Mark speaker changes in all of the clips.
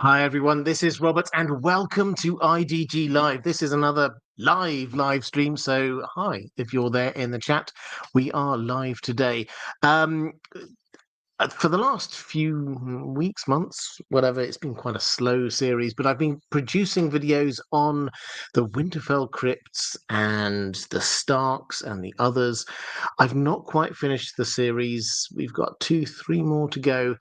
Speaker 1: Hi everyone, this is Robert and welcome to IDG Live. This is another live stream. So hi, if you're there in the chat, we are live today. For the last few weeks, months, whatever, it's been quite a slow series, but I've been producing videos on the Winterfell crypts and the Starks and the others. I've not quite finished the series. We've got 2, 3 more to go,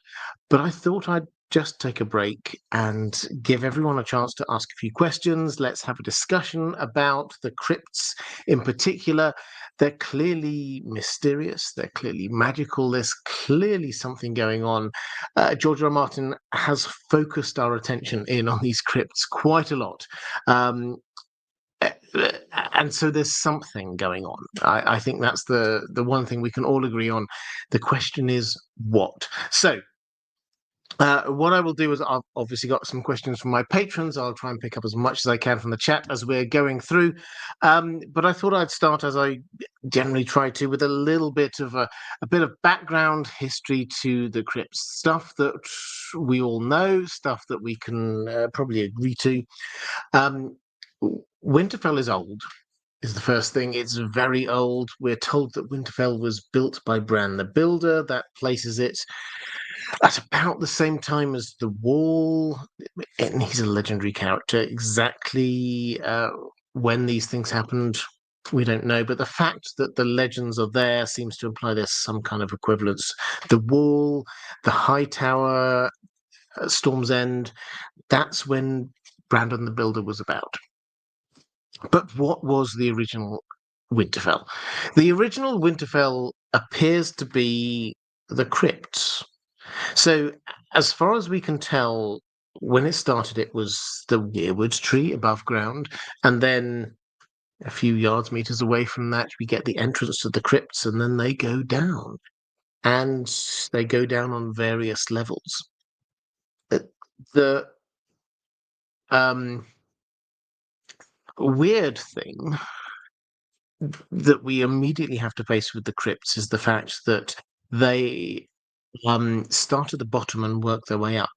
Speaker 1: but I thought I'd just take a break and give everyone a chance to ask a few questions. Let's have a discussion about the crypts in particular. They're clearly mysterious, they're clearly magical, there's clearly something going on. George R. R. Martin has focused our attention in on these crypts quite a lot. And so there's something going on. I think that's the one thing we can all agree on. The question is what? So what I will do is I've obviously got some questions from my patrons. I'll try and pick up as much as I can from the chat as we're going through. But I thought I'd start, as I generally try to, with a little bit of a bit of background history to the crypts, stuff that we all know, stuff that we can probably agree to. Winterfell is old, is the first thing. It's very old. We're told that Winterfell was built by Bran the Builder. That places it at about the same time as the Wall, and he's a legendary character. Exactly when these things happened, we don't know, but the fact that the legends are there seems to imply there's some kind of equivalence. The Wall, the High Tower, Storm's End, that's when Brandon the Builder was about. But what was the original Winterfell? The original Winterfell appears to be the crypts. So, as far as we can tell, when it started, it was the weirwood tree above ground, and then a few meters away from that, we get the entrance to the crypts, and then they go down, and they go down on various levels. The weird thing that we immediately have to face with the crypts is the fact that they start at the bottom and work their way up.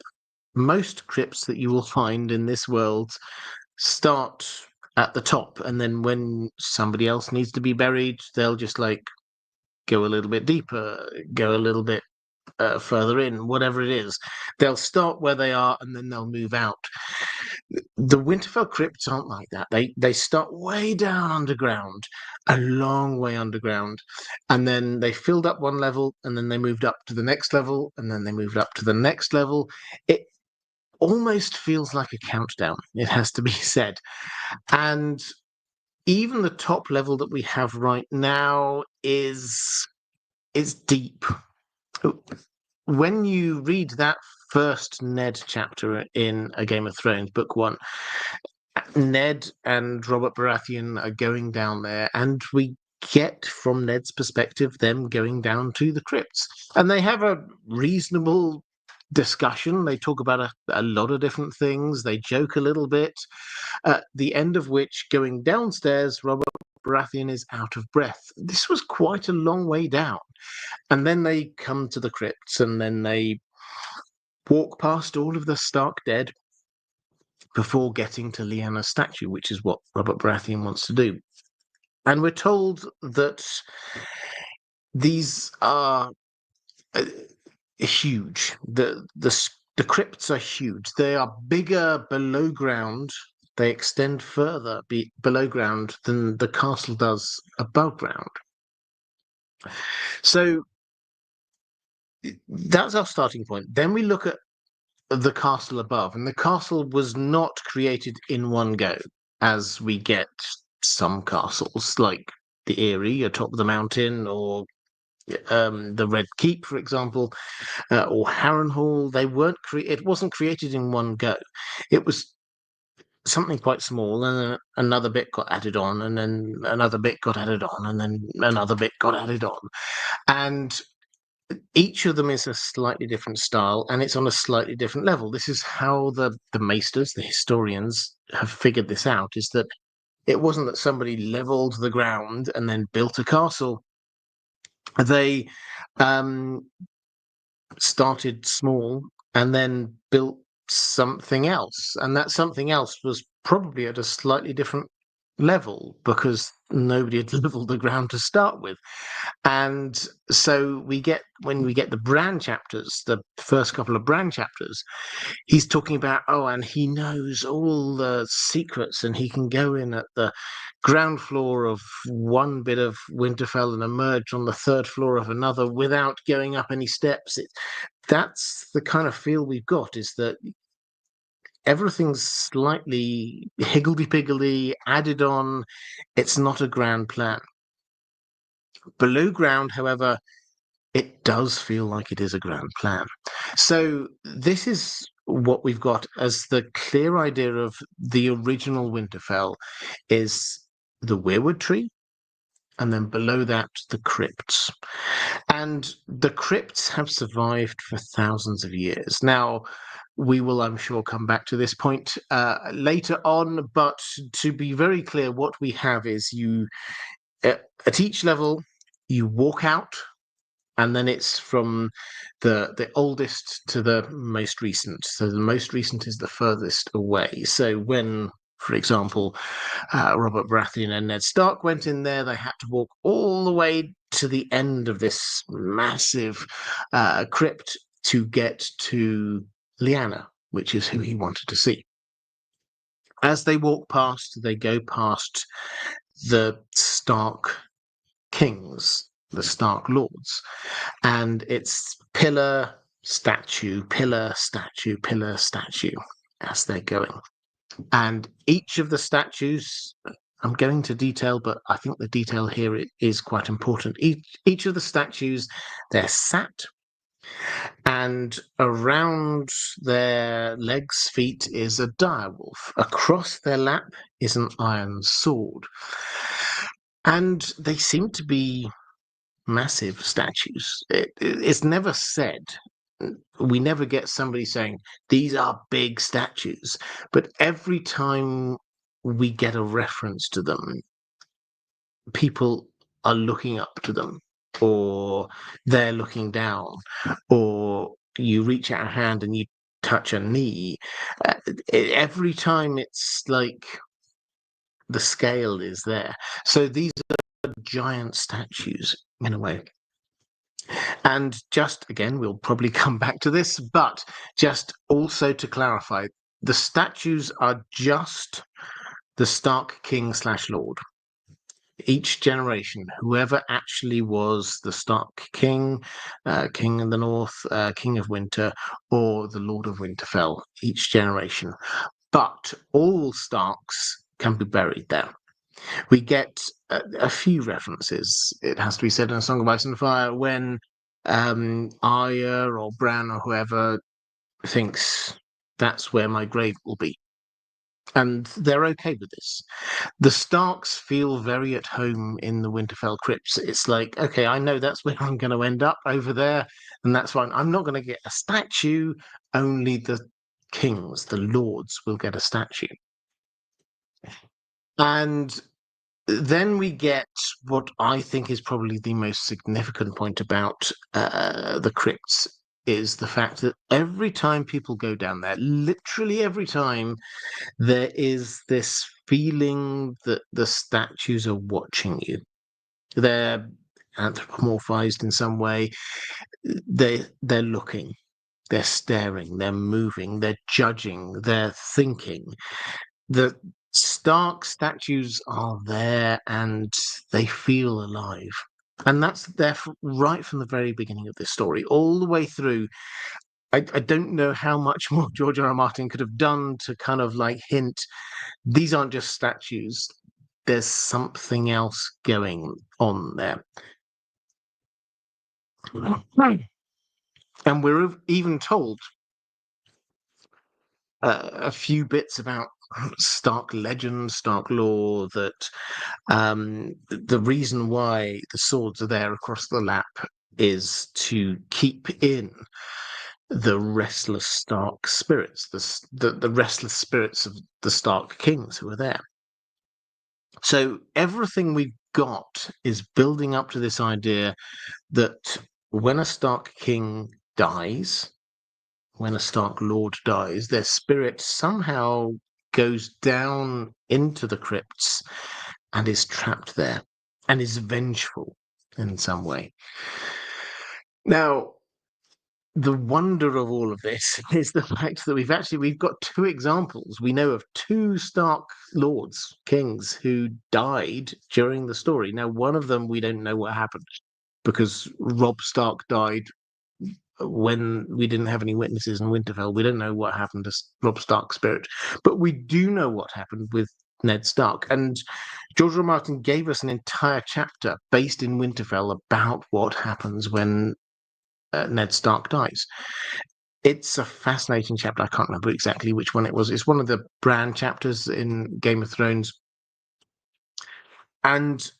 Speaker 1: Most crypts that you will find in this world start at the top, and then when somebody else needs to be buried, they'll just like go a little bit deeper, go a little bit further in, whatever it is. They'll start where they are and then they'll move out. The Winterfell crypts aren't like that. They start way down underground, a long way underground, and then they filled up one level, and then they moved up to the next level, and then they moved up to the next level. It almost feels like a countdown, it has to be said. And even the top level that we have right now is deep. When you read that first Ned chapter in A Game of Thrones, book 1, Ned and Robert Baratheon are going down there, and we get from Ned's perspective them going down to the crypts, and they have a reasonable discussion. They talk about a lot of different things. They joke a little bit, at the end of which, going downstairs, Robert Baratheon is out of breath. This was quite a long way down. And then they come to the crypts, and then they walk past all of the Stark dead before getting to Lyanna's statue, which is what Robert Baratheon wants to do. And we're told that these are huge. The crypts are huge. They are bigger below ground. They extend further below ground than the castle does above ground. So that's our starting point. Then we look at the castle above, and the castle was not created in one go, as we get some castles like the Eyrie atop the mountain, or the Red Keep, for example, or Harrenhal. They weren't it wasn't created in one go. It was something quite small, and then another bit got added on, and then another bit got added on, and then another bit got added on, and each of them is a slightly different style, and it's on a slightly different level. This is how the maesters, the historians, have figured this out, is that it wasn't that somebody leveled the ground and then built a castle. They started small and then built something else, and that something else was probably at a slightly different level because nobody had leveled the ground to start with. And so when we get the Bran chapters, the first couple of Bran chapters, he's talking about, and he knows all the secrets, and he can go in at the ground floor of one bit of Winterfell and emerge on the third floor of another without going up any steps. That's the kind of feel we've got, is that everything's slightly higgledy-piggledy, added on. It's not a grand plan. Below ground, however, it does feel like it is a grand plan. So this is what we've got as the clear idea of the original Winterfell, is the weirwood tree, and then below that, the crypts. And the crypts have survived for thousands of years. Now, we will, I'm sure, come back to this point later on, but to be very clear, what we have is at each level, you walk out, and then it's from the oldest to the most recent. So the most recent is the furthest away. So when, for example, Robert Baratheon and Ned Stark went in there, they had to walk all the way to the end of this massive crypt to get to Lyanna, which is who he wanted to see. As they walk past, they go past the Stark kings, the Stark lords, and it's pillar, statue, pillar, statue, pillar, statue as they're going. And each of the statues, I'm going to detail, but I think the detail here is quite important. Each of the statues, they're sat, and around their legs, feet is a direwolf. Across their lap is an iron sword. And they seem to be massive statues. It's never said. We never get somebody saying, these are big statues. But every time we get a reference to them, people are looking up to them, or they're looking down, or you reach out a hand and you touch a knee. Every time it's like the scale is there. So these are giant statues in a way. And just again, we'll probably come back to this, but just also to clarify, the statues are just the Stark king / lord. Each generation, whoever actually was the Stark king, king in the north, king of winter, or the Lord of Winterfell, each generation. But all Starks can be buried there. We get a few references, it has to be said, in A Song of Ice and Fire, when Arya or Bran or whoever thinks that's where my grave will be. And they're okay with this. The Starks feel very at home in the Winterfell crypts. It's like, okay, I know that's where I'm going to end up, over there, and that's fine. I'm not going to get a statue. Only the kings, the lords, will get a statue. And then we get what I think is probably the most significant point about the crypts, is the fact that every time people go down there, literally every time, there is this feeling that the statues are watching you. They're anthropomorphized in some way. They're looking, they're staring, they're moving, they're judging, they're thinking. The Stark statues are there and they feel alive. And that's there right from the very beginning of this story, all the way through. I don't know how much more George R. R. Martin could have done to kind of like hint, these aren't just statues, there's something else going on there. And we're even told a few bits about Stark legend, Stark lore, that the reason why the swords are there across the lap is to keep in the restless Stark spirits, the restless spirits of the Stark kings who are there. So everything we've got is building up to this idea that when a Stark king dies, when a Stark Lord dies, their spirit somehow goes down into the crypts and is trapped there and is vengeful in some way. Now, the wonder of all of this is the fact that we've got two examples. We know of two Stark lords, kings, who died during the story. Now, one of them we don't know what happened because Robb Stark died when we didn't have any witnesses in Winterfell. We don't know what happened to Robb Stark's spirit, but we do know what happened with Ned Stark. And George R. R. Martin gave us an entire chapter based in Winterfell about what happens when Ned Stark dies. It's a fascinating chapter. I can't remember exactly which one it was. It's one of the Bran chapters in Game of Thrones. And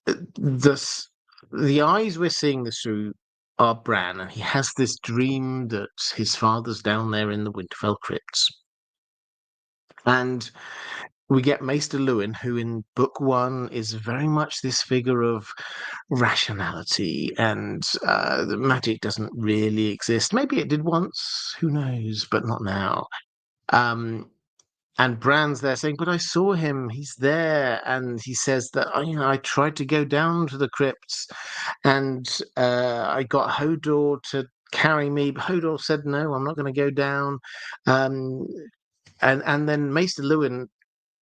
Speaker 1: the eyes we're seeing this through are Bran, and he has this dream that his father's down there in the Winterfell crypts. And we get Maester Luwin, who in book one is very much this figure of rationality, and the magic doesn't really exist. Maybe it did once, who knows, but not now. And Bran's there saying, but I saw him, he's there. And he says that, I tried to go down to the crypts and I got Hodor to carry me, but Hodor said, no, I'm not going to go down. And then Maester Luwin,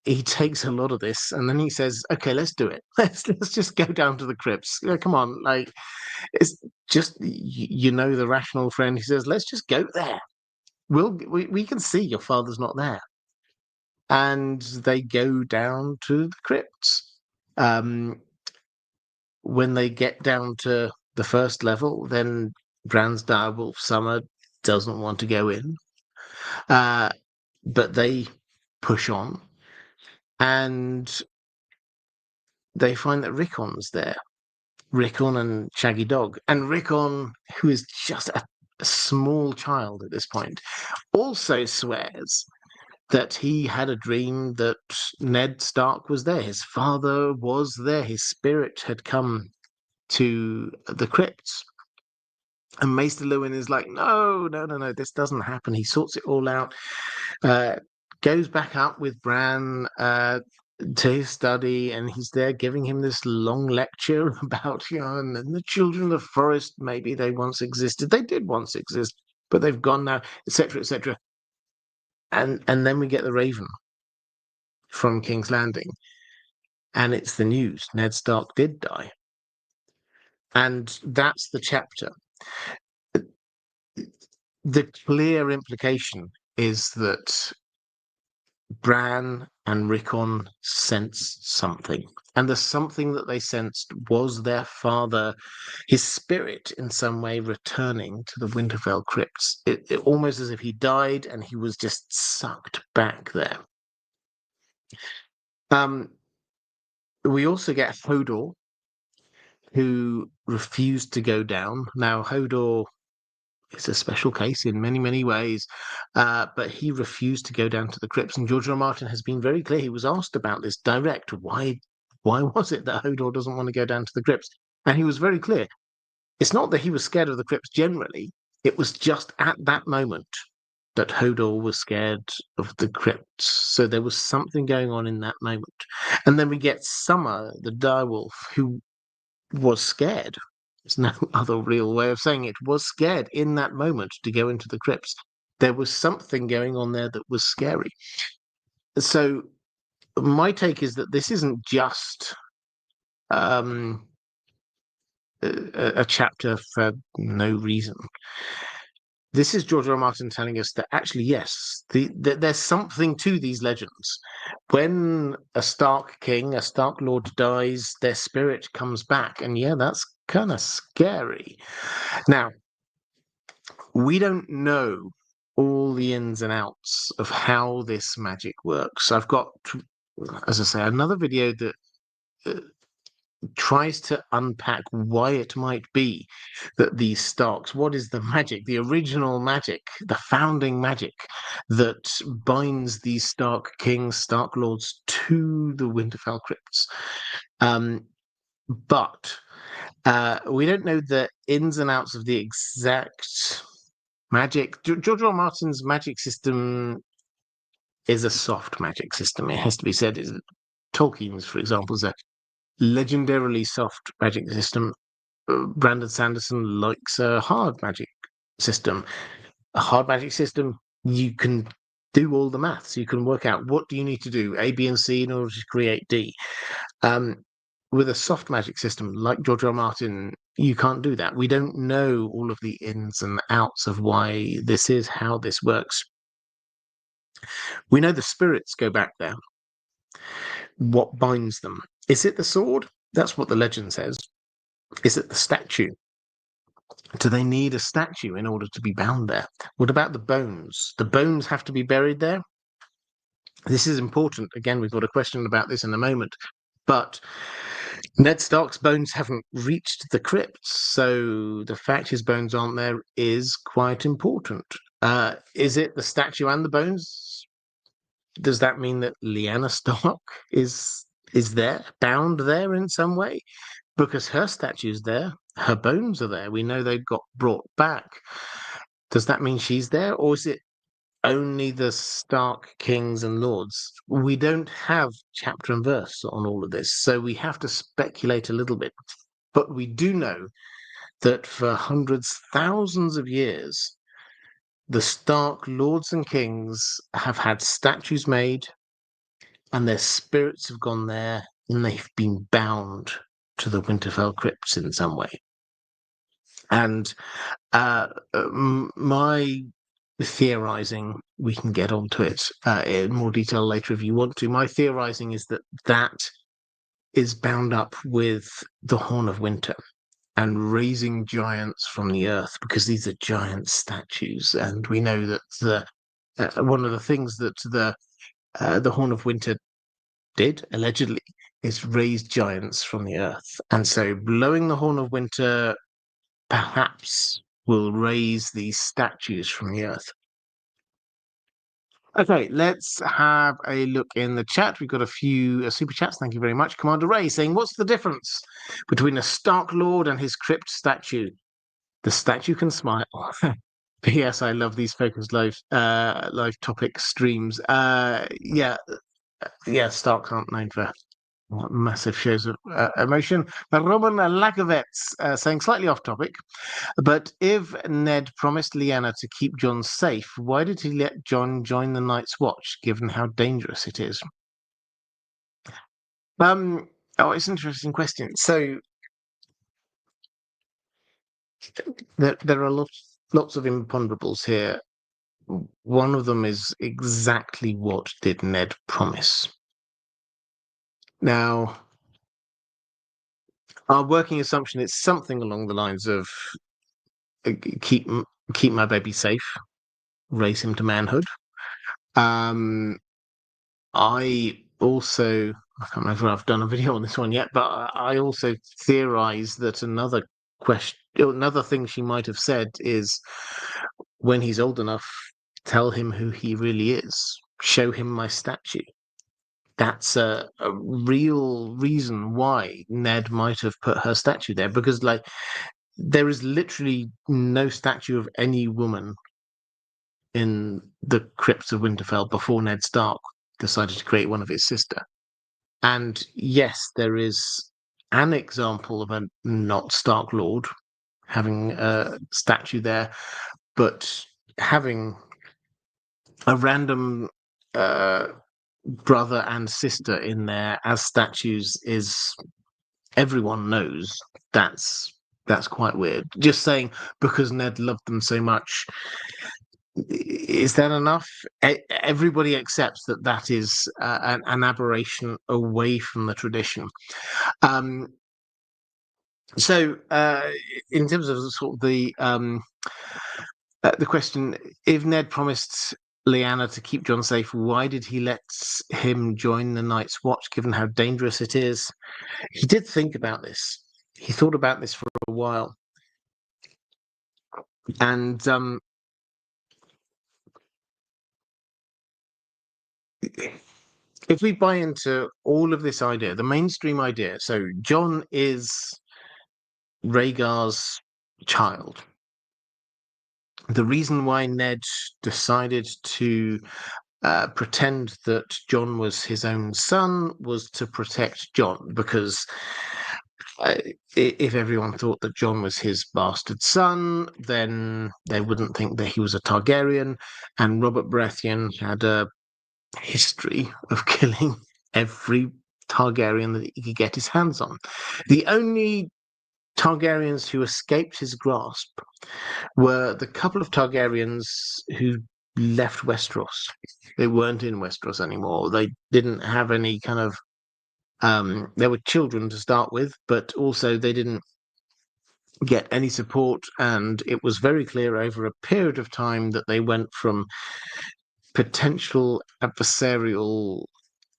Speaker 1: he takes a lot of this and then he says, okay, let's do it. Let's just go down to the crypts. Come on, like, it's just, the rational friend. He says, let's just go there. We can see your father's not there. And they go down to the crypts. When they get down to the first level, then Bran's direwolf Summer doesn't want to go in. But they push on. And they find that Rickon's there. Rickon and Shaggy Dog. And Rickon, who is just a small child at this point, also swears that he had a dream that Ned Stark was there. His father was there. His spirit had come to the crypts. And Maester Luwin is like, no, this doesn't happen. He sorts it all out, goes back up with Bran to his study, and he's there giving him this long lecture about, and the children of the forest, maybe they once existed. They did once exist, but they've gone now, etc., etc. And then we get the Raven from King's Landing, and it's the news. Ned Stark did die. And that's the chapter. The clear implication is that Bran and Rickon sensed something. And the something that they sensed was their father, his spirit in some way returning to the Winterfell crypts. It almost as if he died and he was just sucked back there. We also get Hodor, who refused to go down. Now, Hodor is a special case in many, many ways, but he refused to go down to the crypts. And George R. R. Martin has been very clear. He was asked about this direct. Why was it that Hodor doesn't want to go down to the crypts? And he was very clear. It's not that he was scared of the crypts generally. It was just at that moment that Hodor was scared of the crypts. So there was something going on in that moment. And then we get Summer, the direwolf, who was scared. There's no other real way of saying it. Was scared in that moment to go into the crypts. There was something going on there that was scary. So my take is that this isn't just a chapter for no reason. This is George R. R. Martin telling us that actually, yes, there's something to these legends. When a Stark king, a Stark lord dies, their spirit comes back. And yeah, that's kind of scary. Now, we don't know all the ins and outs of how this magic works. I've got, as I say, another video that tries to unpack why it might be that these Starks, what is the magic, the original magic, the founding magic that binds these Stark kings, Stark lords to the Winterfell crypts. But we don't know the ins and outs of the exact magic. George R. R. Martin's magic system is a soft magic system. It has to be said. Tolkien's, for example, is a legendarily soft magic system. Brandon Sanderson likes a hard magic system. A hard magic system, you can do all the maths. You can work out what do you need to do, A, B, and C, in order to create D. With a soft magic system like George R. R. Martin, you can't do that. We don't know all of the ins and outs of why this is, how this works. We know the spirits go back there. What binds them? Is it the sword? That's what the legend says. Is it the statue? Do they need a statue in order to be bound there? What about the bones? The bones have to be buried there? This is important. Again, we've got a question about this in a moment. But Ned Stark's bones haven't reached the crypts, so the fact his bones aren't there is quite important. Is it the statue and the bones? Does that mean that Lyanna Stark is there, bound there in some way? Because her statue's there, her bones are there. We know they got brought back. Does that mean she's there, or is it only the Stark kings and lords? We don't have chapter and verse on all of this, so we have to speculate a little bit. But we do know that for hundreds, thousands of years, the Stark lords and kings have had statues made, and their spirits have gone there, and they've been bound to the Winterfell crypts in some way. And my theorizing, we can get onto it in more detail later if you want to. My theorizing is that is bound up with the Horn of Winter and raising giants from the earth, because these are giant statues, and we know that one of the things that the Horn of Winter did allegedly is raise giants from the earth, and so blowing the Horn of Winter perhaps will raise these statues from the earth. Okay, let's have a look in the chat. We've got a few super chats. Thank you very much. Commander Ray saying, what's the difference between a Stark Lord and his crypt statue? The statue can smile. P.S. I love these Focus Live topic streams. Yeah, Starks aren't known for massive shows of emotion. Roman Lakovets saying, slightly off topic, but if Ned promised Lyanna to keep Jon safe, why did he let Jon join the Night's Watch, given how dangerous it is? It's an interesting question. So there are lots of imponderables here. One of them is exactly what did Ned promise? Now, our working assumption is something along the lines of keep my baby safe, raise him to manhood. I can't remember if I've done a video on this one yet, but I also theorize that another thing she might have said is, when he's old enough, tell him who he really is, show him my statue. That's a real reason why Ned might have put her statue there, because there is literally no statue of any woman in the crypts of Winterfell before Ned Stark decided to create one of his sister. And yes, there is an example of a not Stark Lord having a statue there, but having a random brother and sister in there as statues is, everyone knows that's quite weird. Just saying because Ned loved them so much, is that enough? Everybody accepts that is an aberration away from the tradition. So in terms of sort of the question, if Ned promised Lyanna to keep Jon safe, why did he let him join the Night's Watch, given how dangerous it is? He did think about this. He thought about this for a while. And if we buy into all of this idea, the mainstream idea, so Jon is Rhaegar's child. the reason why Ned decided to pretend that Jon was his own son was to protect Jon, because if everyone thought that Jon was his bastard son, then they wouldn't think that he was a Targaryen, and Robert Baratheon had a history of killing every Targaryen that he could get his hands on. The only Targaryens who escaped his grasp were the couple of Targaryens who left Westeros. They weren't in Westeros anymore. They didn't have any kind of they were children to start with, but also they didn't get any support, and it was very clear over a period of time that they went from potential adversarial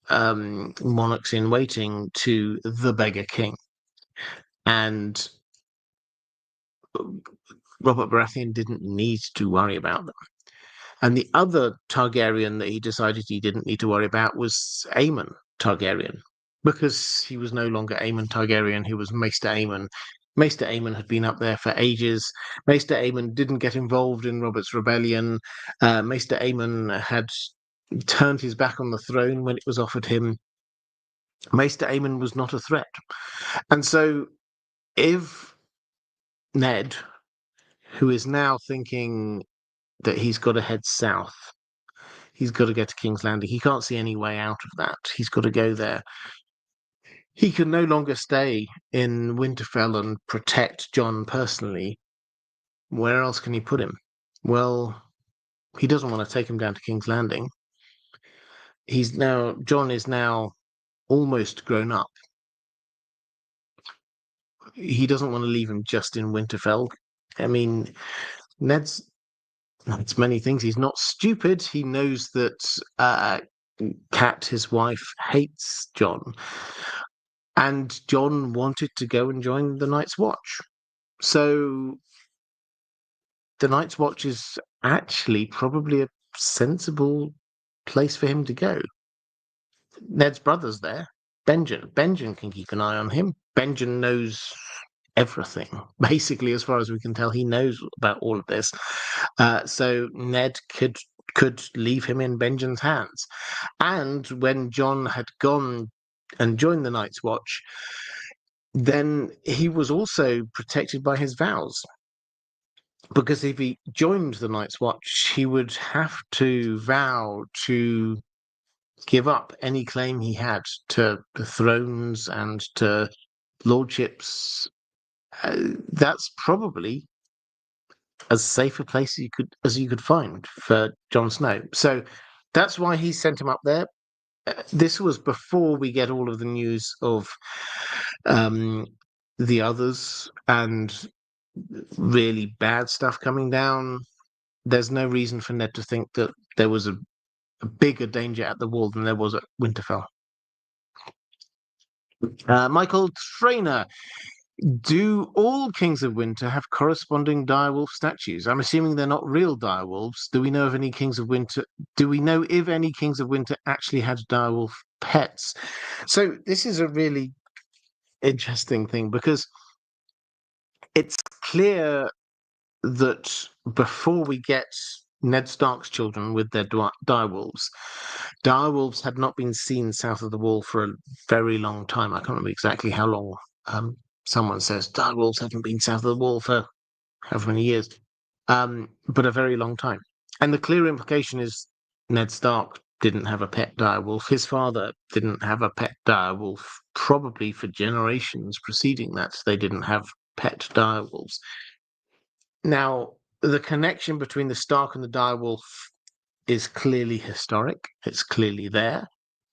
Speaker 1: monarchs in waiting to the beggar king. And Robert Baratheon didn't need to worry about them. And the other Targaryen that he decided he didn't need to worry about was Aemon Targaryen, because he was no longer Aemon Targaryen, he was Maester Aemon. Maester Aemon had been up there for ages. Maester Aemon didn't get involved in Robert's rebellion. Maester Aemon had turned his back on the throne when it was offered him. Maester Aemon was not a threat. And so if Ned, who is now thinking that he's got to head south, he's got to get to King's Landing, he can't see any way out of that. He's got to go there. He can no longer stay in Winterfell and protect Jon personally. Where else can he put him? Well, he doesn't want to take him down to King's Landing. Jon is now almost grown up. He doesn't want to leave him just in Winterfell. I mean, Ned's many things. He's not stupid. He knows that Cat, his wife, hates Jon. And Jon wanted to go and join the Night's Watch. So the Night's Watch is actually probably a sensible place for him to go. Ned's brother's there. Benjen can keep an eye on him. Benjen knows everything, basically, as far as we can tell. He knows about all of this. So Ned could leave him in Benjen's hands. And when Jon had gone and joined the Night's Watch, then he was also protected by his vows. Because if he joined the Night's Watch, he would have to vow to give up any claim he had to the thrones and to lordships. That's probably as safe a place as you could find for Jon Snow. So that's why he sent him up there. This was before we get all of the news of the others and really bad stuff coming down. There's no reason for Ned to think that there was a bigger danger at the wall than there was at Winterfell. Michael Trainer, do all Kings of Winter have corresponding direwolf statues? I'm assuming they're not real direwolves. Do we know of any Kings of Winter? Do we know if any Kings of Winter actually had direwolf pets? So this is a really interesting thing, because it's clear that before we get Ned Stark's children with their direwolves had not been seen south of the wall for a very long time. I can't remember exactly how long. Someone says direwolves haven't been south of the wall for however many years, but a very long time. And the clear implication is Ned Stark didn't have a pet direwolf. His father didn't have a pet direwolf. Probably for generations preceding that, they didn't have pet direwolves. Now, the connection between the Stark and the direwolf is clearly historic. It's clearly there.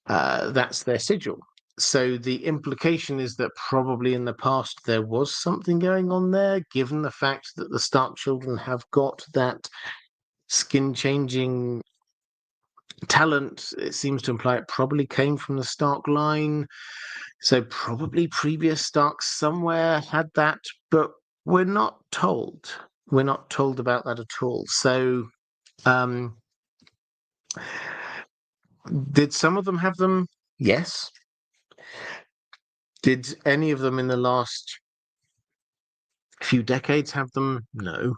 Speaker 1: That's their sigil. So the implication is that probably in the past there was something going on there, given the fact that the Stark children have got that skin-changing talent. It seems to imply it probably came from the Stark line. So probably previous Starks somewhere had that, but we're not told. We're not told about that at all. So did some of them have them? Yes. Did any of them in the last few decades have them? No.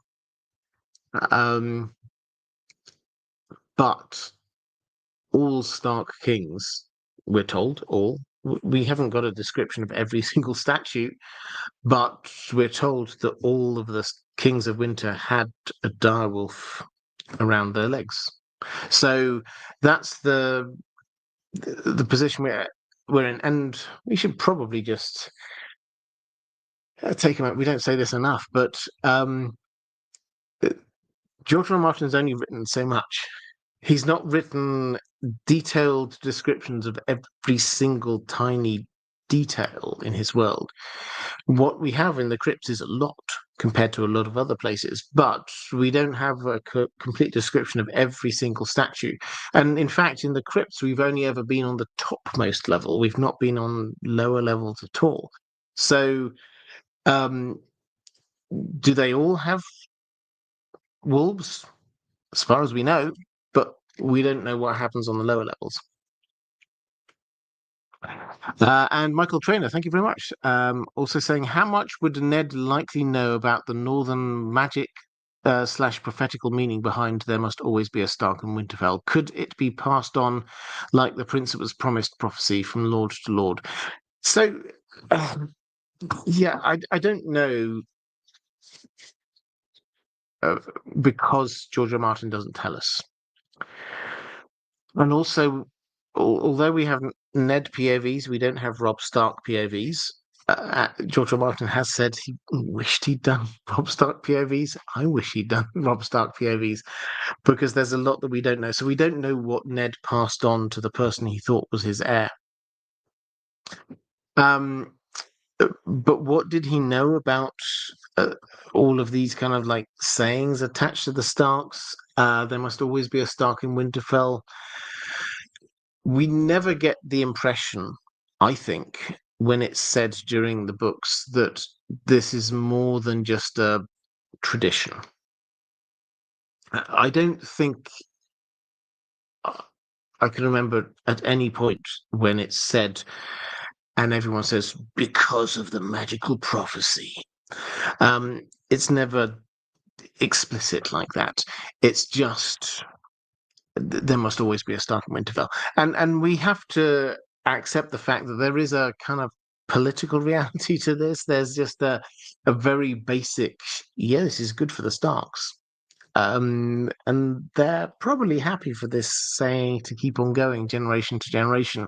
Speaker 1: Um, but all Stark kings, we're told, we haven't got a description of every single statue, but we're told that all of the kings of winter had a direwolf around their legs. So that's the position we're in, and we should probably just take a moment. We don't say this enough, but George R. R. Martin's only written so much. He's not written detailed descriptions of every single tiny detail in his world. What we have in the crypts is a lot compared to a lot of other places, but we don't have a complete description of every single statue. And in fact, in the crypts, we've only ever been on the topmost level. We've not been on lower levels at all. So, um, do they all have wolves? As far as we know, but we don't know what happens on the lower levels. And Michael Trainer, thank you very much. Also saying, how much would Ned likely know about the northern magic slash prophetical meaning behind there must always be a Stark in Winterfell? Could it be passed on like the Prince that was promised prophecy from lord to lord? So, yeah, I don't know because George R. R. Martin doesn't tell us. And also, although we have Ned POVs, we don't have Robb Stark POVs. George R. R. Martin has said he wished he'd done Robb Stark POVs. I wish he'd done Robb Stark POVs because there's a lot that we don't know. So we don't know what Ned passed on to the person he thought was his heir. Um, but what did he know about all of these kind of like sayings attached to the Starks? There must always be a Stark in Winterfell. We never get the impression, I think, when it's said during the books that this is more than just a tradition. I don't think I can remember at any point when it's said and everyone says, because of the magical prophecy. It's never explicit like that. It's just there must always be a Stark in Winterfell, and we have to accept the fact that there is a kind of political reality to this. There's just a very basic, yeah, this is good for the Starks, and they're probably happy for this saying to keep on going generation to generation.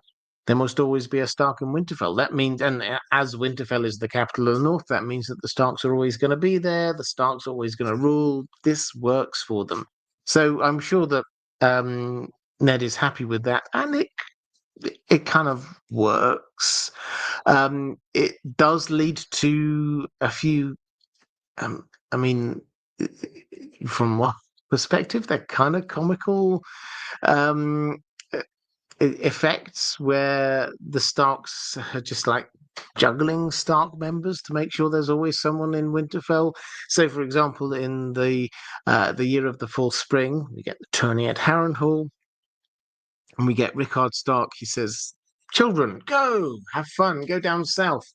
Speaker 1: There must always be a Stark in Winterfell. That means, and as Winterfell is the capital of the North, that means that the Starks are always going to be there. The Starks are always going to rule. This works for them. So I'm sure that Ned is happy with that, and it kind of works. It does lead to a few. I mean, from one perspective, they're kind of comical um, effects where the Starks are just like juggling Stark members to make sure there's always someone in Winterfell. So, for example, in the year of the False Spring, we get the tourney at Harrenhal, and we get Rickard Stark. He says, "Children, go have fun, go down south,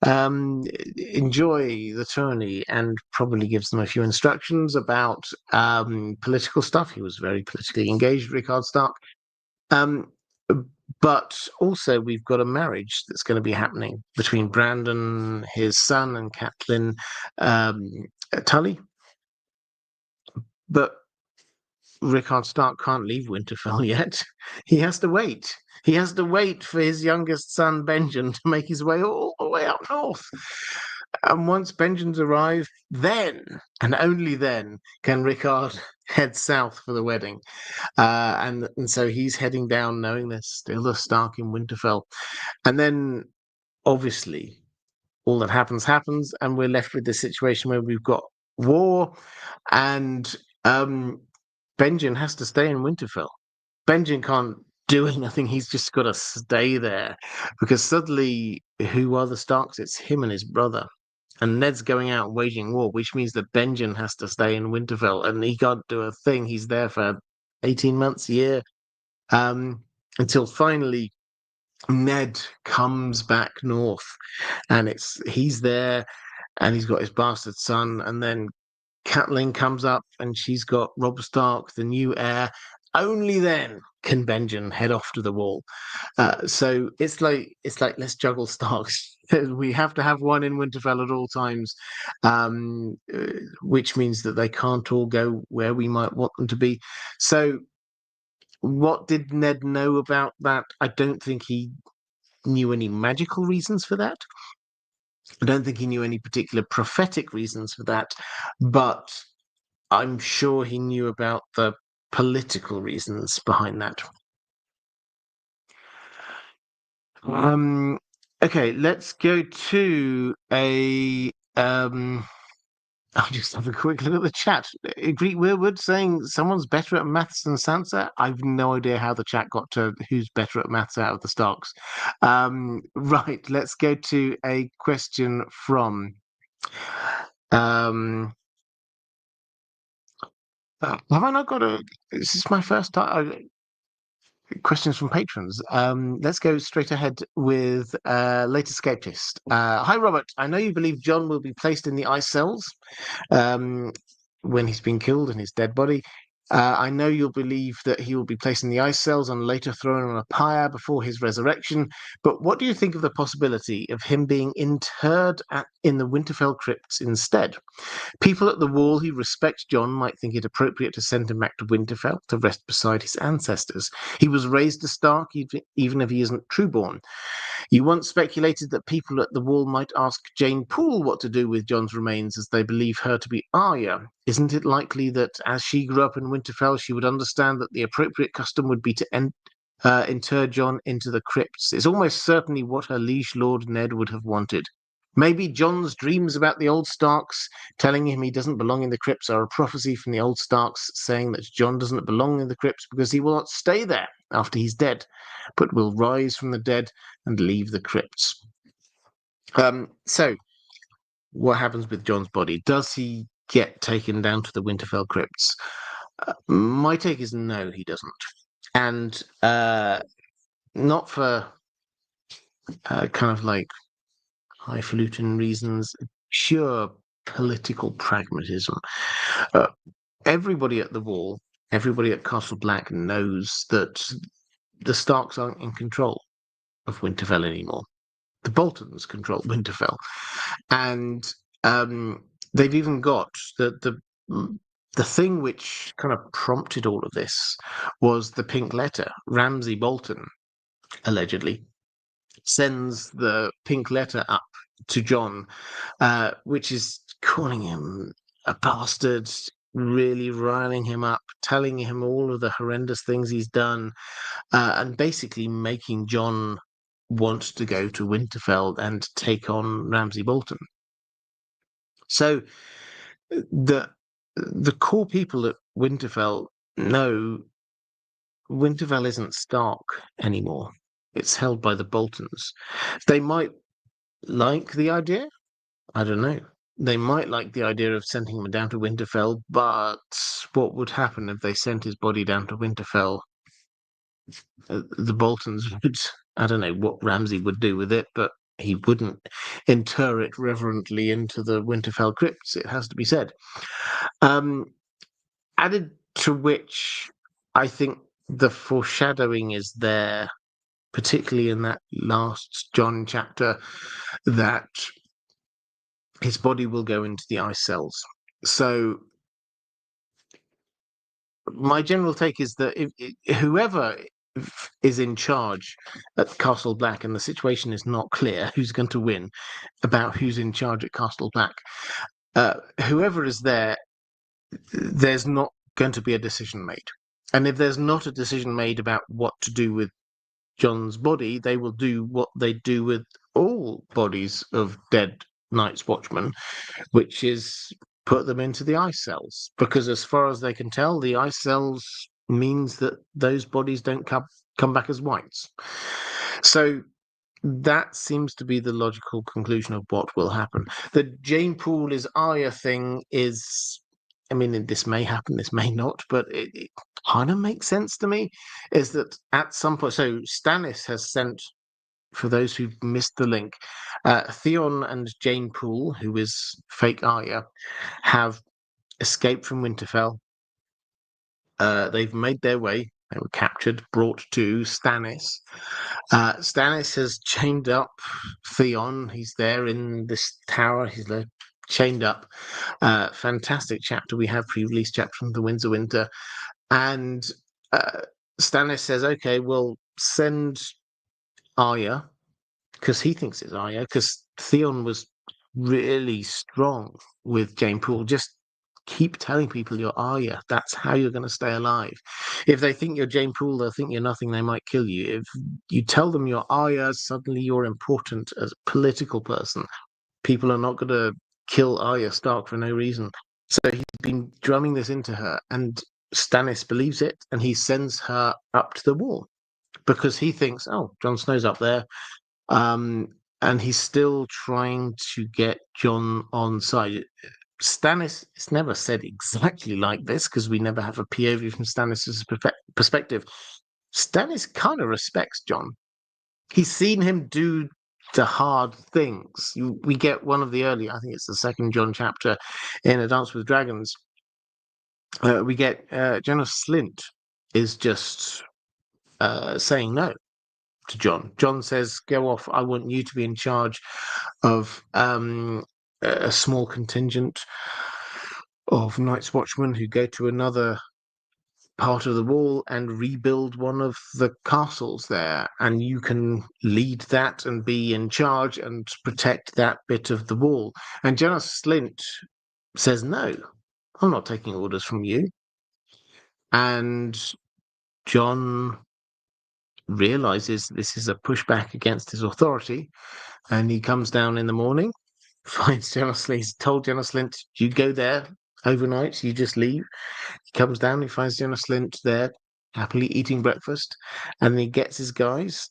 Speaker 1: enjoy the tourney," and probably gives them a few instructions about political stuff. He was very politically engaged, Rickard Stark. Um, but also, we've got a marriage that's going to be happening between Brandon, his son, and Catelyn Tully. But Rickard Stark can't leave Winterfell yet. He has to wait. He has to wait for his youngest son, Benjen, to make his way all the way up north. And once Benjen's arrived, then, and only then, can Rickard head south for the wedding. And so he's heading down knowing there's still a Stark in Winterfell. And then, obviously, all that happens, and we're left with this situation where we've got war, and Benjen has to stay in Winterfell. Benjen can't do anything. He's just got to stay there because suddenly, who are the Starks? It's him and his brother. And Ned's going out waging war, which means that Benjen has to stay in Winterfell and he can't do a thing. He's there for 18 months, a year, until finally Ned comes back north and he's there and he's got his bastard son, and then Catelyn comes up and she's got Robb Stark, the new heir. Only then can Benjen head off to the wall. So it's like let's juggle Starks. We have to have one in Winterfell at all times, which means that they can't all go where we might want them to be. So, what did Ned know about that? I don't think he knew any magical reasons for that. I don't think he knew any particular prophetic reasons for that, but I'm sure he knew about the political reasons behind that. Okay, let's go to I'll just have a quick look at the chat. Greek Weirwood saying someone's better at maths than Sansa. I've no idea how the chat got to who's better at maths out of the Starks. Right, let's go to a question from have I not got a? This is my first time. Questions from patrons. Let's go straight ahead with Late Escapist. Hi, Robert. I know you believe Jon will be placed in the ice cells when he's been killed in his dead body. I know you'll believe that he will be placed in the ice cells and later thrown on a pyre before his resurrection. But what do you think of the possibility of him being interred in the Winterfell crypts instead? People at the wall who respect Jon might think it appropriate to send him back to Winterfell to rest beside his ancestors. He was raised a Stark, even if he isn't trueborn. You once speculated that people at the wall might ask Jane Poole what to do with Jon's remains, as they believe her to be Arya. Isn't it likely that, as she grew up in Winterfell, she would understand that the appropriate custom would be to inter Jon into the crypts? It's almost certainly what her liege lord Ned would have wanted. Maybe Jon's dreams about the old Starks, telling him he doesn't belong in the crypts, are a prophecy from the old Starks saying that Jon doesn't belong in the crypts because he will not stay there after he's dead, but will rise from the dead and leave the crypts. So, what happens with Jon's body? Does he get taken down to the Winterfell crypts? My take is no, he doesn't. And not for kind of like highfalutin reasons, pure political pragmatism. Everybody at the wall, everybody at Castle Black knows that the Starks aren't in control of Winterfell anymore. The Boltons control Winterfell, and they've even got the thing which kind of prompted all of this was the pink letter. Ramsay Bolton allegedly sends the pink letter up to Jon, which is calling him a bastard, really riling him up, telling him all of the horrendous things he's done, and basically making Jon want to go to Winterfell and take on Ramsay Bolton. So the core people at Winterfell know Winterfell isn't Stark anymore. It's held by the Boltons. They might like the idea. I don't know. They might like the idea of sending him down to Winterfell, but what would happen if they sent his body down to Winterfell? The Boltons would, I don't know what Ramsay would do with it, but he wouldn't inter it reverently into the Winterfell crypts, it has to be said. Added to which, I think the foreshadowing is there, particularly in that last Jon chapter, that his body will go into the ice cells. So my general take is that whoever is in charge at Castle Black, and the situation is not clear who's going to win about who's in charge at Castle Black, whoever is there, there's not going to be a decision made. And if there's not a decision made about what to do with Jon's body, they will do what they do with all bodies of dead Night's Watchmen, which is put them into the ice cells. Because as far as they can tell, the ice cells means that those bodies don't come back as whites. So that seems to be the logical conclusion of what will happen. The Jane Poole is Arya thing is, I mean, this may happen, this may not, but it kind of makes sense to me, is that at some point, so Stannis has sent, for those who've missed the link, Theon and Jane Poole, who is fake Arya, have escaped from Winterfell. They've made their way. They were captured, brought to Stannis. Stannis has chained up Theon. He's there in this tower. He's there, chained up. Fantastic chapter. We have pre-release chapter from the Winds of Winter. And Stannis says, okay, we'll send Arya, because he thinks it's Arya, because Theon was really strong with Jane Poole. Just keep telling people you're Arya. That's how you're going to stay alive. If they think you're Jane Poole, they'll think you're nothing. They might kill you. If you tell them you're Arya, suddenly you're important as a political person. People are not going to kill Arya Stark for no reason. So he's been drumming this into her, and Stannis believes it, and he sends her up to the wall because he thinks, oh, Jon Snow's up there. And he's still trying to get Jon on side. Stannis, it's never said exactly like this because we never have a POV from Stannis' perspective. Stannis kind of respects Jon. He's seen him do the hard things. We get one of the early, I think it's the second Jon chapter in A Dance with Dragons. We get General Slint is just saying no to Jon. Jon says, go off. I want you to be in charge of a small contingent of Night's Watchmen who go to another part of the wall and rebuild one of the castles there. And you can lead that and be in charge and protect that bit of the wall. And General Slint says, no, I'm not taking orders from you. And Jon realizes this is a pushback against his authority, and he comes down in the morning, finds General Slint. He's told General Slint, you go there overnight, you just leave. He comes down, he finds General Slint there, happily eating breakfast, and he gets his guys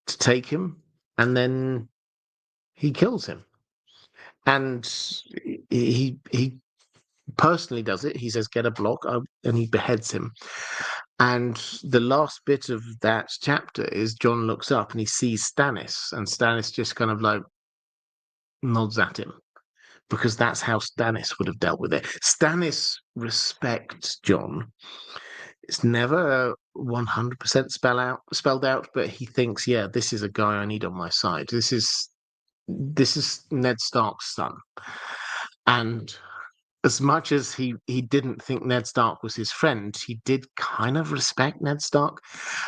Speaker 1: to take him, and then he kills him. And he personally does it. He says, get a block, and he beheads him. And the last bit of that chapter is Jon looks up and he sees Stannis, and Stannis just kind of like nods at him because that's how Stannis would have dealt with it. Stannis respects Jon. It's never 100% spelled out, but he thinks, yeah, this is a guy I need on my side. This is Ned Stark's son. And as much as he didn't think Ned Stark was his friend, he did kind of respect Ned Stark.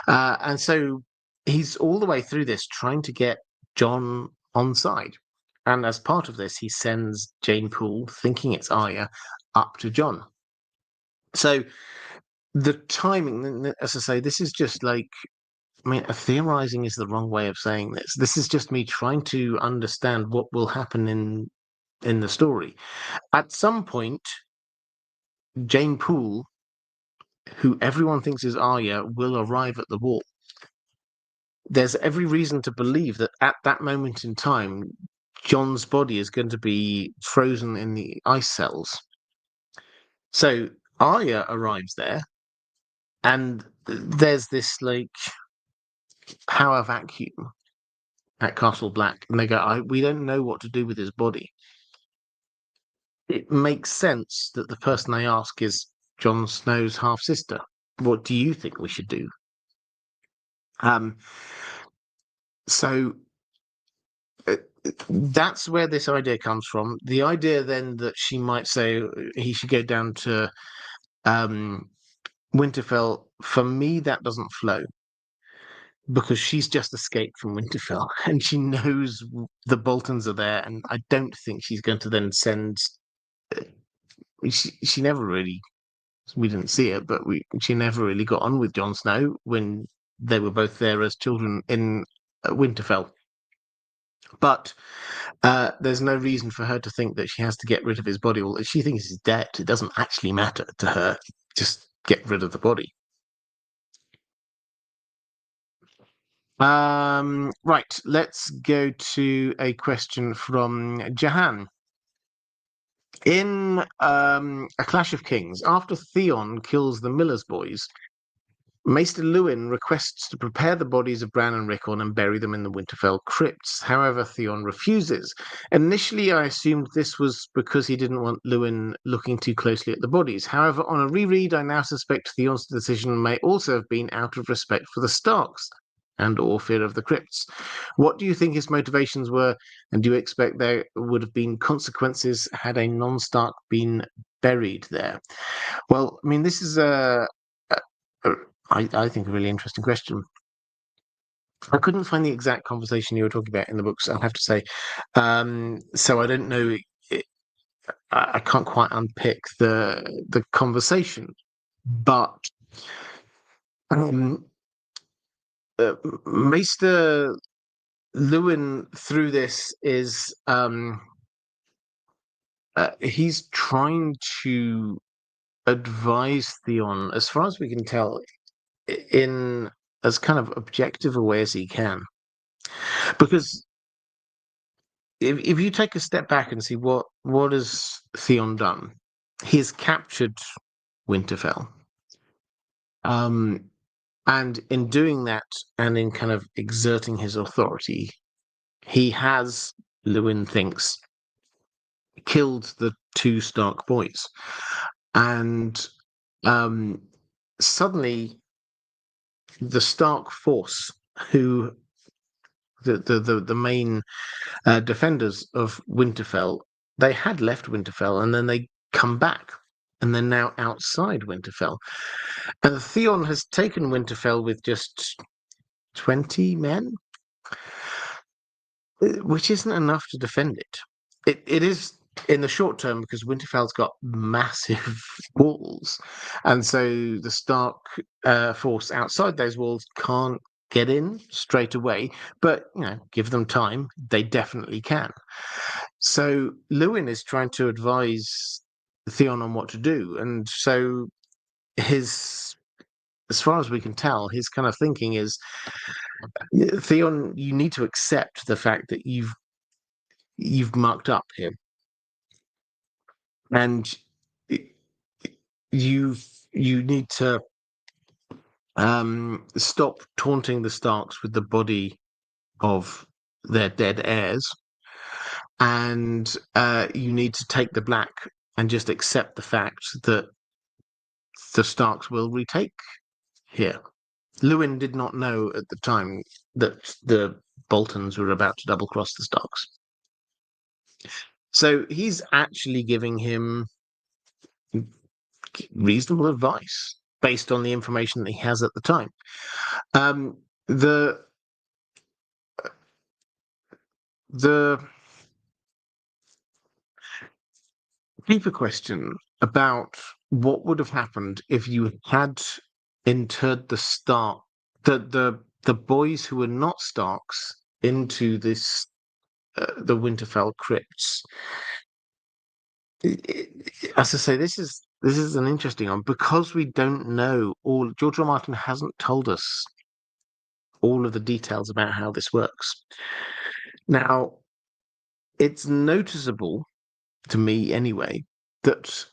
Speaker 1: And so he's all the way through this trying to get Jon on side. And as part of this, he sends Jane Poole, thinking it's Arya, up to Jon. So the timing, as I say, this is just like, I mean, theorizing is the wrong way of saying this. This is just me trying to understand what will happen in the story. At some point, Jane Poole, who everyone thinks is Arya, will arrive at the wall. There's every reason to believe that at that moment in time, Jon's body is going to be frozen in the ice cells. So Arya arrives there, and there's this like power vacuum at Castle Black, and they go, we don't know what to do with his body. It makes sense that the person they ask is Jon Snow's half-sister. What do you think we should do? So that's where this idea comes from. The idea then that she might say he should go down to Winterfell, for me, that doesn't flow. Because she's just escaped from Winterfell and she knows the Boltons are there, and I don't think she's going to then send. She never really, we didn't see it, but she never really got on with Jon Snow when they were both there as children in Winterfell. But there's no reason for her to think that she has to get rid of his body. Well, if she thinks he's dead, it doesn't actually matter to her. Just get rid of the body. Right, let's go to a question from Jahan. In A Clash of Kings, after Theon kills the Miller's boys, Maester Lewin requests to prepare the bodies of Bran and Rickon and bury them in the Winterfell crypts. However, Theon refuses. Initially, I assumed this was because he didn't want Lewin looking too closely at the bodies. However, on a reread, I now suspect Theon's decision may also have been out of respect for the Starks and or fear of the crypts. What do you think his motivations were, and do you expect there would have been consequences had a non-Stark been buried there? Well, I mean, this is a I think a really interesting question. I couldn't find the exact conversation you were talking about in the books, I'll have to say. So I don't know. I can't quite unpick the conversation, but um, Maester Lewin through this is he's trying to advise Theon, as far as we can tell, in as kind of objective a way as he can. Because if you take a step back and see what has Theon done, he has captured Winterfell. And in doing that and in kind of exerting his authority, he has, Lewin thinks, killed the two Stark boys. And suddenly the Stark force, who the main defenders of Winterfell, they had left Winterfell and then they come back and they're now outside Winterfell. And Theon has taken Winterfell with just 20 men, which isn't enough to defend it. It is in the short term because Winterfell's got massive walls, and so the Stark force outside those walls can't get in straight away. But give them time; they definitely can. So Lewin is trying to advise Theon on what to do, and so his, as far as we can tell, his kind of thinking is, Theon, you need to accept the fact that you've mucked up here, and you need to stop taunting the Starks with the body of their dead heirs, and you need to take the black and just accept the fact that the Starks will retake here. Lewin did not know at the time that the Boltons were about to double cross the Starks. So he's actually giving him reasonable advice based on the information that he has at the time. The deeper question about what would have happened if you had interred the boys who were not Starks into this the Winterfell crypts. As I say, this is an interesting one because we don't know all. George R. R. Martin hasn't told us all of the details about how this works. Now, it's noticeable to me anyway that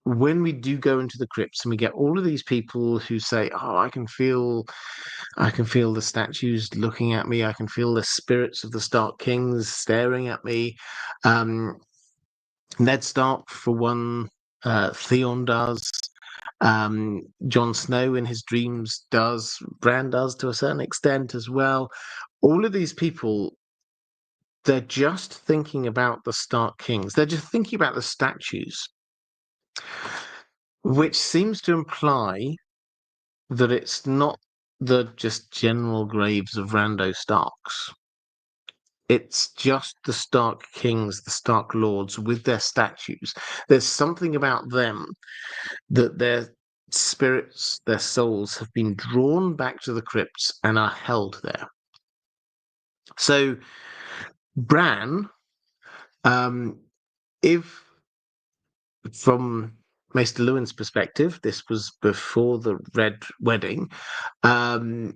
Speaker 1: when we do go into the crypts and we get all of these people who say, "Oh, I can feel the statues looking at me. I can feel the spirits of the Stark kings staring at me." Ned Stark, for one, Theon does. Jon Snow in his dreams does. Bran does to a certain extent as well. All of these people, they're just thinking about the Stark kings. They're just thinking about the statues, which seems to imply that it's not the just general graves of rando Starks. It's just the Stark kings, the Stark lords with their statues. There's something about them that their spirits, their souls have been drawn back to the crypts and are held there. So Bran, if from Maester Lewin's perspective, this was before the Red Wedding, Bran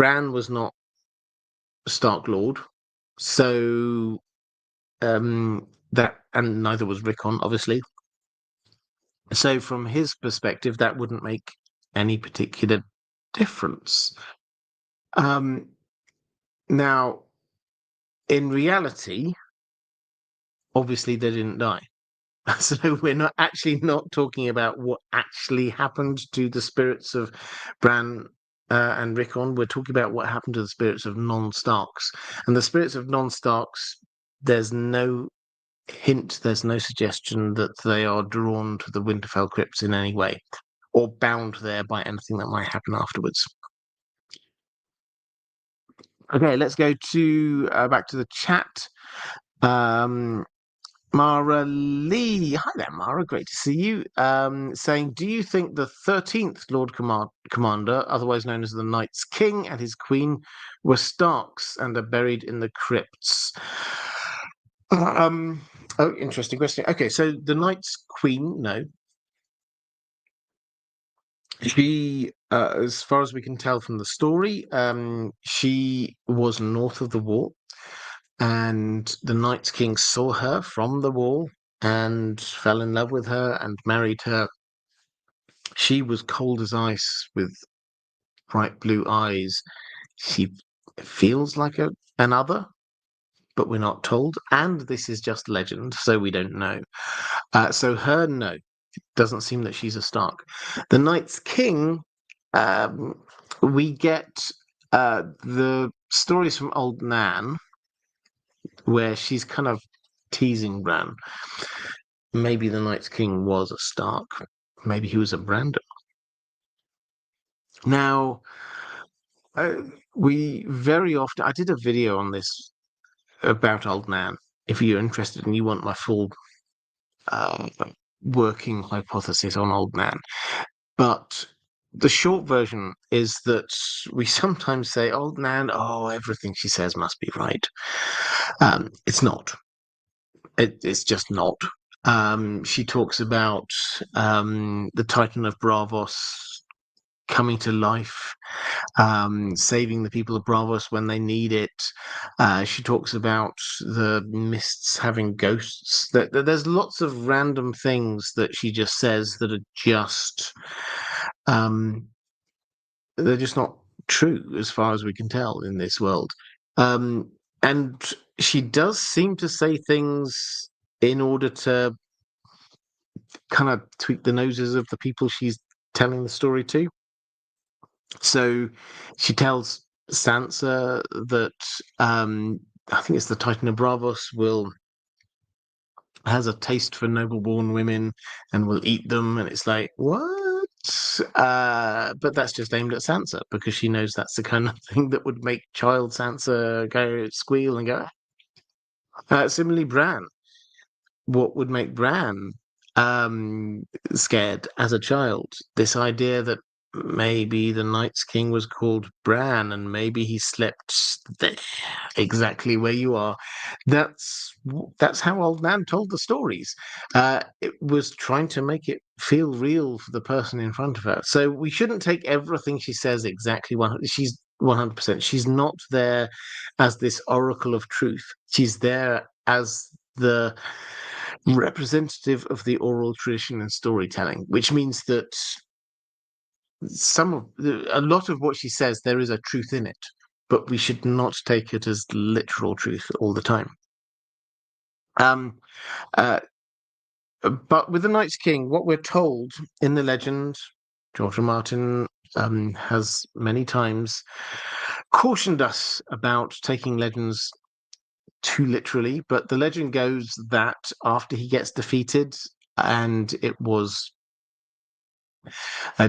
Speaker 1: was not Stark Lord, so that, and neither was Rickon, obviously. So from his perspective, that wouldn't make any particular difference. Now, in reality, obviously they didn't die. So we're not talking about what actually happened to the spirits of Bran and Rickon. We're talking about what happened to the spirits of non-Starks. And the spirits of non-Starks, there's no hint, there's no suggestion that they are drawn to the Winterfell crypts in any way, or bound there by anything that might happen afterwards. Okay, let's go to back to the chat. Meera Lee, hi there, Maura. Great to see you. Saying, do you think the 13th Lord Commander, otherwise known as the Night's King, and his Queen were Starks and are buried in the crypts? Oh, interesting question. Okay, so the Night's Queen, no. She, as far as we can tell from the story, she was north of the wall, and the Night's King saw her from the wall and fell in love with her and married her. She was cold as ice with bright blue eyes. She feels like another, but we're not told. And this is just legend, so we don't know. So her, no, it doesn't seem that she's a Stark. The Night's King, we get the stories from Old Nan, where she's kind of teasing Bran. Maybe the Night's King was a Stark. Maybe he was a Brandon. Now, we very often, I did a video on this about Old Nan. If you're interested and you want my full working hypothesis on Old Nan. But the short version is that we sometimes say, Old Nan, oh, everything she says must be right. It's not. It's just not. She talks about the Titan of Braavos coming to life, saving the people of Braavos when they need it. She talks about the mists having ghosts. There's lots of random things that she just says that are just they're just not true as far as we can tell in this world. And she does seem to say things in order to kind of tweak the noses of the people she's telling the story to. So she tells Sansa that I think it's the Titan of Braavos has a taste for noble-born women and will eat them, and it's like, what? But that's just aimed at Sansa because she knows that's the kind of thing that would make child Sansa go squeal and go. Similarly, Bran. What would make Bran scared as a child? This idea that maybe the Night's King was called Bran, and maybe he slept there, exactly where you are. That's how Old Nan told the stories. It was trying to make it feel real for the person in front of her. So we shouldn't take everything she says exactly 100. She's 100%. She's not there as this oracle of truth. She's there as the representative of the oral tradition and storytelling, which means that a lot of what she says, there is a truth in it, but we should not take it as literal truth all the time. But with the Night's King, what we're told in the legend, George R. Martin has many times cautioned us about taking legends too literally, but the legend goes that after he gets defeated and it was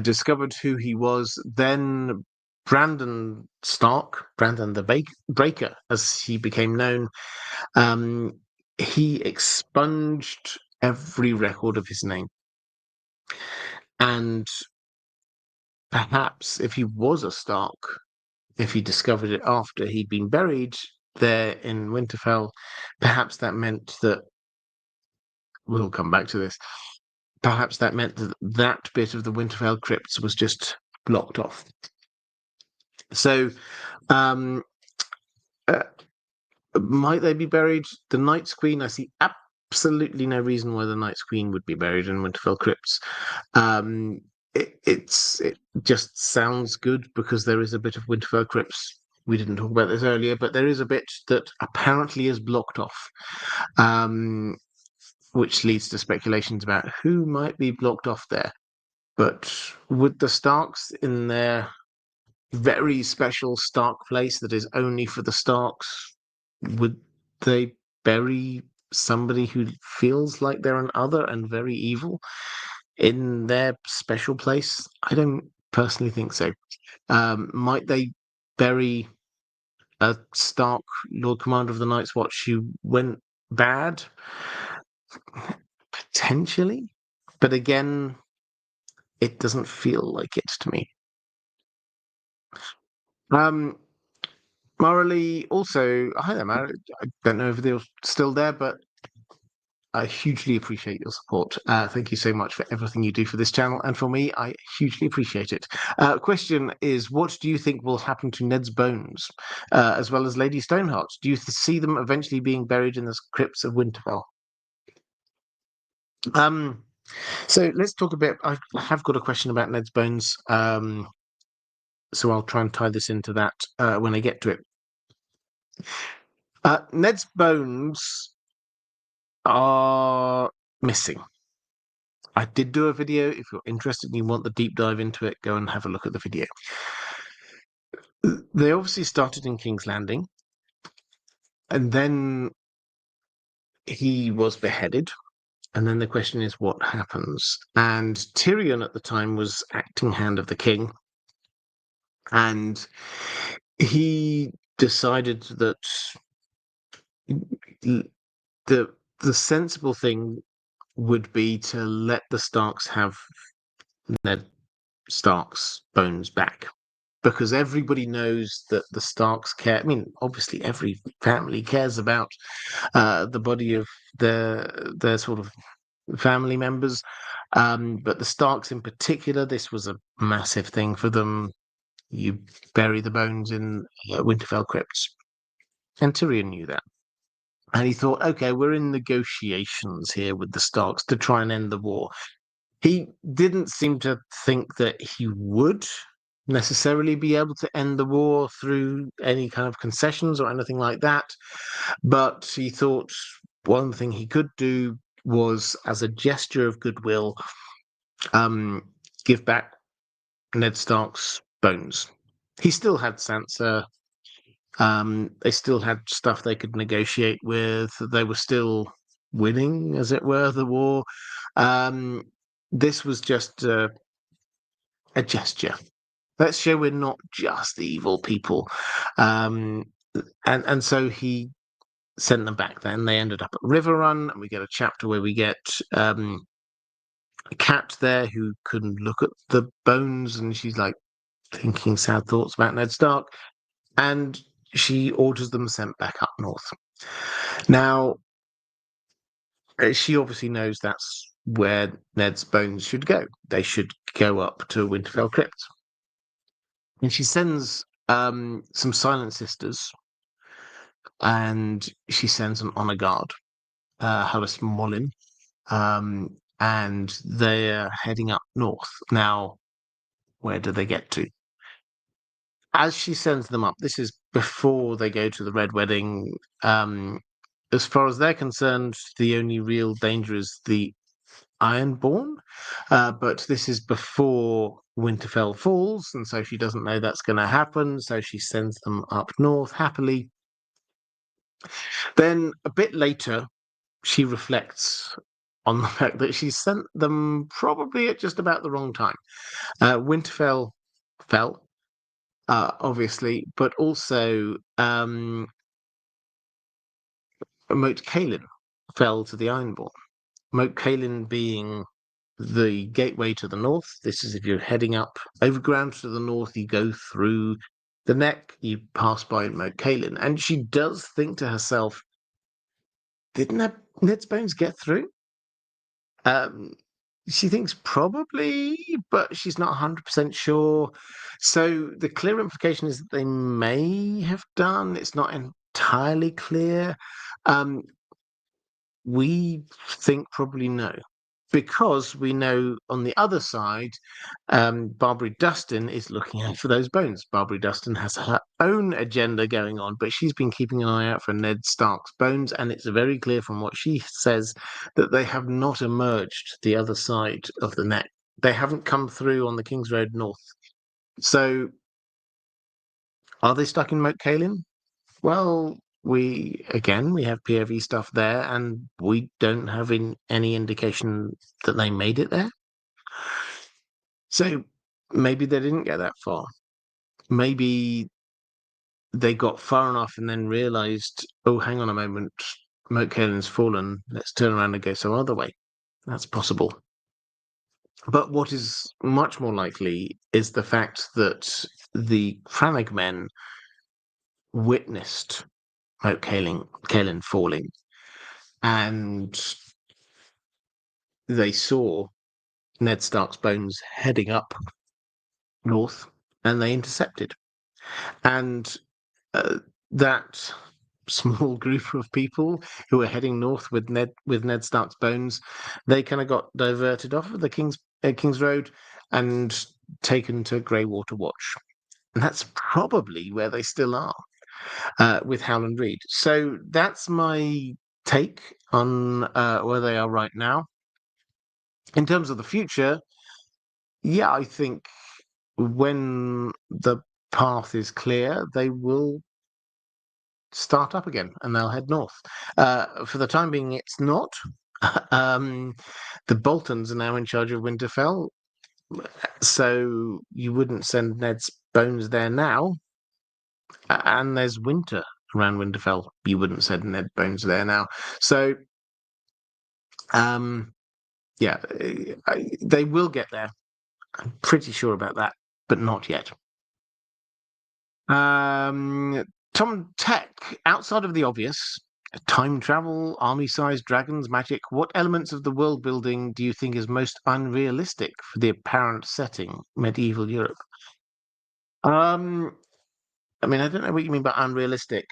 Speaker 1: discovered who he was, then Brandon Stark, Brandon the Breaker, as he became known, he expunged every record of his name. And perhaps if he was a Stark, if he discovered it after he'd been buried there in Winterfell, perhaps that meant that we'll come back to this. Perhaps that meant that that bit of the Winterfell crypts was just blocked off. So, might they be buried? The Night's Queen, I see absolutely no reason why the Night's Queen would be buried in Winterfell crypts. it just sounds good because there is a bit of Winterfell crypts. We didn't talk about this earlier, but there is a bit that apparently is blocked off, which leads to speculations about who might be blocked off there. But would the Starks in their very special Stark place that is only for the Starks, would they bury somebody who feels like they're an other and very evil in their special place? I don't personally think so. Might they bury a Stark Lord Commander of the Night's Watch who went bad? Potentially. But again, it doesn't feel like it to me. Morally, also, hi there, Mara. I don't know if they're still there, but I hugely appreciate your support. Thank you so much for everything you do for this channel and for me. I hugely appreciate it. Question is, what do you think will happen to Ned's bones, as well as Lady Stoneheart? Do you see them eventually being buried in the crypts of Winterfell? So let's talk a bit. I have got a question about Ned's bones. So I'll try and tie this into that when I get to it. Ned's bones are missing. I did do a video. If you're interested and you want the deep dive into it, go and have a look at the video. They obviously started in King's Landing, and then he was beheaded. And then the question is, what happens? And Tyrion at the time was acting hand of the king, and he decided that the sensible thing would be to let the Starks have Ned Stark's bones back, because everybody knows that the Starks care. I mean, obviously, every family cares about the body of their sort of family members, but the Starks in particular, this was a massive thing for them. You bury the bones in Winterfell crypts, and Tyrion knew that. And he thought, okay, we're in negotiations here with the Starks to try and end the war. He didn't seem to think that he would necessarily be able to end the war through any kind of concessions or anything like that. But he thought one thing he could do was, as a gesture of goodwill, give back Ned Stark's bones. He still had Sansa. They still had stuff they could negotiate with. They were still winning, as it were, the war. This was just a gesture. Let's show we're not just evil people. And so he sent them back then. They ended up at River Run, and we get a chapter where we get a cat there who can look at the bones, and she's like thinking sad thoughts about Ned Stark, and she orders them sent back up north. Now, she obviously knows that's where Ned's bones should go. They should go up to Winterfell Crypt. And she sends some Silent Sisters, and she sends an honor guard, Hallis Mollin, and they're heading up north. Now, where do they get to? As she sends them up, this is before they go to the Red Wedding. As far as they're concerned, the only real danger is the Ironborn, but this is before Winterfell falls, and so she doesn't know that's going to happen, so she sends them up north happily. Then, a bit later, she reflects on the fact that she sent them probably at just about the wrong time. Winterfell fell, obviously, but also Moat Cailin fell to the Ironborn. Moat Cailin being the gateway to the north. This is if you're heading up overground to the north, you go through the neck, you pass by Moat Cailin. And she does think to herself, didn't Ned's bones get through? She thinks probably, but she's not 100% sure. So the clear implication is that they may have done. It's not entirely clear. We think probably no. because we know on the other side, Barbary Dustin is looking out for those bones. Barbary Dustin has her own agenda going on, but she's been keeping an eye out for Ned Stark's bones, and it's very clear from what she says that they have not emerged the other side of the neck. They haven't come through on the King's Road North. So, are they stuck in Moat Cailin? Well, we have POV stuff there, and we don't have any indication that they made it there. So maybe they didn't get that far. Maybe they got far enough and then realized, oh, hang on a moment, Moat Cailin's fallen. Let's turn around and go some other way. That's possible. But what is much more likely is the fact that the Frannig men witnessed Moat Cailin falling, and they saw Ned Stark's bones heading up north, and they intercepted. And that small group of people who were heading north with Ned Stark's bones, they kind of got diverted off of the King's Road and taken to Greywater Watch. And that's probably where they still are, with Howland Reed. So that's my take on where they are right now. In terms of the future, yeah, I think when the path is clear, they will start up again and they'll head north. For the time being, it's not. The Boltons are now in charge of Winterfell, so you wouldn't send Ned's bones there now. And there's winter around Winterfell. You wouldn't send Ned bones there now. So, yeah, they will get there. I'm pretty sure about that, but not yet. Tom Tech, outside of the obvious, time travel, army-sized dragons, magic, what elements of the world building do you think is most unrealistic for the apparent setting, medieval Europe? I mean, I don't know what you mean by unrealistic.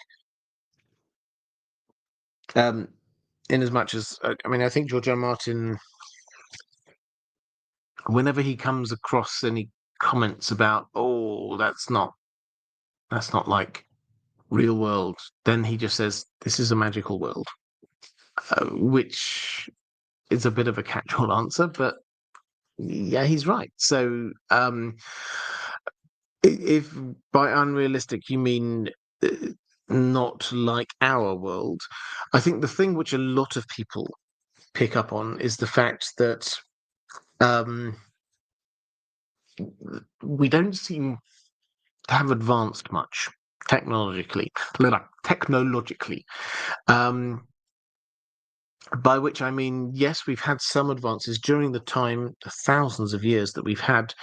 Speaker 1: In as much as, I mean, I think George R. R. Martin, whenever he comes across any comments about, oh, that's not like real world, then he just says, this is a magical world, which is a bit of a catch-all answer, but yeah, he's right. So, if by unrealistic you mean not like our world, I think the thing which a lot of people pick up on is the fact that we don't seem to have advanced much technologically. By which I mean, yes, we've had some advances during the time, the thousands of years that we've had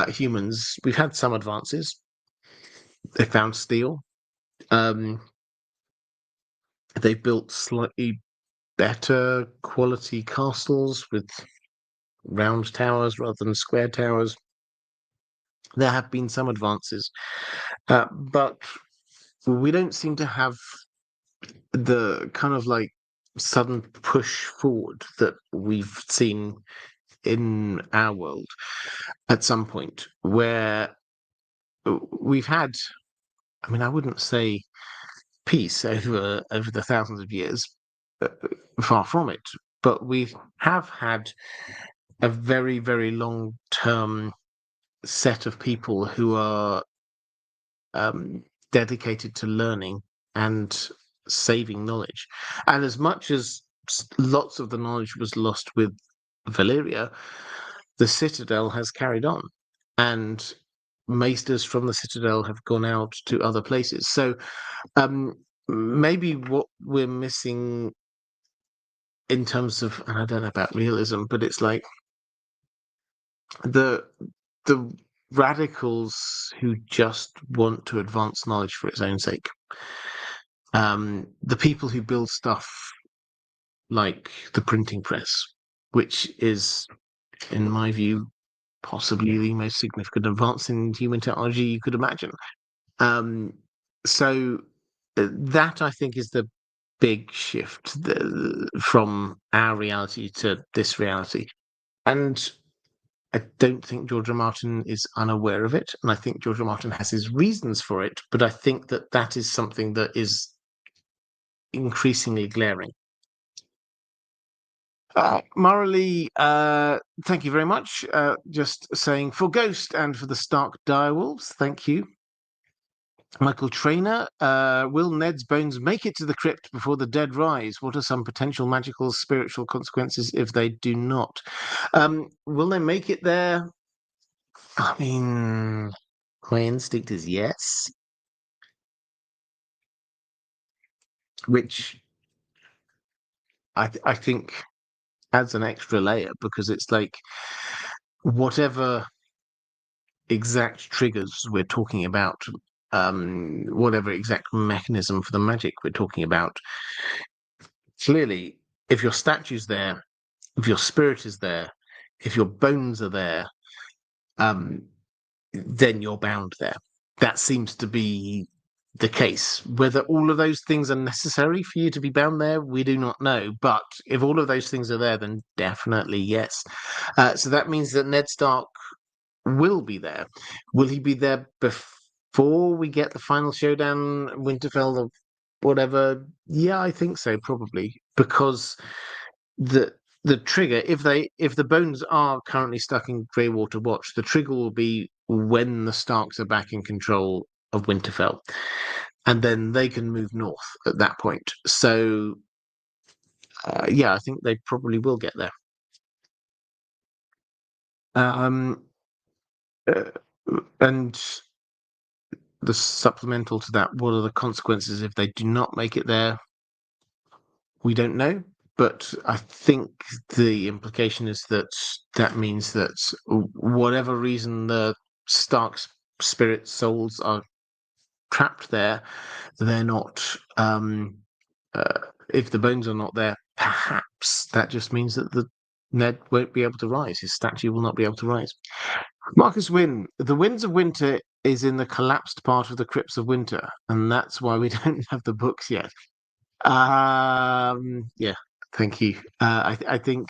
Speaker 1: humans. We've had some advances. They found steel. They built slightly better quality castles with round towers rather than square towers. There have been some advances, but we don't seem to have the kind of like sudden push forward that we've seen in our world at some point, where we've had, I mean, I wouldn't say peace over the thousands of years, far from it, but we have had a very, very long term set of people who are dedicated to learning and saving knowledge. And as much as lots of the knowledge was lost with Valyria, the Citadel has carried on, and maesters from the Citadel have gone out to other places. So maybe what we're missing in terms of, and I don't know about realism, but it's like the radicals who just want to advance knowledge for its own sake. The people who build stuff like the printing press, which is, in my view, possibly the most significant advance in human technology you could imagine. So that I think is the big shift from our reality to this reality. And I don't think George R. R. Martin is unaware of it, and I think George R. R. Martin has his reasons for it, but I think that is something that is increasingly glaring. Morally, thank you very much. Just saying for Ghost and for the Stark Direwolves, thank you. Michael Trainer, will Ned's bones make it to the crypt before the dead rise? What are some potential magical, spiritual consequences if they do not? Will they make it there? I mean, my instinct is yes. Which I think adds an extra layer, because it's like whatever exact triggers we're talking about, whatever exact mechanism for the magic we're talking about, clearly, if your statue's there, if your spirit is there, if your bones are there, then you're bound there. That seems to be the case. Whether all of those things are necessary for you to be bound there, we do not know. But if all of those things are there, then definitely yes. So that means that Ned Stark will be there. Will he be there before we get the final showdown, Winterfell or whatever? Yeah, I think so, probably, because the trigger, if the bones are currently stuck in Greywater Watch, the trigger will be when the Starks are back in control of Winterfell, and then they can move north at that point. So yeah, I think they probably will get there. Um, uh, and the supplemental to that, what are the consequences if they do not make it there? We don't know, but I think the implication is that means that whatever reason the Stark's spirit souls are trapped there, they're not. If the bones are not there, perhaps that just means that the Ned won't be able to rise. His statue will not be able to rise. Marcus Wynn, the Winds of Winter is in the collapsed part of the Crypts of Winter, and that's why we don't have the books yet. Yeah, thank you. I think,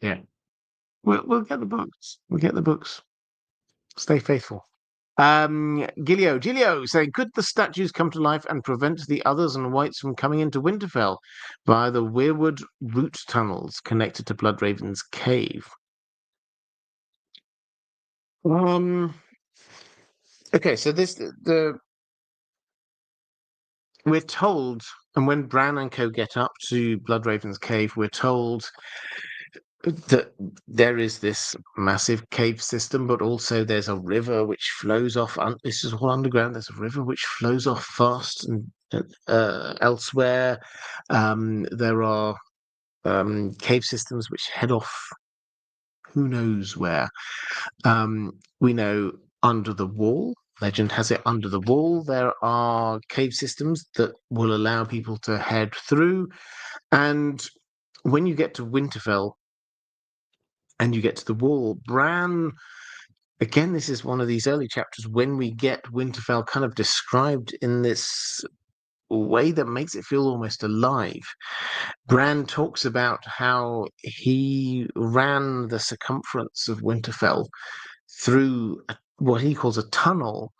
Speaker 1: yeah, we'll get the books. We'll get the books. Stay faithful. Gilio saying, could the statues come to life and prevent the others and whites from coming into Winterfell via the Weirwood root tunnels connected to Bloodraven's cave? Okay, so we're told, and when Bran and co get up to Bloodraven's cave, we're told that there is this massive cave system, but also there's a river which flows off. This is all underground. There's a river which flows off fast and elsewhere. There are cave systems which head off who knows where. We know under the wall. Legend has it under the wall there are cave systems that will allow people to head through. And when you get to Winterfell, and you get to the wall, Bran, again, this is one of these early chapters when we get Winterfell kind of described in this way that makes it feel almost alive. Bran talks about how he ran the circumference of Winterfell through what he calls a tunnel,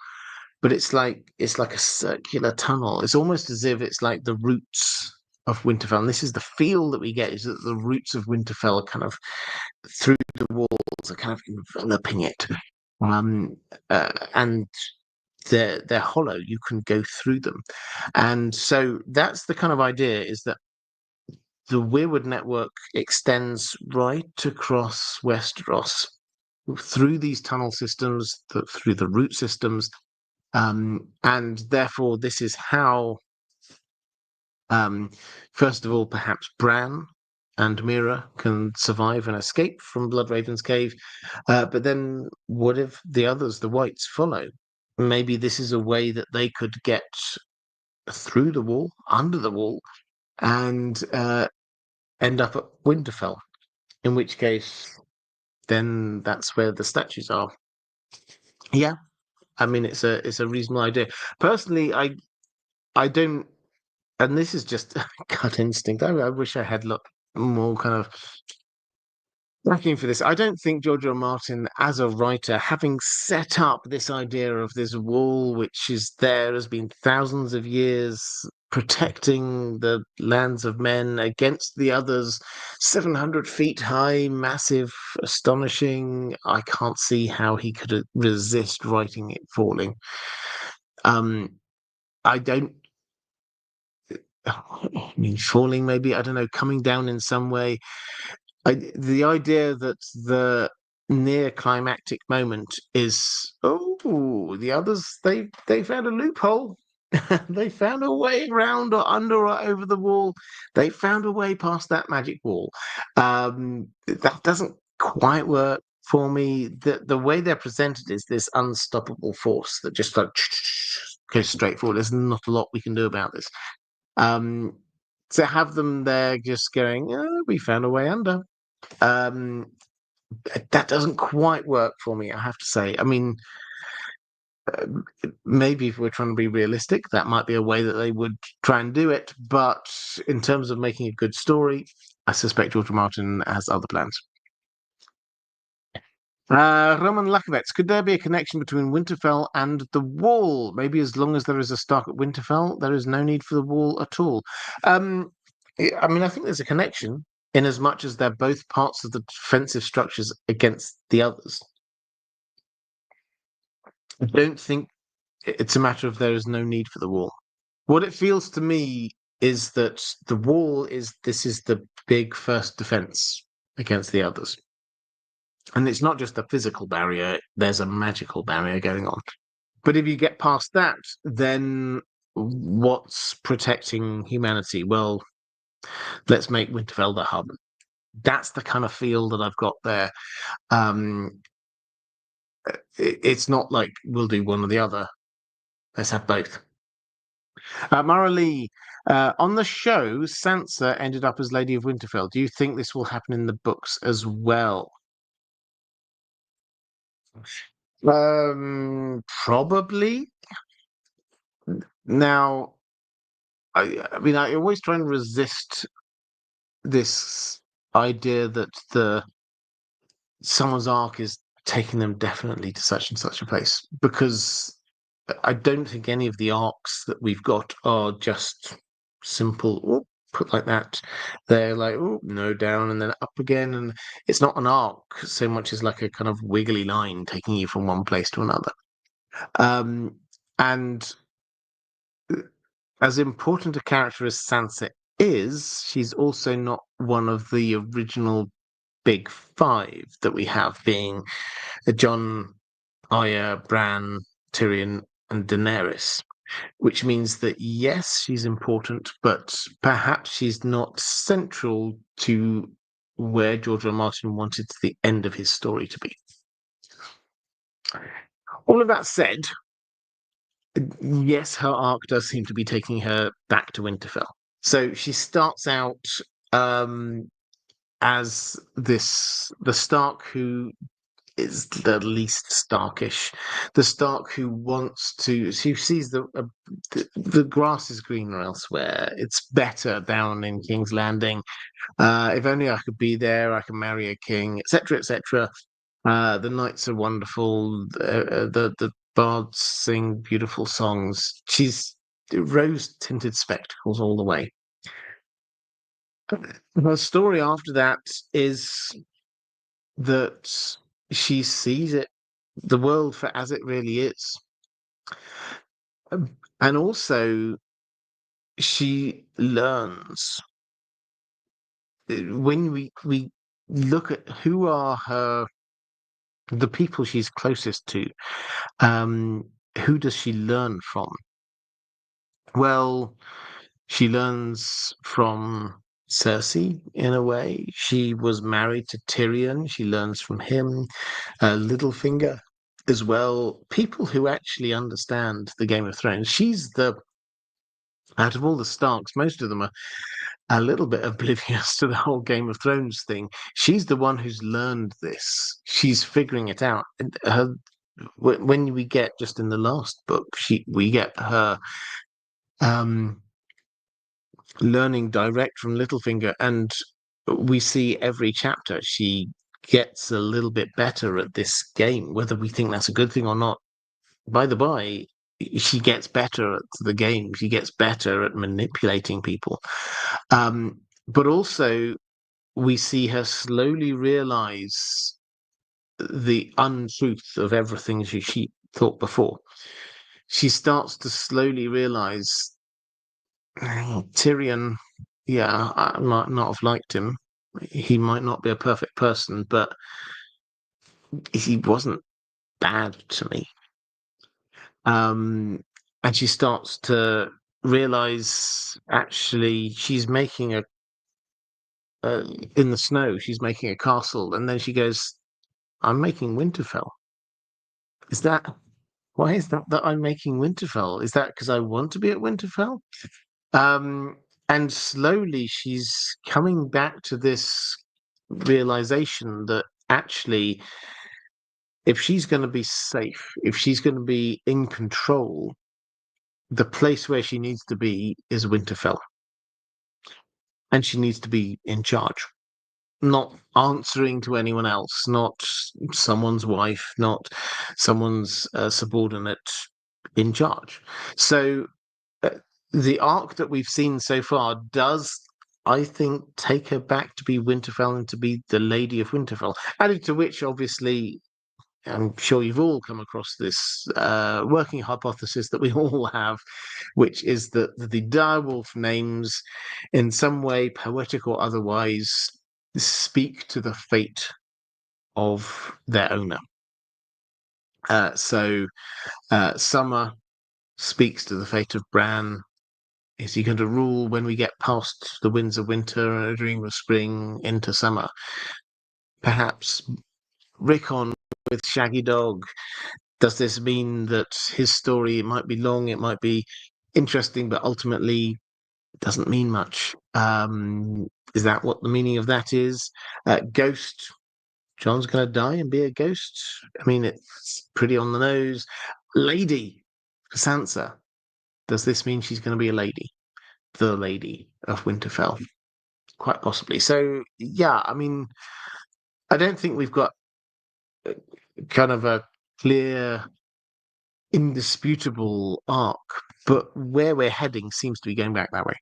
Speaker 1: but it's like a circular tunnel. It's almost as if it's like the roots of Winterfell. And this is the feel that we get, is that the roots of Winterfell are kind of through the walls, are kind of enveloping it. And they're hollow. You can go through them. And so that's the kind of idea, is that the Weirwood network extends right across Westeros through these tunnel systems, through the root systems. And therefore, this is how, first of all, perhaps Bran and Meera can survive and escape from Bloodraven's cave. But then what if the others, the whites, follow? Maybe this is a way that they could get through the wall, under the wall, and end up at Winterfell. In which case, then that's where the statues are. Yeah, I mean, it's a reasonable idea. Personally, I don't, and this is just gut instinct. I wish I had looked more kind of looking for this. I don't think George R. R. Martin, as a writer, having set up this idea of this wall, which is there, has been thousands of years protecting the lands of men against the others, 700 feet high, massive, astonishing. I can't see how he could resist writing it falling. Um, I don't. I mean, falling maybe. I don't know, coming down in some way. The idea that the near climactic moment is, oh, the others, they found a loophole. They found a way around or under or over the wall. They found a way past that magic wall. That doesn't quite work for me. The way they're presented is this unstoppable force that just like goes straight forward. There's not a lot we can do about this. To have them there just going, oh, we found a way under. Um, that doesn't quite work for me, I have to say. I mean, maybe if we're trying to be realistic, that might be a way that they would try and do it. But in terms of making a good story, I suspect George R. Martin has other plans. Roman Lakovets, could there be a connection between Winterfell and the Wall? Maybe as long as there is a Stark at Winterfell, there is no need for the Wall at all. I mean, I think there's a connection in as much as they're both parts of the defensive structures against the others. I don't think it's a matter of there is no need for the wall. What it feels to me is that the wall is the big first defense against the others. And it's not just a physical barrier, there's a magical barrier going on. But if you get past that, then what's protecting humanity? Well, let's make Winterfell the hub. That's the kind of feel that I've got there. It's not like we'll do one or the other. Let's have both. Maura Lee, on the show, Sansa ended up as Lady of Winterfell. Do you think this will happen in the books as well? Probably. Now, I mean, I always try and resist this idea that someone's arc is taking them definitely to such and such a place, because I don't think any of the arcs that we've got are just simple, put like that. They're like, oh, no, down and then up again. And it's not an arc so much as like a kind of wiggly line taking you from one place to another. And as important a character as Sansa is, she's also not one of the original big five that we have, being Jon, Arya, Bran, Tyrion, and Daenerys, which means that yes, she's important, but perhaps she's not central to where George R. R. Martin wanted the end of his story to be. All of that said, yes, her arc does seem to be taking her back to Winterfell. So she starts out as the Stark who is the least Starkish, the Stark who sees the grass is greener elsewhere. It's better down in King's Landing. If only I could be there, I can marry a king, etc., etc. The knights are wonderful. The bards sing beautiful songs. She's rose-tinted spectacles all the way. Her story after that is that she sees the world for as it really is. And also, she learns. When we look at who are the people she's closest to, who does she learn from? Well, she learns from Cersei in a way. She was married to Tyrion. She learns from him. Littlefinger as well. People who actually understand the Game of Thrones. Out of all the Starks, most of them are a little bit oblivious to the whole Game of Thrones thing. She's the one who's learned this. She's figuring it out. when we get just in the last book, we get her um, learning direct from Littlefinger, and we see every chapter she gets a little bit better at this game. Whether we think that's a good thing or not, by the by, she gets better at the game. She gets better at manipulating people. But also, we see her slowly realize the untruth of everything she thought before. She starts to slowly realize Tyrion, yeah, I might not have liked him. He might not be a perfect person, but he wasn't bad to me. And she starts to realize actually she's making in the snow, she's making a castle, and then she goes, I'm making Winterfell. Is that why is that I'm making Winterfell? Is that because I want to be at Winterfell? Um, and slowly she's coming back to this realization that actually, if she's going to be safe, if she's going to be in control, the place where she needs to be is Winterfell. And she needs to be in charge, not answering to anyone else, not someone's wife, not someone's subordinate, in charge. So uh, the arc that we've seen so far does, I think, take her back to be Winterfell and to be the Lady of Winterfell. Added to which, obviously, I'm sure you've all come across this working hypothesis that we all have, which is that the direwolf names, in some way, poetic or otherwise, speak to the fate of their owner. Summer speaks to the fate of Bran. Is he going to rule when we get past the winds of winter and a dream of spring into summer? Perhaps Rickon with Shaggy Dog. Does this mean that his story, it might be long, it might be interesting, but ultimately doesn't mean much? Is that what the meaning of that is? Ghost, John's going to die and be a ghost. I mean, it's pretty on the nose. Lady, for Sansa. Does this mean she's going to be a lady? The Lady of Winterfell? Quite possibly. So, yeah, I mean, I don't think we've got kind of a clear, indisputable arc, but where we're heading seems to be going back that way.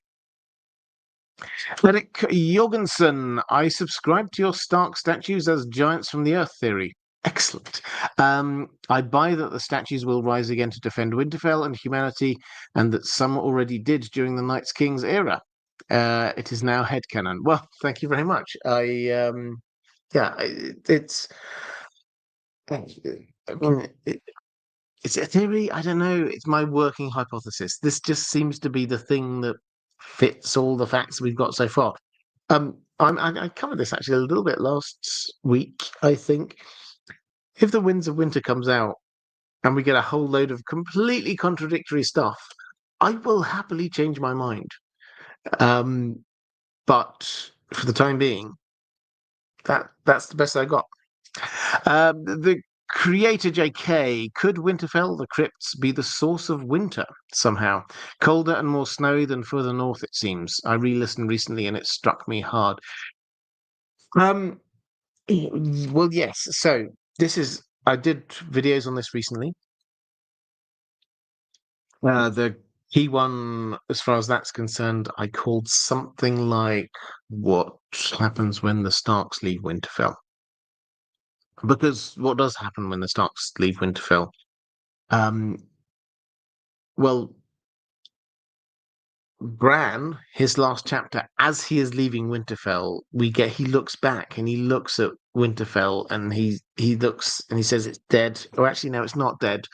Speaker 1: Frederick Jorgensen, I subscribe to your Stark statues as giants from the Earth theory. Excellent. I buy that the statues will rise again to defend Winterfell and humanity, and that some already did during the Night's King's era. It is now headcanon. Well, thank you very much. It's. I mean, it's a theory. I don't know. It's my working hypothesis. This just seems to be the thing that fits all the facts we've got so far. I covered this actually a little bit last week, I think. If the Winds of Winter comes out and we get a whole load of completely contradictory stuff, I will happily change my mind. But for the time being, that's the best I got. The creator JK, could Winterfell, the crypts, be the source of winter somehow? Colder and more snowy than further north, it seems. I re-listened recently and it struck me hard. Well, yes. So I did videos on this recently. The key one, as far as that's concerned, I called something like "What happens when the Starks leave Winterfell?" Because what does happen when the Starks leave Winterfell? Um, well, Bran, his last chapter, as he is leaving Winterfell, he looks back and he looks at Winterfell and he looks and he says it's dead. Or actually, no, it's not dead.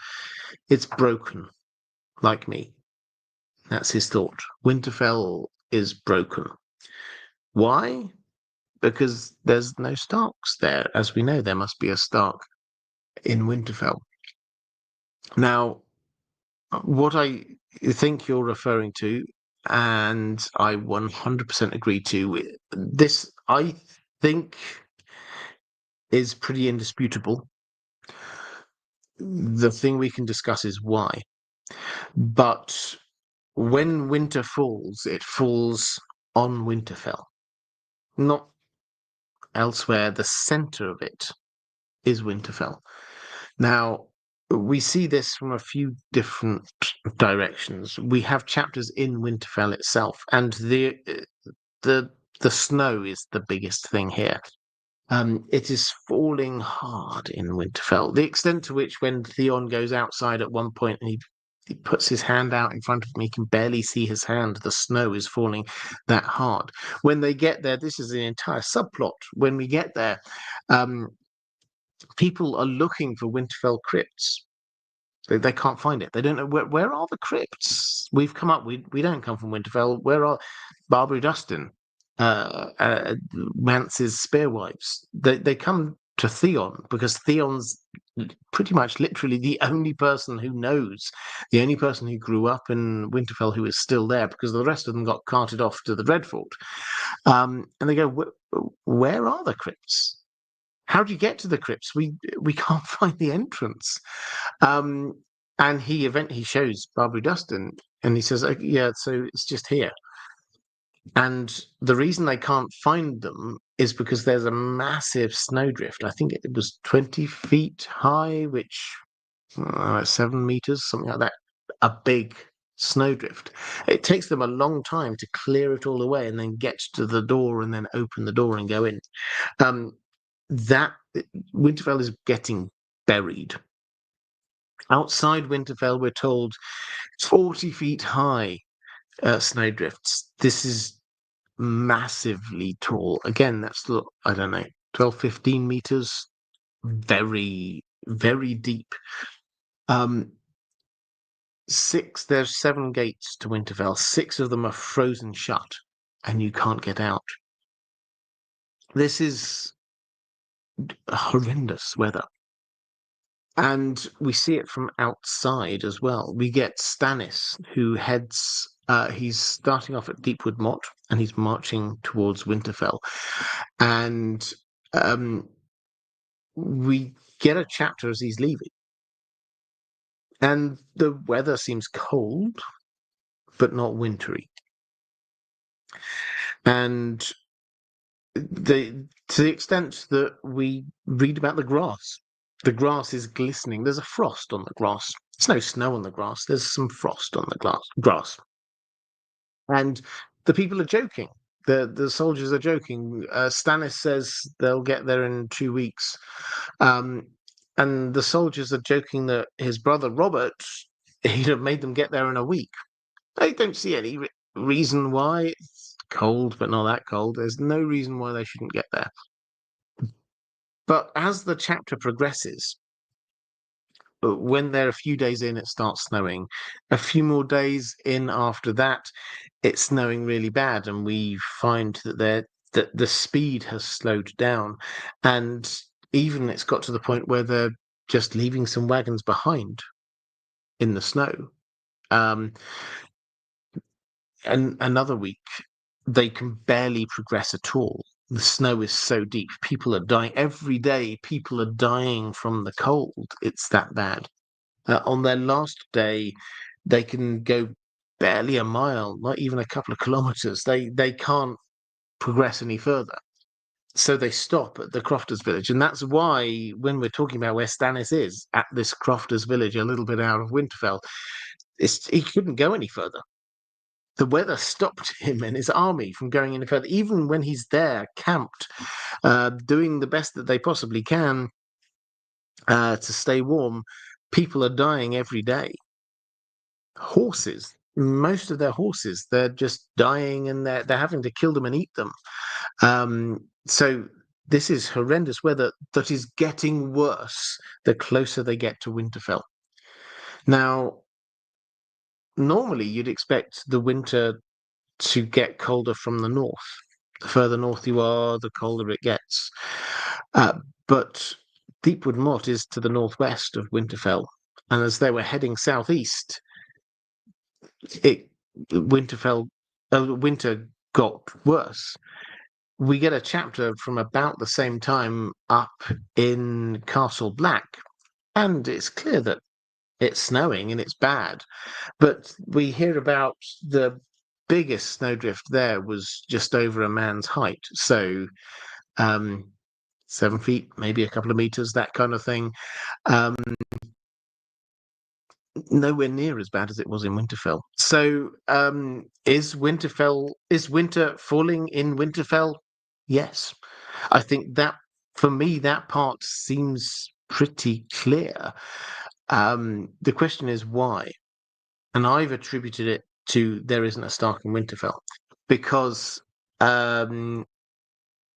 Speaker 1: It's broken, like me. That's his thought. Winterfell is broken. Why? Because there's no Starks there. As we know, there must be a Stark in Winterfell. Now, what I think you're referring to, and I 100% agree to, this I think is pretty indisputable. the thing we can discuss is why. But when winter falls, it falls on Winterfell, not elsewhere. The center of it is Winterfell. Now, we see this from a few different directions. We have chapters in Winterfell itself, and the snow is the biggest thing here. It is falling hard in Winterfell. The extent to which, when Theon goes outside at one point and he puts his hand out in front of him, he can barely see his hand. The snow is falling that hard. When they get there, this is an entire subplot. When we get there, um, people are looking for Winterfell crypts. They can't find it. They don't know where are the crypts. We've come up. We don't come from Winterfell. Where are Barbara Dustin, Vance's spearwives? They come to Theon because Theon's pretty much literally the only person who knows, the only person who grew up in Winterfell who is still there, because the rest of them got carted off to the Dreadfort. And they go, where are the crypts? How do you get to the crypts? We can't find the entrance. And he shows Barbara Dustin, and he says, "Oh, yeah, so it's just here." And the reason they can't find them is because there's a massive snowdrift. I think it was 20 feet high, which 7 meters, something like that. A big snowdrift. It takes them a long time to clear it all away and then get to the door and then open the door and go in. That Winterfell is getting buried. Outside Winterfell, we're told 40 feet high snowdrifts. This is massively tall. Again, that's, I don't know, 12, 15 meters. Very, very deep. There's 7 gates to Winterfell. 6 of them are frozen shut, and you can't get out. This is horrendous weather. And we see it from outside as well. We get Stannis, who he's starting off at Deepwood Motte, and he's marching towards Winterfell. And we get a chapter as he's leaving. And the weather seems cold, but not wintry. And to the extent that we read about the grass is glistening. There's a frost on the grass. There's no snow on the grass. There's some frost on the grass. And the people are joking. The soldiers are joking. Stannis says they'll get there in 2 weeks. And the soldiers are joking that his brother Robert, he'd have made them get there in a week. I don't see any reason why. It's cold, but not that cold. There's no reason why they shouldn't get there. But as the chapter progresses, when they're a few days in, it starts snowing. A few more days in after that, it's snowing really bad, and we find that the speed has slowed down, and even it's got to the point where they're just leaving some wagons behind in the snow. And another week, they can barely progress at all. The snow is so deep. People are dying. Every day, people are dying from the cold. It's that bad. On their last day, they can go barely a mile, not even a couple of kilometers. They can't progress any further. So they stop at the Crofters village. And that's why, when we're talking about where Stannis is, at this Crofters village, a little bit out of Winterfell, he couldn't go any further. The weather stopped him and his army from going any further. Even when he's there, camped, doing the best that they possibly can to stay warm, people are dying every day. Horses, most of their horses, they're just dying, and they're having to kill them and eat them. So this is horrendous weather that is getting worse the closer they get to Winterfell. Now, normally you'd expect the winter to get colder from the north. The further north you are, the colder it gets. But Deepwood Motte is to the northwest of Winterfell, and as they were heading southeast, winter got worse. We get a chapter from about the same time up in Castle Black, And it's clear that it's snowing and it's bad. But we hear about the biggest snowdrift there was just over a man's height. So 7 feet, maybe a couple of meters, that kind of thing. Um, Nowhere near as bad as it was in Winterfell. So is winter falling in Winterfell? Yes. I think that for me that part seems pretty clear. The question is why? And I've attributed it to there isn't a Stark in Winterfell because um,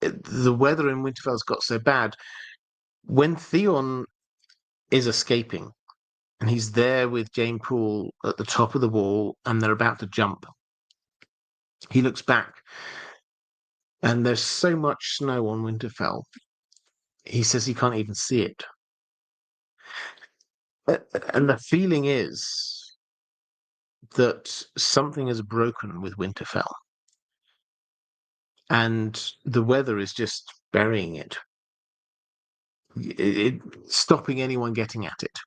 Speaker 1: the weather in Winterfell's got so bad. When Theon is escaping and he's there with Jane Poole at the top of the wall and they're about to jump, he looks back and there's so much snow on Winterfell. He says he can't even see it. And the feeling is that something has broken with Winterfell and the weather is just burying it, stopping anyone getting at it.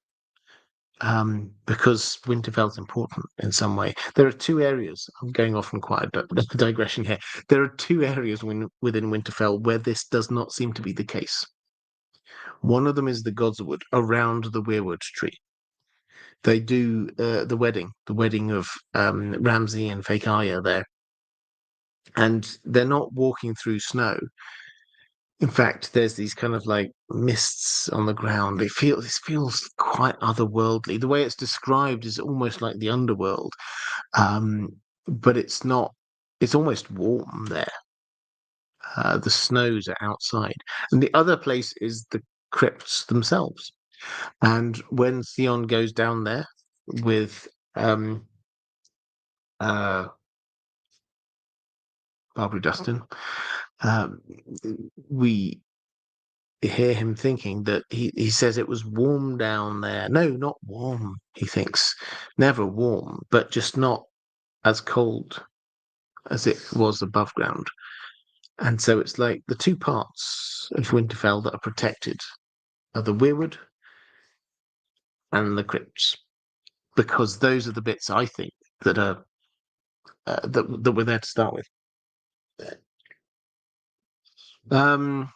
Speaker 1: Because Winterfell's important in some way. There are two areas. I'm going off on quite a digression here. There are two areas within Winterfell where this does not seem to be the case. One of them is the Godswood around the weirwood tree. They do the wedding of Ramsay and Fake Arya there, and they're not walking through snow. In fact, there's these kind of like mists on the ground. This feels quite otherworldly. The way it's described is almost like the underworld, but it's not. It's almost warm there. The snows are outside, and the other place is the crypts themselves. And when Theon goes down there with uh, Barbara Dustin, um, we hear him thinking that he says it was warm down there. No, not warm, he thinks. Never warm, but just not as cold as it was above ground. And so it's like the two parts of Winterfell that are protected are the weirwood and the crypts, because those are the bits I think that are that we're there to start with. Um,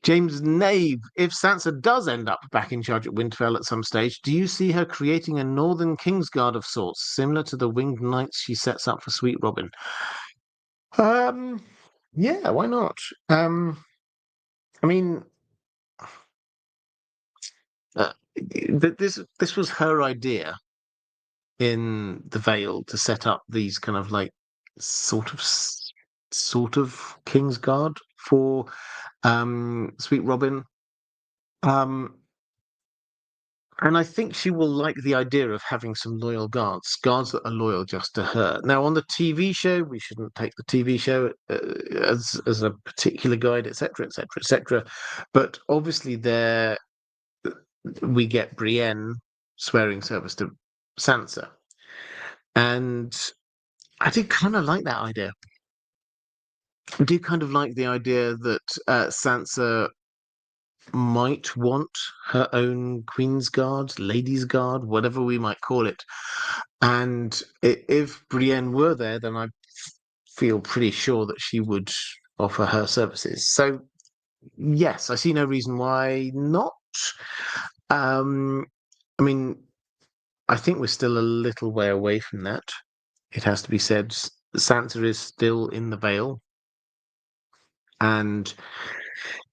Speaker 1: James Nave, if Sansa does end up back in charge at Winterfell at some stage, do you see her creating a Northern Kingsguard of sorts, similar to the winged knights she sets up for Sweet Robin? Um, yeah, why not? I mean, this was her idea in the Vale to set up these kind of like sort of sort of Kingsguard for Sweet Robin. Um, And I think she will like the idea of having some loyal guards that are loyal just to her. Now, on the TV show, we shouldn't take the TV show as a particular guide, etc., etc., etc. But obviously, there we get Brienne swearing service to Sansa, and I do kind of like that idea. I do kind of like the idea that Sansa might want her own Queen's Guard, Ladies' Guard, whatever we might call it. And if Brienne were there, then I feel pretty sure that she would offer her services. So, yes, I see no reason why not. Um, I mean, I think we're still a little way away from that. It has to be said. Sansa is still in the Vale. And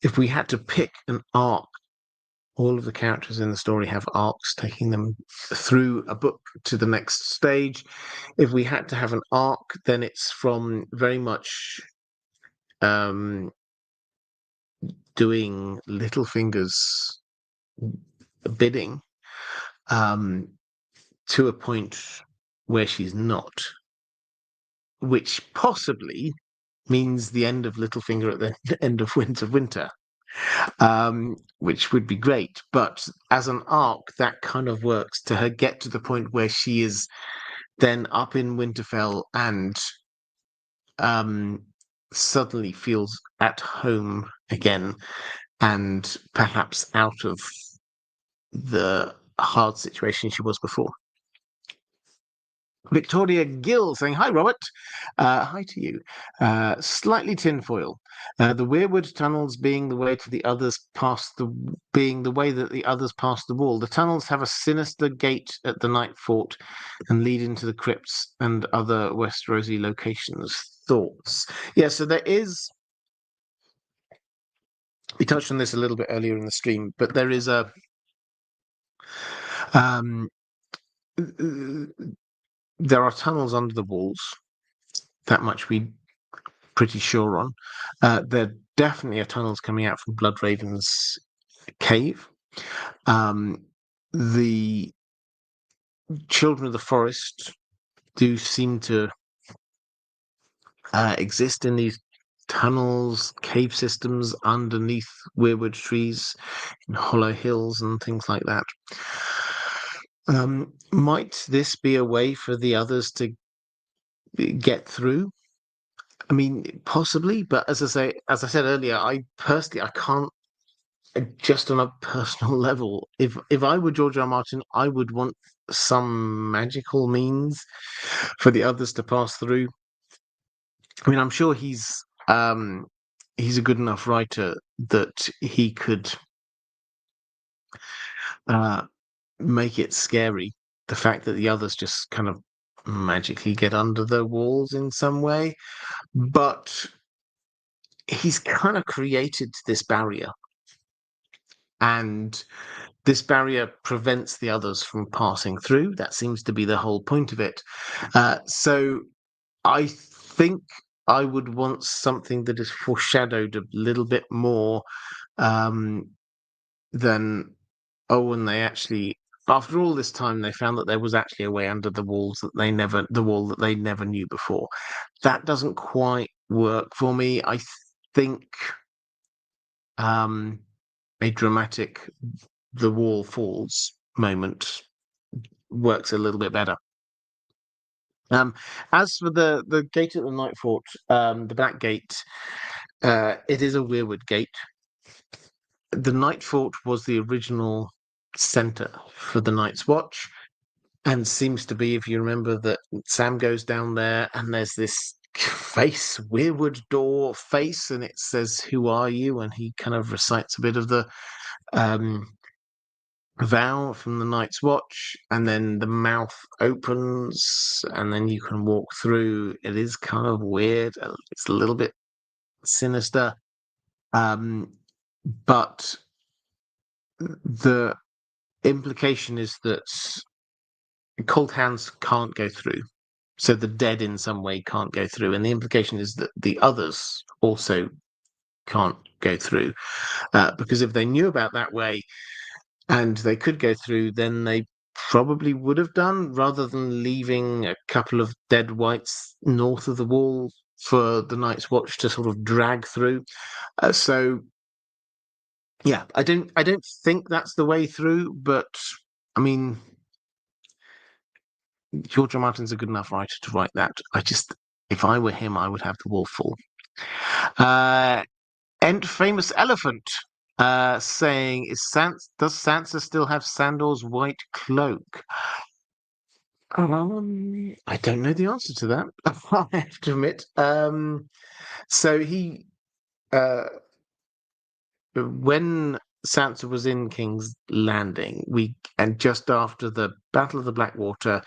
Speaker 1: if we had to pick an arc, all of the characters in the story have arcs taking them through a book to the next stage. If we had to have an arc, then it's from very much doing Littlefinger's bidding um, to a point where she's not, which possibly means the end of Littlefinger at the end of Winter, which would be great. But as an arc, that kind of works to her get to the point where she is then up in Winterfell and suddenly feels at home again and perhaps out of the hard situation she was before. Victoria Gill saying, "Hi, Robert. Hi to you. Slightly tinfoil. The weirwood tunnels being the way to the others past the being the way that the others pass the wall. The tunnels have a sinister gate at the night fort and lead into the crypts and other Westerosi locations. Thoughts? Yeah, so there is. We touched on this a little bit earlier in the stream, but there is a um, there are tunnels under the walls. That much we pretty sure on. There definitely are tunnels coming out from Bloodraven's cave. The children of the forest do seem to exist in these tunnels, cave systems underneath weirwood trees, in hollow hills and things like that. Might this be a way for the others to get through? I mean, possibly, but as I said earlier, I can't. Just on a personal level, if I were George R. R. Martin, I would want some magical means for the others to pass through. I mean, I'm sure he's a good enough writer that he could make it scary. The fact that the others just kind of magically get under the walls in some way, but he's kind of created this barrier, and this barrier prevents the others from passing through. That seems to be the whole point of it. So I think I would want something that is foreshadowed a little bit more than, oh, and they actually, after all this time, they found that there was actually a way under the wall that they never knew before. That doesn't quite work for me. I think a dramatic the wall falls moment works a little bit better. As for the gate at the Night Fort, the Black Gate, it is a weirwood gate. The Night Fort was the original center for the Night's Watch, and seems to be, if you remember, that Sam goes down there and there's this face, weirwood door face, and it says, "Who are you?" And he kind of recites a bit of the vow from the Night's Watch, and then the mouth opens, and then you can walk through. It is kind of weird. It's a little bit sinister, but the implication is that cold hands can't go through. So the dead in some way can't go through, and the implication is that the others also can't go through, because if they knew about that way and they could go through, then they probably would have done, rather than leaving a couple of dead whites north of the wall for the Night's Watch to sort of drag through. So yeah, I don't think that's the way through, but I mean, George R. Martin's a good enough writer to write that. If I were him, I would have the wall fall. Ent Famous Elephant saying, does Sansa still have Sandor's white cloak? I don't know the answer to that. I have to admit. So he, when Sansa was in King's Landing, and just after the Battle of the Blackwater,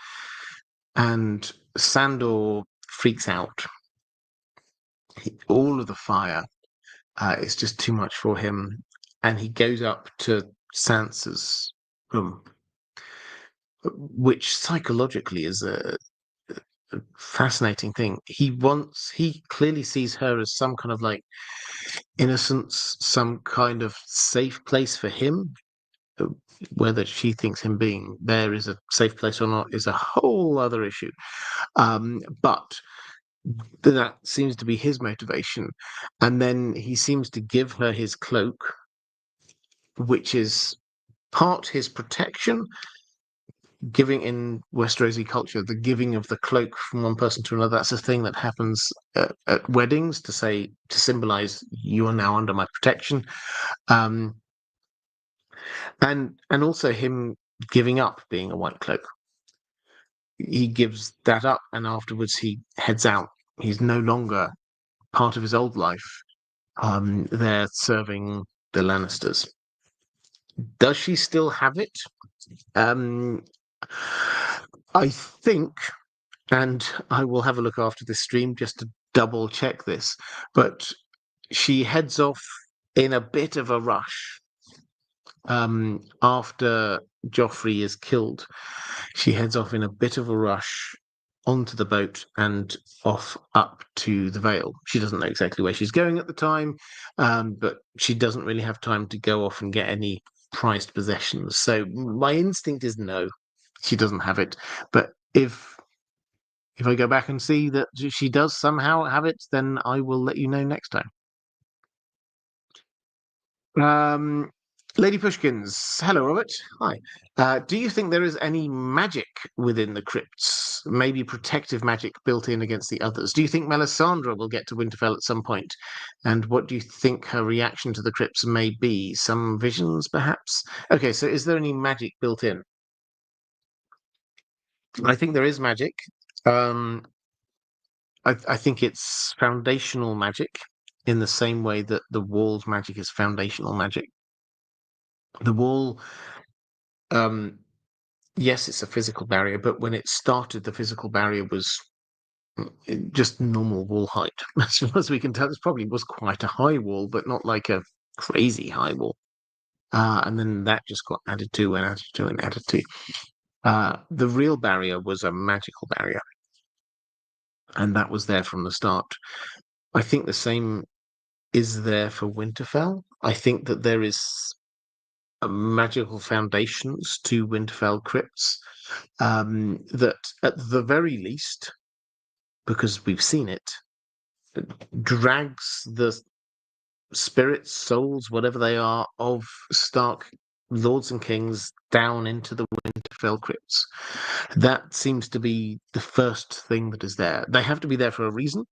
Speaker 1: and Sandor freaks out. All of the fire is just too much for him, and he goes up to Sansa's room, which psychologically is a fascinating thing. He clearly sees her as some kind of like innocence, some kind of safe place for him. Whether she thinks him being there is a safe place or not is a whole other issue. But that seems to be his motivation. And then he seems to give her his cloak, which is part his protection, giving in Westerosi culture, the giving of the cloak from one person to another, that's a thing that happens at weddings to symbolize you are now under my protection. Um, and also him giving up being a white cloak. He gives that up, and afterwards he heads out. He's no longer part of his old life. There serving the Lannisters. Does she still have it? Um, I think, and I will have a look after this stream just to double check this, but she heads off in a bit of a rush after Joffrey is killed. She heads off in a bit of a rush onto the boat and off up to the Vale. She doesn't know exactly where she's going at the time, but she doesn't really have time to go off and get any prized possessions. So my instinct is no, she doesn't have it. But if I go back and see that she does somehow have it, then I will let you know next time. Um, Lady Pushkins, hello, Robert. Hi. Do you think there is any magic within the crypts? Maybe protective magic built in against the others? Do you think Melisandre will get to Winterfell at some point? And what do you think her reaction to the crypts may be? Some visions, perhaps? Okay, so is there any magic built in? I think there is magic. Um, I think it's foundational magic in the same way that the wall's magic is foundational magic. The wall, um, yes, it's a physical barrier, but when it started, the physical barrier was just normal wall height. As far as we can tell, it probably was quite a high wall, but not like a crazy high wall. And then that just got added to and added to and added to. The real barrier was a magical barrier, and that was there from the start. I think the same is there for Winterfell. I think that there is magical foundations to Winterfell crypts that, at the very least, because we've seen it, drags the spirits, souls, whatever they are, of Stark lords and kings down into the Winterfell crypts. That seems to be the first thing that is there. They have to be there for a reason.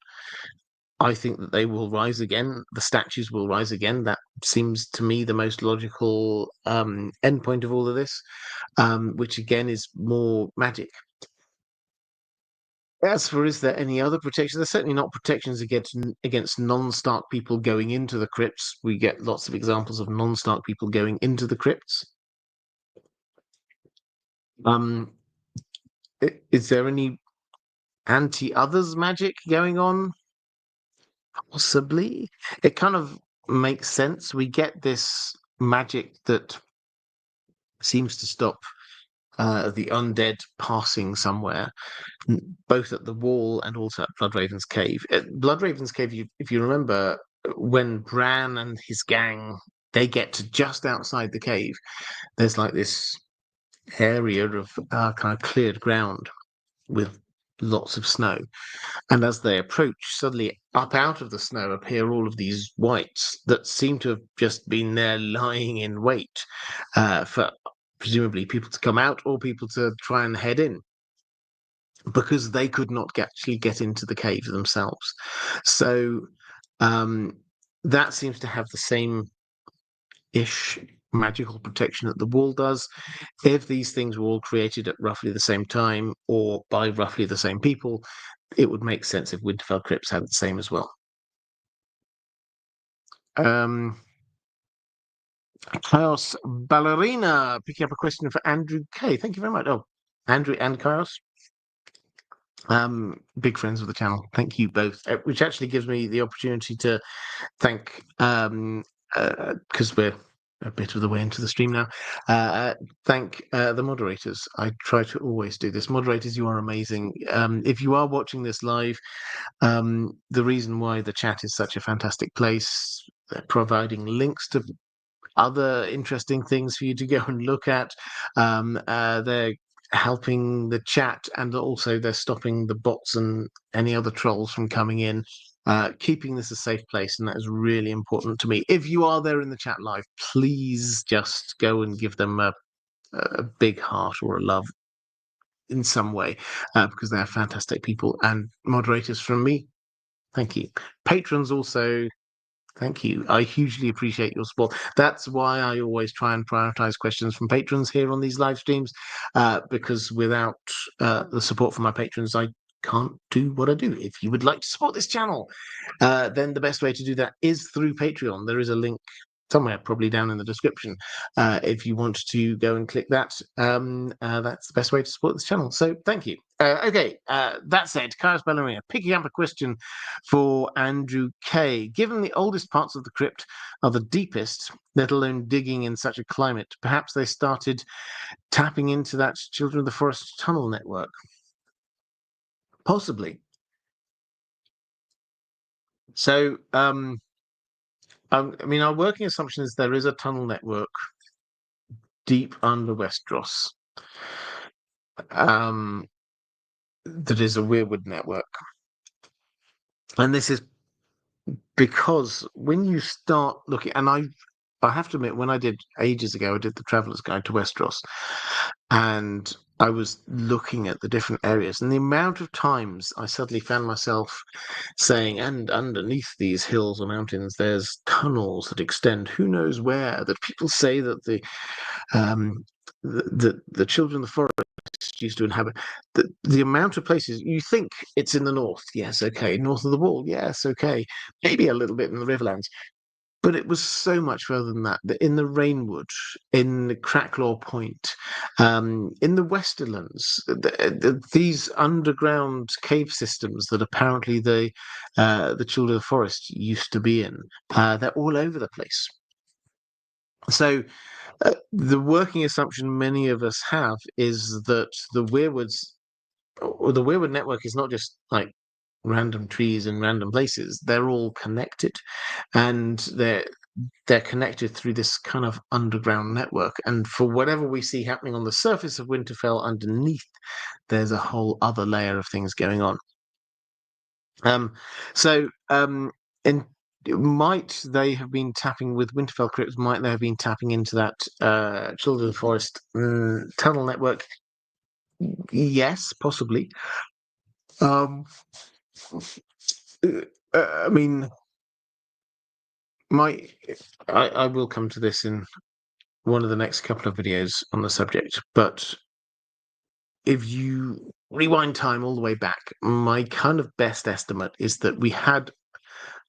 Speaker 1: I think that they will rise again. The statues will rise again. That seems to me the most logical endpoint of all of this, which again is more magic. As for is there any other protection? There's certainly not protections against non-Stark people going into the crypts. We get lots of examples of non-Stark people going into the crypts. Is there any anti-others magic going on? Possibly. It kind of makes sense. We get this magic that seems to stop the undead passing somewhere, both at the wall and also at Bloodraven's Cave. At Bloodraven's Cave, if you remember, when Bran and his gang they get to just outside the cave, there's like this area of kind of cleared ground with lots of snow. And as they approach, suddenly up out of the snow appear all of these wights that seem to have just been there lying in wait for presumably people to come out or people to try and head in, because they could not actually get into the cave themselves. So that seems to have the same-ish magical protection that the wall does. If these things were all created at roughly the same time or by roughly the same people, it would make sense if Winterfell crypts had the same as well. Chaos Ballerina picking up a question for Andrew K. Thank you very much. Oh, Andrew and Chaos. Big friends of the channel. Thank you both, which actually gives me the opportunity to thank, because we're a bit of the way into the stream now, thank the moderators. I try to always do this. Moderators, you are amazing. If you are watching this live, the reason why the chat is such a fantastic place, providing links to other interesting things for you to go and look at. They're helping the chat, and also they're stopping the bots and any other trolls from coming in, keeping this a safe place, and that is really important to me. If you are there in the chat live, please just go and give them a big heart or a love. in some way, because they are fantastic people and moderators from me. Thank you. Patrons also, thank you. I hugely appreciate your support. That's why I always try and prioritize questions from patrons here on these live streams, because without the support from my patrons, I can't do what I do. If you would like to support this channel, then the best way to do that is through Patreon. There is a link somewhere, probably down in the description. If you want to go and click that, that's the best way to support this channel. So thank you. Okay, that said, Charis Bielemeier, picking up a question for Andrew K. Given the oldest parts of the crypt are the deepest, let alone digging in such a climate, perhaps they started tapping into that Children of the Forest tunnel network. Possibly. So, I mean, our working assumption is there is a tunnel network deep under Westeros, that is a weirwood network. And this is because when you start looking, and I have to admit, when I did ages ago, I did the Traveller's Guide to Westeros, and I was looking at the different areas, and the amount of times I suddenly found myself saying, and underneath these hills or mountains, there's tunnels that extend who knows where, that people say that the children of the forest used to inhabit. The amount of places you think it's in the north, yes, okay, north of the wall, yes, okay, maybe a little bit in the Riverlands, but it was so much further than that. In the Rainwood, in the Cracklaw Point, in the Westerlands, these underground cave systems that apparently the Children of the Forest used to be in, they're all over the place. So the working assumption many of us have is that the Weirwood network is not just like random trees in random places. They're all connected, and they're connected through this kind of underground network. And for whatever we see happening on the surface of Winterfell, underneath, there's a whole other layer of things going on. And might they have been tapping with Winterfell crypts? Might they have been tapping into that Children of the Forest tunnel network? Yes, possibly. I mean, I will come to this in one of the next couple of videos on the subject, but if you rewind time all the way back, my kind of best estimate is that we had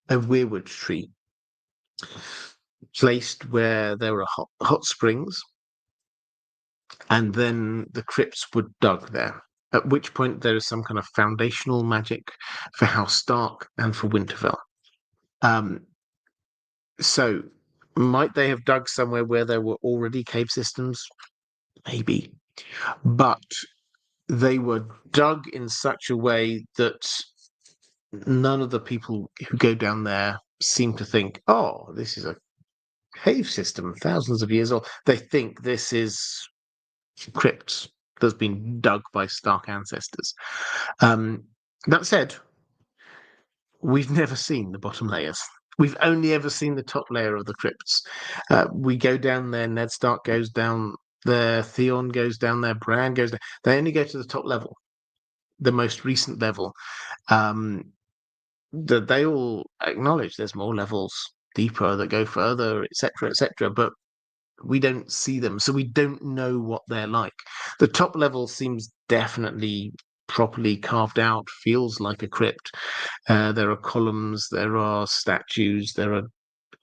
Speaker 1: a weirwood tree placed where there were hot springs, and then the crypts were dug there. At which point there is some kind of foundational magic for House Stark and for Winterfell. So might they have dug somewhere where there were already cave systems? Maybe. But they were dug in such a way that none of the people who go down there seem to think, oh, this is a cave system thousands of years old. They think this is crypts that's been dug by Stark ancestors. That said, we've never seen the bottom layers. We've only ever seen the top layer of the crypts. We go down there, Ned Stark goes down there, Theon goes down there, Bran goes down. They only go to the top level, the most recent level. That they all acknowledge there's more levels deeper that go further, etc., but we don't see them, so we don't know what they're like. The top level seems definitely properly carved out, feels like a crypt. There are columns, there are statues, there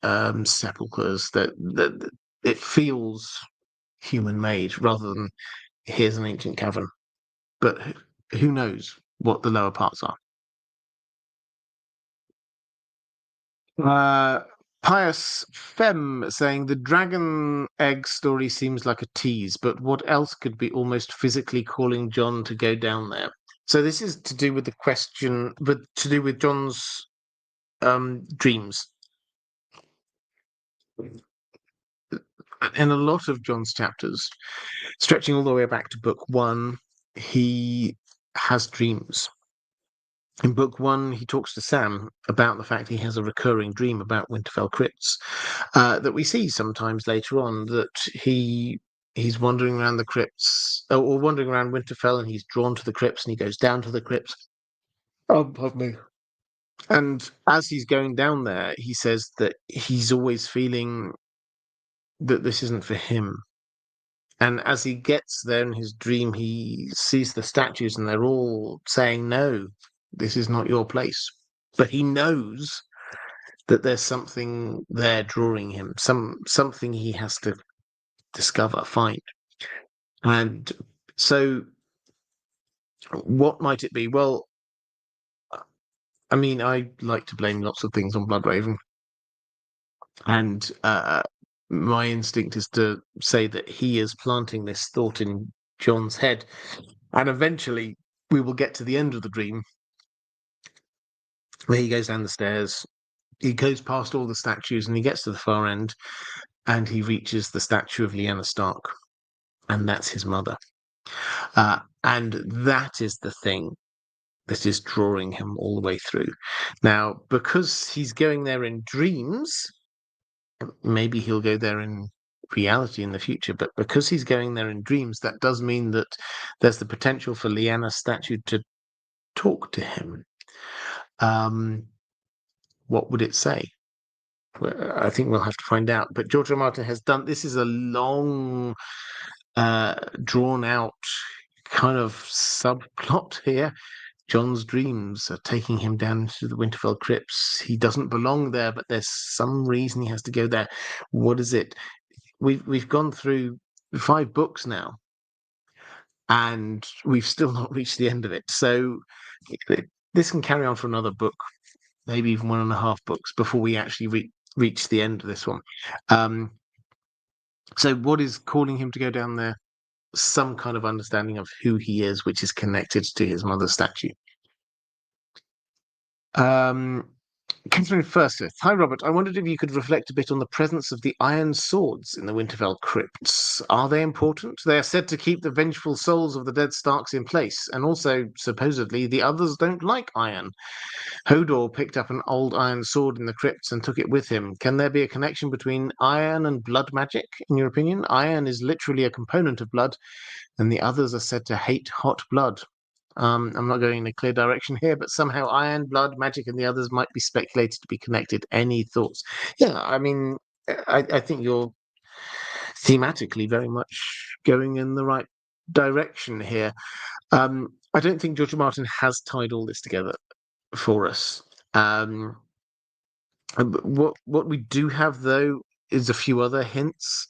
Speaker 1: are sepulchres. That it feels human-made rather than here's an ancient cavern. But who knows what the lower parts are? Pious Femme saying the dragon egg story seems like a tease, but what else could be almost physically calling Jon to go down there? So this is to do with the question, but to do with Jon's dreams. In a lot of Jon's chapters, stretching all the way back to book 1, he has dreams. In book 1, he talks to Sam about the fact he has a recurring dream about Winterfell crypts that we see sometimes later on, that he he's wandering around the crypts, or wandering around Winterfell, and he's drawn to the crypts, and he goes down to the crypts. Oh, pardon me. And as he's going down there, he says that he's always feeling that this isn't for him. And as he gets there in his dream, he sees the statues, and they're all saying, "No, this is not your place." But he knows that there's something there drawing him, something he has to discover, find. And so, what might it be? Well, I mean, I like to blame lots of things on Bloodraven, and my instinct is to say that he is planting this thought in Jon's head, and eventually we will get to the end of the dream where he goes down the stairs. He goes past all the statues, and he gets to the far end, and he reaches the statue of Lyanna Stark, and that's his mother. And that is the thing that is drawing him all the way through. Now, because he's going there in dreams, maybe he'll go there in reality in the future, but because he's going there in dreams, that does mean that there's the potential for Lyanna's statue to talk to him. What would it say? I think we'll have to find out. But George R. Martin has done this is a long, drawn out kind of subplot here. Jon's dreams are taking him down into the Winterfell crypts. He doesn't belong there, but there's some reason he has to go there. What is it? We've gone through 5 books now, and we've still not reached the end of it. So this can carry on for another book, maybe even 1.5 books before we actually reach the end of this one. So what is calling him to go down there? Some kind of understanding of who he is, which is connected to his mother's statue. Catherine Firsteth. Hi, Robert. I wondered if you could reflect a bit on the presence of the iron swords in the Winterfell crypts. Are they important? They are said to keep the vengeful souls of the dead Starks in place, and also, supposedly, the others don't like iron. Hodor picked up an old iron sword in the crypts and took it with him. Can there be a connection between iron and blood magic, in your opinion? Iron is literally a component of blood, and the others are said to hate hot blood. I'm not going in a clear direction here, but somehow iron, blood, magic, and the others might be speculated to be connected. Any thoughts? Yeah, I mean, I think you're thematically very much going in the right direction here. I don't think George R. Martin has tied all this together for us. What we do have, though, is a few other hints.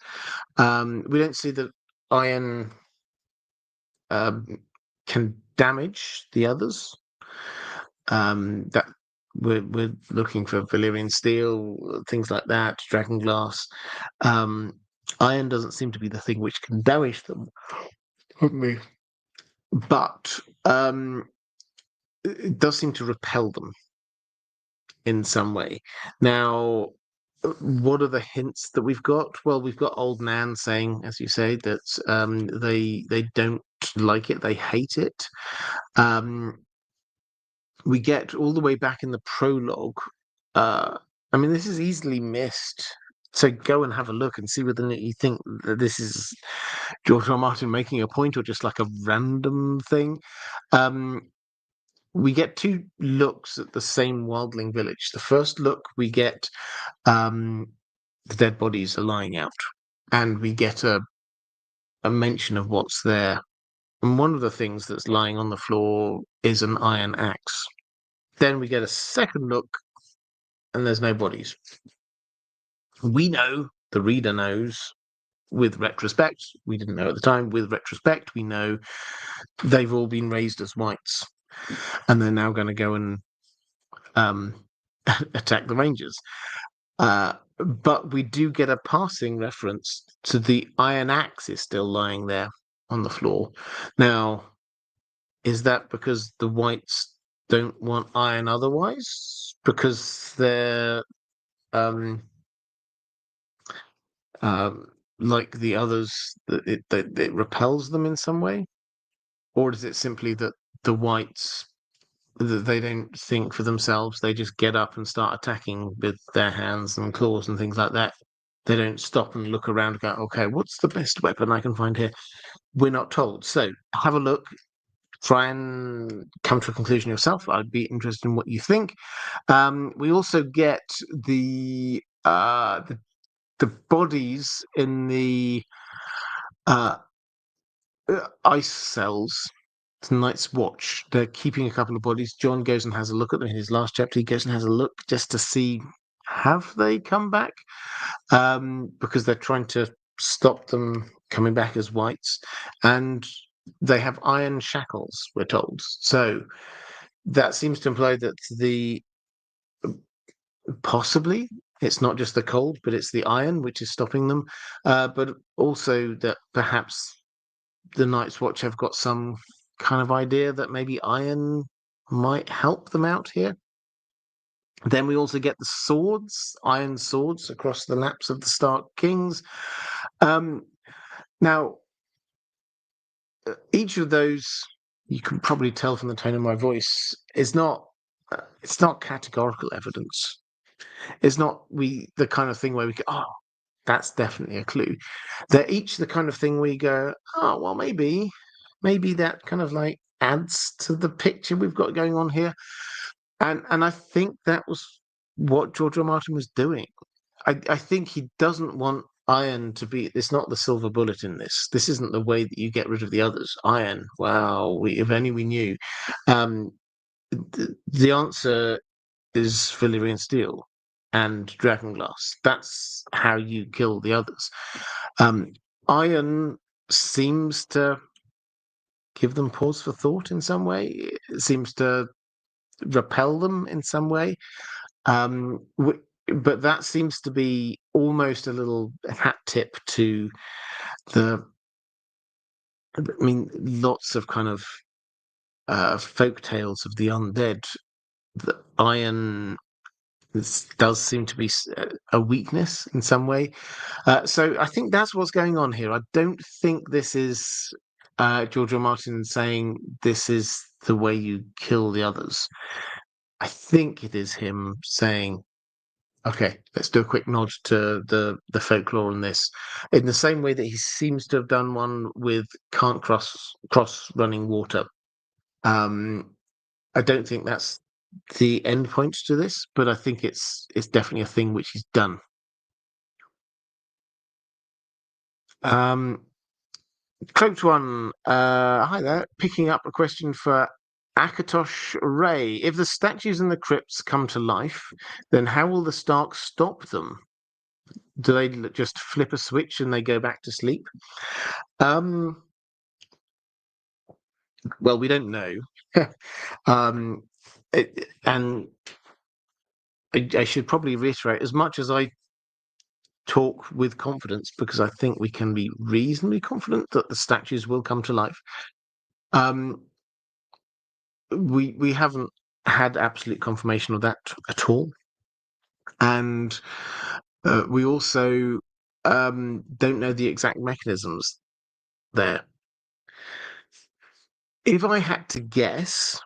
Speaker 1: We don't see that iron can damage the others. That we're looking for Valyrian steel, things like that, dragon glass. Iron doesn't seem to be the thing which can damage them. But it does seem to repel them in some way. Now, what are the hints that we've got? Well, we've got Old Nan saying, as you say, that they don't like it, they hate it. We get all the way back in the prologue. I mean, this is easily missed. So go and have a look and see whether you think that this is George R. Martin making a point or just like a random thing. We get 2 looks at the same wildling village. The first look, we get the dead bodies are lying out, and we get a mention of what's there. And one of the things that's lying on the floor is an iron axe. Then we get a second look, and there's no bodies. We know, the reader knows, with retrospect, we didn't know at the time, with retrospect, we know they've all been raised as whites, and they're now going to go and attack the Rangers. But we do get a passing reference to the iron axe is still lying there on the floor. Now, is that because the whites don't want iron otherwise? Because they're like the others, it repels them in some way? Or is it simply that the whites, that they don't think for themselves, they just get up and start attacking with their hands and claws and things like that? They don't stop and look around and go, okay, what's the best weapon I can find here? We're not told. So have a look. Try and come to a conclusion yourself. I'd be interested in what you think. We also get the bodies in the uh, ice cells. Night's Watch. They're keeping a couple of bodies. Jon goes and has a look at them in his last chapter. He goes and has a look just to see, have they come back? Because they're trying to stop them coming back as whites, and they have iron shackles, we're told. So that seems to imply that the possibly it's not just the cold, but it's the iron which is stopping them. But also that perhaps the Night's Watch have got some kind of idea that maybe iron might help them out here. Then we also get the swords, iron swords across the laps of the Stark kings. Now, each of those, you can probably tell from the tone of my voice, is not. It's not categorical evidence. It's not the kind of thing where we go, oh, that's definitely a clue. They're each the kind of thing we go, oh, well, maybe that kind of like adds to the picture we've got going on here. And I think that was what George R. R. Martin was doing. I think he doesn't want iron to be. It's not the silver bullet in this. This isn't the way that you get rid of the others. Iron. Wow. If only we knew. The answer is Valyrian steel and dragonglass. That's how you kill the others. Iron seems to give them pause for thought in some way. It seems to repel them in some way. But that seems to be almost a little hat tip to the. I mean, lots of kind of folk tales of the undead. The iron does seem to be a weakness in some way. So I think that's what's going on here. I don't think this is George R. R. Martin saying this is the way you kill the others. I think it is him saying, okay, let's do a quick nod to the folklore on this. In the same way that he seems to have done one with can't cross running water. I don't think that's the end point to this, but I think it's definitely a thing which he's done. Cloaked One, hi there. Picking up a question for Akatosh Ray. If the statues in the crypts come to life, then how will the Starks stop them? Do they just flip a switch and they go back to sleep? Well, we don't know. And I should probably reiterate, as much as I talk with confidence, because I think we can be reasonably confident that the statues will come to life. We haven't had absolute confirmation of that at all, and we also don't know the exact mechanisms there. If I had to guess,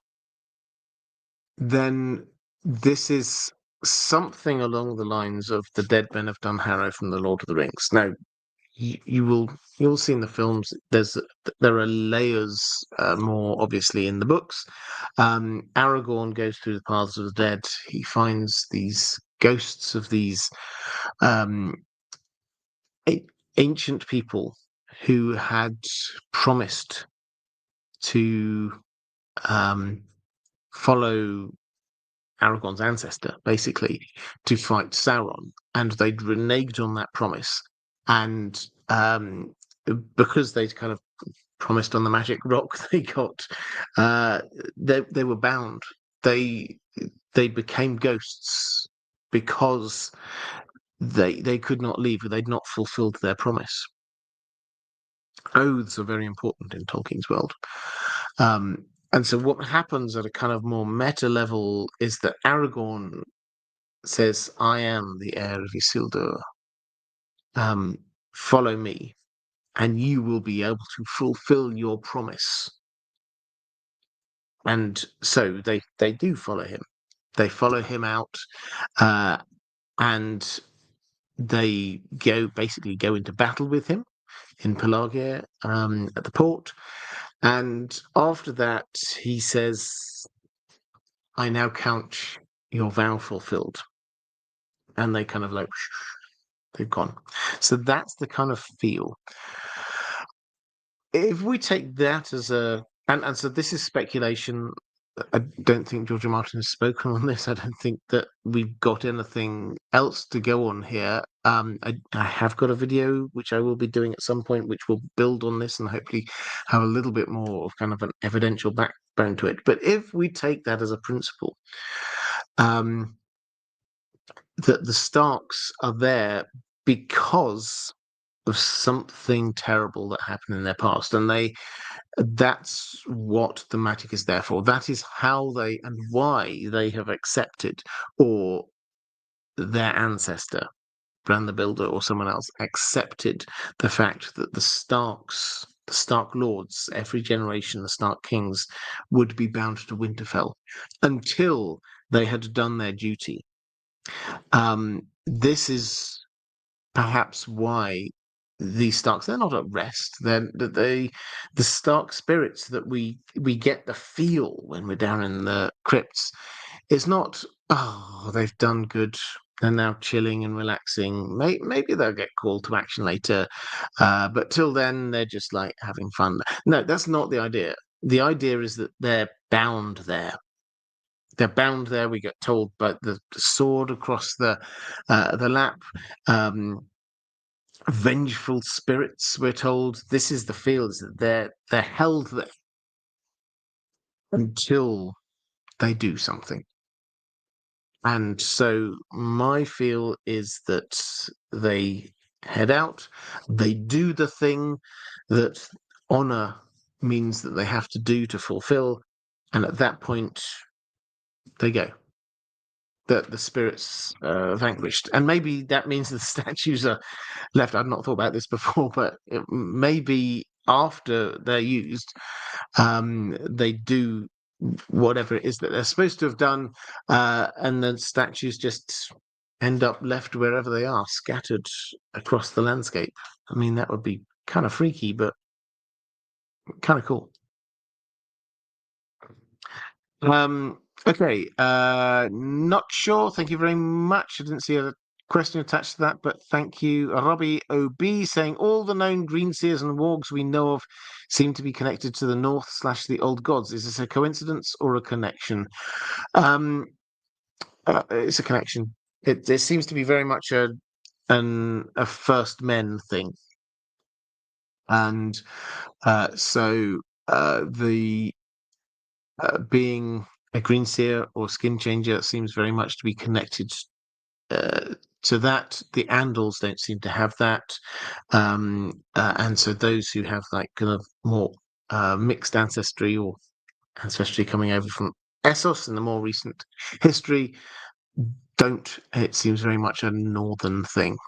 Speaker 1: then this is something along the lines of the dead men of Dunharrow from the Lord of the Rings. Now, you'll see in the films there are layers more obviously in the books. Aragorn goes through the paths of the dead. He finds these ghosts of these um, ancient people who had promised to follow Aragorn's ancestor, basically, to fight Sauron, and they'd reneged on that promise. And because they'd kind of promised on the magic rock, they got they were bound. They became ghosts because they could not leave. They'd not fulfilled their promise. Oaths are very important in Tolkien's world. And so what happens at a kind of more meta level is that Aragorn says, I am the heir of Isildur. Follow me, and you will be able to fulfill your promise. And so they do follow him. They follow him out, and they basically go into battle with him in Pelagia at the port. And after that, he says, I now count your vow fulfilled. And they kind of like, they've gone. So that's the kind of feel. If we take that as and so this is speculation. I don't think George R. Martin has spoken on this. I don't think that we've got anything else to go on here. I have got a video which I will be doing at some point, which will build on this and hopefully have a little bit more of kind of an evidential backbone to it. But if we take that as a principle, that the Starks are there because of something terrible that happened in their past, and that's what the magic is there for. That is how they and why they have accepted, or their ancestor, Bran the Builder, or someone else accepted the fact that the Starks, the Stark lords, every generation, the Stark kings, would be bound to Winterfell until they had done their duty. This is perhaps why these Starks, they're not at rest. The Stark spirits that we get the feel when we're down in the crypts. It's not, oh, they've done good. They're now chilling and relaxing. Maybe they'll get called to action later, but till then they're just like having fun. No, that's not the idea. The idea is that they're bound there. They're bound there. We get told by the sword across the lap. Vengeful spirits, we're told. This is the fields that they're held there until they do something. And so my feel is that they head out, they do the thing that honor means that they have to do to fulfill, and at that point they go. The spirits vanquished, and maybe that means the statues are left. I've not thought about this before, but maybe after they're used, they do whatever it is that they're supposed to have done, and the statues just end up left wherever they are, scattered across the landscape. I mean, that would be kind of freaky, but kind of cool. Okay, not sure. Thank you very much. I didn't see a question attached to that, but thank you. Rabbi OB saying all the known green seers and wargs we know of seem to be connected to the north / the old gods. Is this a coincidence or a connection? It's a connection. It seems to be very much a first men thing, and so the being a green seer or skin changer seems very much to be connected to that. The Andals don't seem to have that, and so those who have like kind of more mixed ancestry or ancestry coming over from Essos in the more recent history don't. It seems very much a northern thing,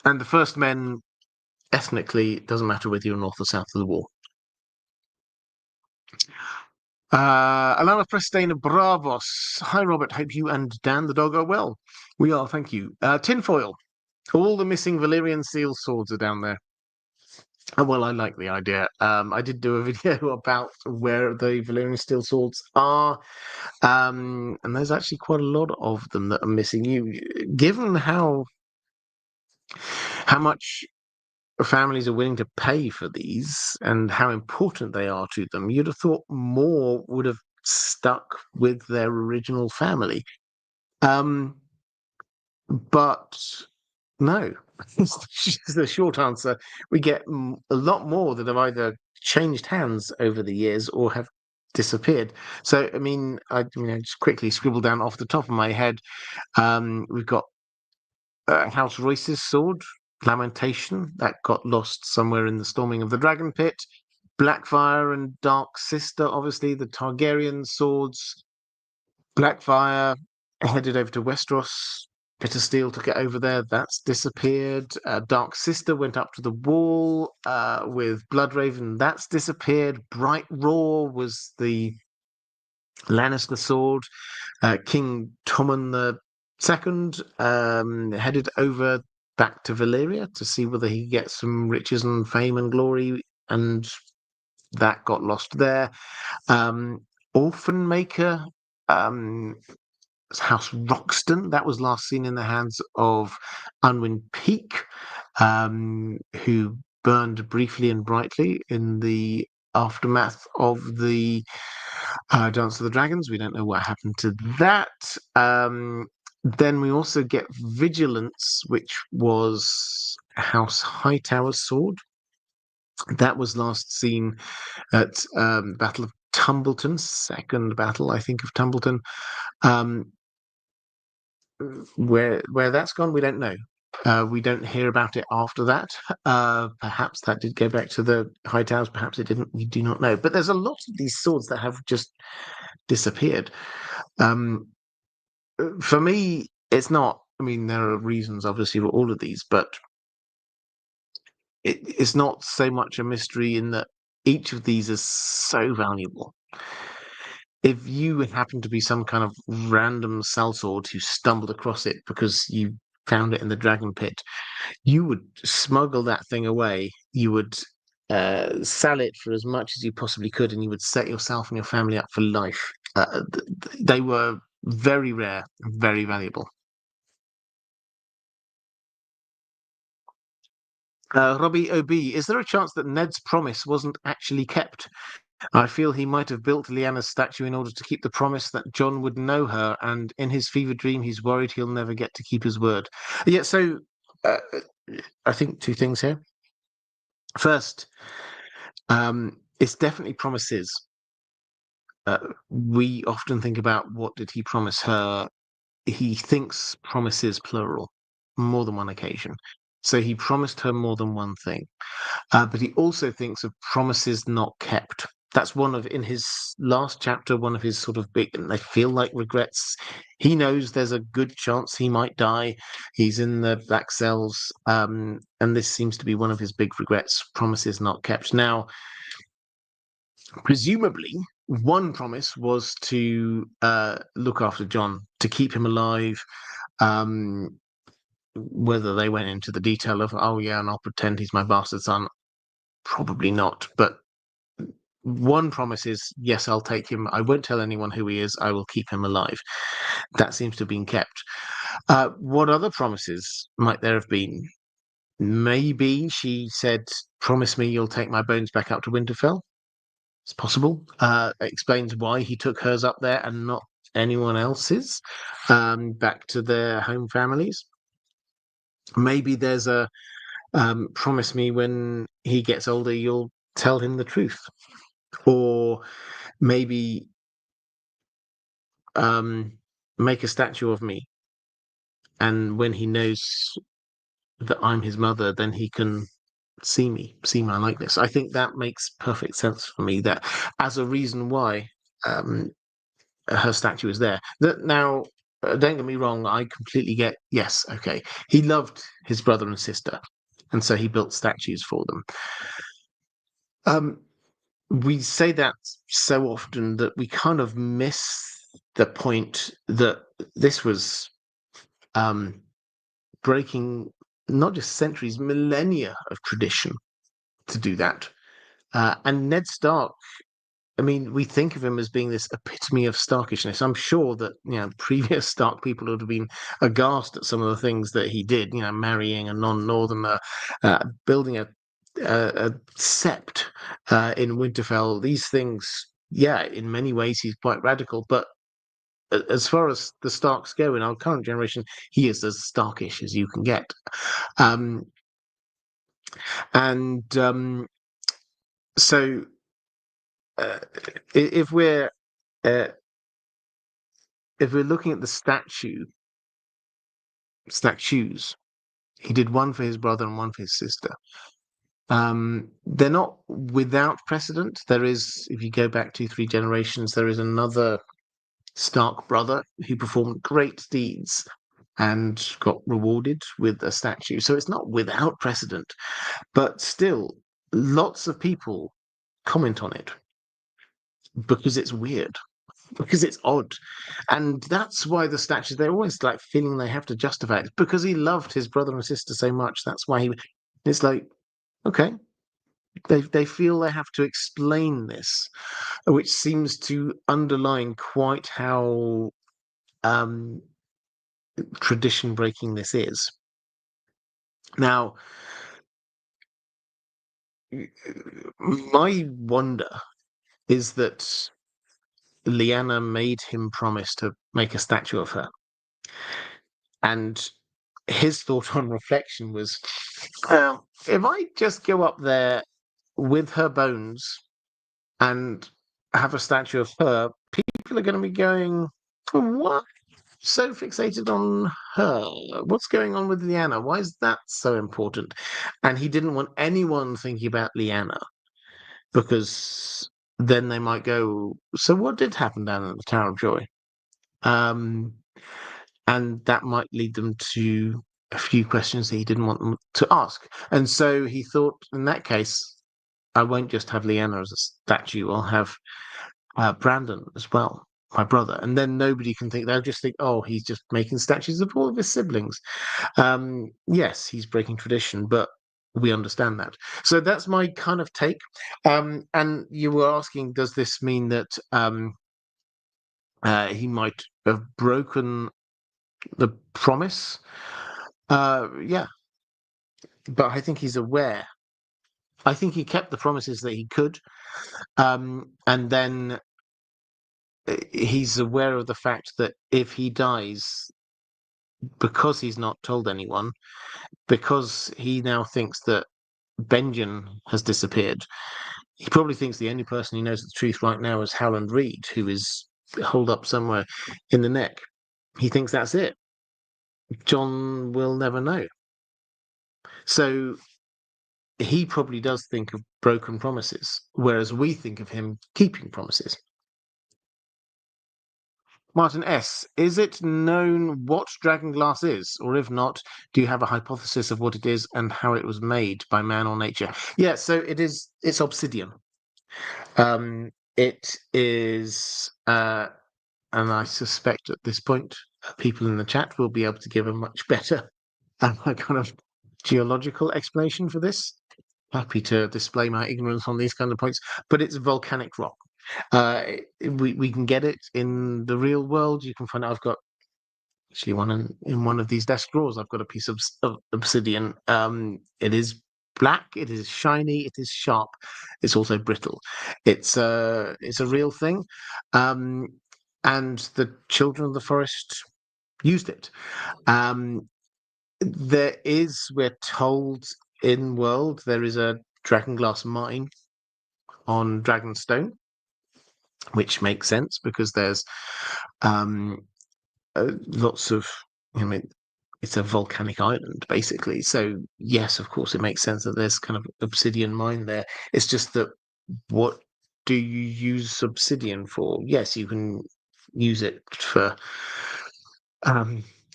Speaker 1: and the first men ethnically, it doesn't matter whether you're north or south of the wall. Alana Prestana Bravos. Hi, Robert. Hope you and Dan the dog are well. We are, thank you. Tinfoil. All the missing Valyrian seal swords are down there. Well, I like the idea. I did do a video about where the Valyrian steel swords are, and there's actually quite a lot of them that are missing. Given how much families are willing to pay for these and how important they are to them, you'd have thought more would have stuck with their original family. But no, the short answer. We get a lot more that have either changed hands over the years or have disappeared. So, I mean, I just quickly scribble down off the top of my head. We've got House Royce's sword, Lamentation, that got lost somewhere in the storming of the Dragon Pit. Blackfire and Dark Sister, obviously, the Targaryen swords. Blackfire headed over to Westeros. Bitter Steel took it over there. That's disappeared. Dark Sister went up to the wall with Bloodraven. That's disappeared. Bright Roar was the Lannister sword. King Tommen the Second, headed over back to Valyria to see whether he gets some riches and fame and glory, and that got lost there. Orphan Maker, um, House Roxton, that was last seen in the hands of Unwin Peake, who burned briefly and brightly in the aftermath of the Dance of the Dragons. We don't know what happened to that. Then we also get Vigilance, which was House Hightower's sword. That was last seen at Battle of Tumbleton, second battle, I think, of Tumbleton. Where that's gone, we don't know. We don't hear about it after that. Perhaps that did go back to the High Towers. Perhaps it didn't. We do not know. But there's a lot of these swords that have just disappeared. For me, it's not. I mean, there are reasons, obviously, for all of these, but it's not so much a mystery in that each of these is so valuable. If you happen to be some kind of random sellsword who stumbled across it because you found it in the dragon pit, you would smuggle that thing away. You would sell it for as much as you possibly could, and you would set yourself and your family up for life. They were very rare, very valuable. Robbie OB, is there a chance that Ned's promise wasn't actually kept? I feel he might have built Lyanna's statue in order to keep the promise that Jon would know her, and in his fever dream, he's worried he'll never get to keep his word. Yeah, so I think two things here. First, it's definitely promises. We often think about what did he promise her. He thinks promises plural, more than one occasion. So he promised her more than one thing. But he also thinks of promises not kept. That's one of, in his last chapter, one of his sort of big, and they feel like regrets. He knows there's a good chance he might die. He's in the Black Cells, and this seems to be one of his big regrets, promises not kept. Now, presumably, one promise was to look after Jon, to keep him alive. Whether they went into the detail of, oh yeah, and I'll pretend he's my bastard son, probably not. But one promise is, yes, I'll take him. I won't tell anyone who he is. I will keep him alive. That seems to have been kept. What other promises might there have been? Maybe she said, promise me you'll take my bones back up to Winterfell. It's possible. It explains why he took hers up there and not anyone else's, back to their home families. Maybe there's a promise me when he gets older you'll tell him the truth. Or maybe make a statue of me, and when he knows that I'm his mother, then he can see my likeness. I think that makes perfect sense for me, that as a reason why her statue is there. That now, don't get me wrong, I completely get, yes, okay, he loved his brother and sister, and so he built statues for them. We say that so often that we kind of miss the point that this was breaking not just centuries, millennia of tradition to do that. And Ned Stark, I mean, we think of him as being this epitome of Starkishness. I'm sure that, previous Stark people would have been aghast at some of the things that he did, marrying a non-northerner, building a sept in Winterfell. These things, yeah, in many ways he's quite radical, but as far as the Starks go in our current generation, he is as Starkish as you can get. So if we're looking at the statues, he did one for his brother and one for his sister. They're not without precedent. There is, if you go back 2-3 generations, there is another Stark brother who performed great deeds and got rewarded with a statue. So it's not without precedent, but still, lots of people comment on it because it's weird. because it's odd. And that's why the statues, they're always like feeling they have to justify it because he loved his brother and sister so much. That's why it's like, okay, they feel they have to explain this, which seems to underline quite how um, tradition breaking this is. Now, my wonder is that Lyanna made him promise to make a statue of her. And his thought on reflection was, if I just go up there with her bones and have a statue of her, people are going to be going, what? So fixated on her? What's going on with Lyanna? Why is that so important? And he didn't want anyone thinking about Lyanna because then they might go, so what did happen down at the Tower of Joy? Um, and that might lead them to a few questions that he didn't want them to ask. And so he thought, in that case, I won't just have Lyanna as a statue, I'll have Brandon as well, my brother. And then nobody can think, they'll just think, oh, he's just making statues of all of his siblings. Yes, he's breaking tradition, but we understand that. So that's my kind of take. And you were asking, does this mean that he might have broken the promise? Yeah, but I think he's aware. I think he kept the promises that he could, and then he's aware of the fact that if he dies, because he's not told anyone, because he now thinks that Benjen has disappeared, he probably thinks the only person who knows the truth right now is Howland Reed, who is holed up somewhere in the neck. He thinks that's it. Jon will never know. So he probably does think of broken promises, whereas we think of him keeping promises. Martin S., is it known what dragonglass is? Or if not, do you have a hypothesis of what it is and how it was made by man or nature? Yeah, so it's obsidian. It is, and I suspect at this point, people in the chat will be able to give a much better kind of geological explanation for this. Happy to display my ignorance on these kind of points, but it's volcanic rock. We can get it in the real world. You can find out. I've got actually one in one of these desk drawers. I've got a piece of obsidian. It is black. It is shiny. It is sharp. It's also brittle. It's a real thing, and the children of the forest used it. There is, we're told in world, there is a dragonglass mine on Dragonstone, which makes sense because there's lots of, I mean, it's a volcanic island basically. So yes, of course, it makes sense that there's kind of obsidian mine there. It's just that what do you use obsidian for? Yes, you can use it for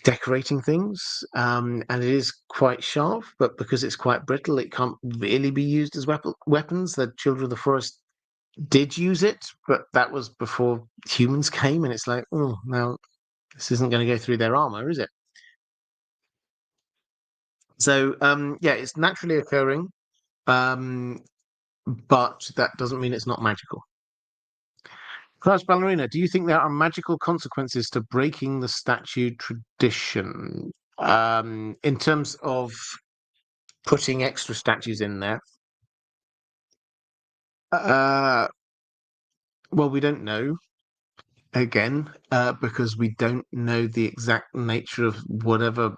Speaker 1: decorating things, and it is quite sharp, but because it's quite brittle, it can't really be used as weapons. The Children of the Forest did use it, but that was before humans came, and it's like, oh, now this isn't going to go through their armor, is it? So, yeah, it's naturally occurring, but that doesn't mean it's not magical. Crouch Ballerina, do you think there are magical consequences to breaking the statue tradition? In terms of putting extra statues in there, uh, well, we don't know again, because we don't know the exact nature of whatever,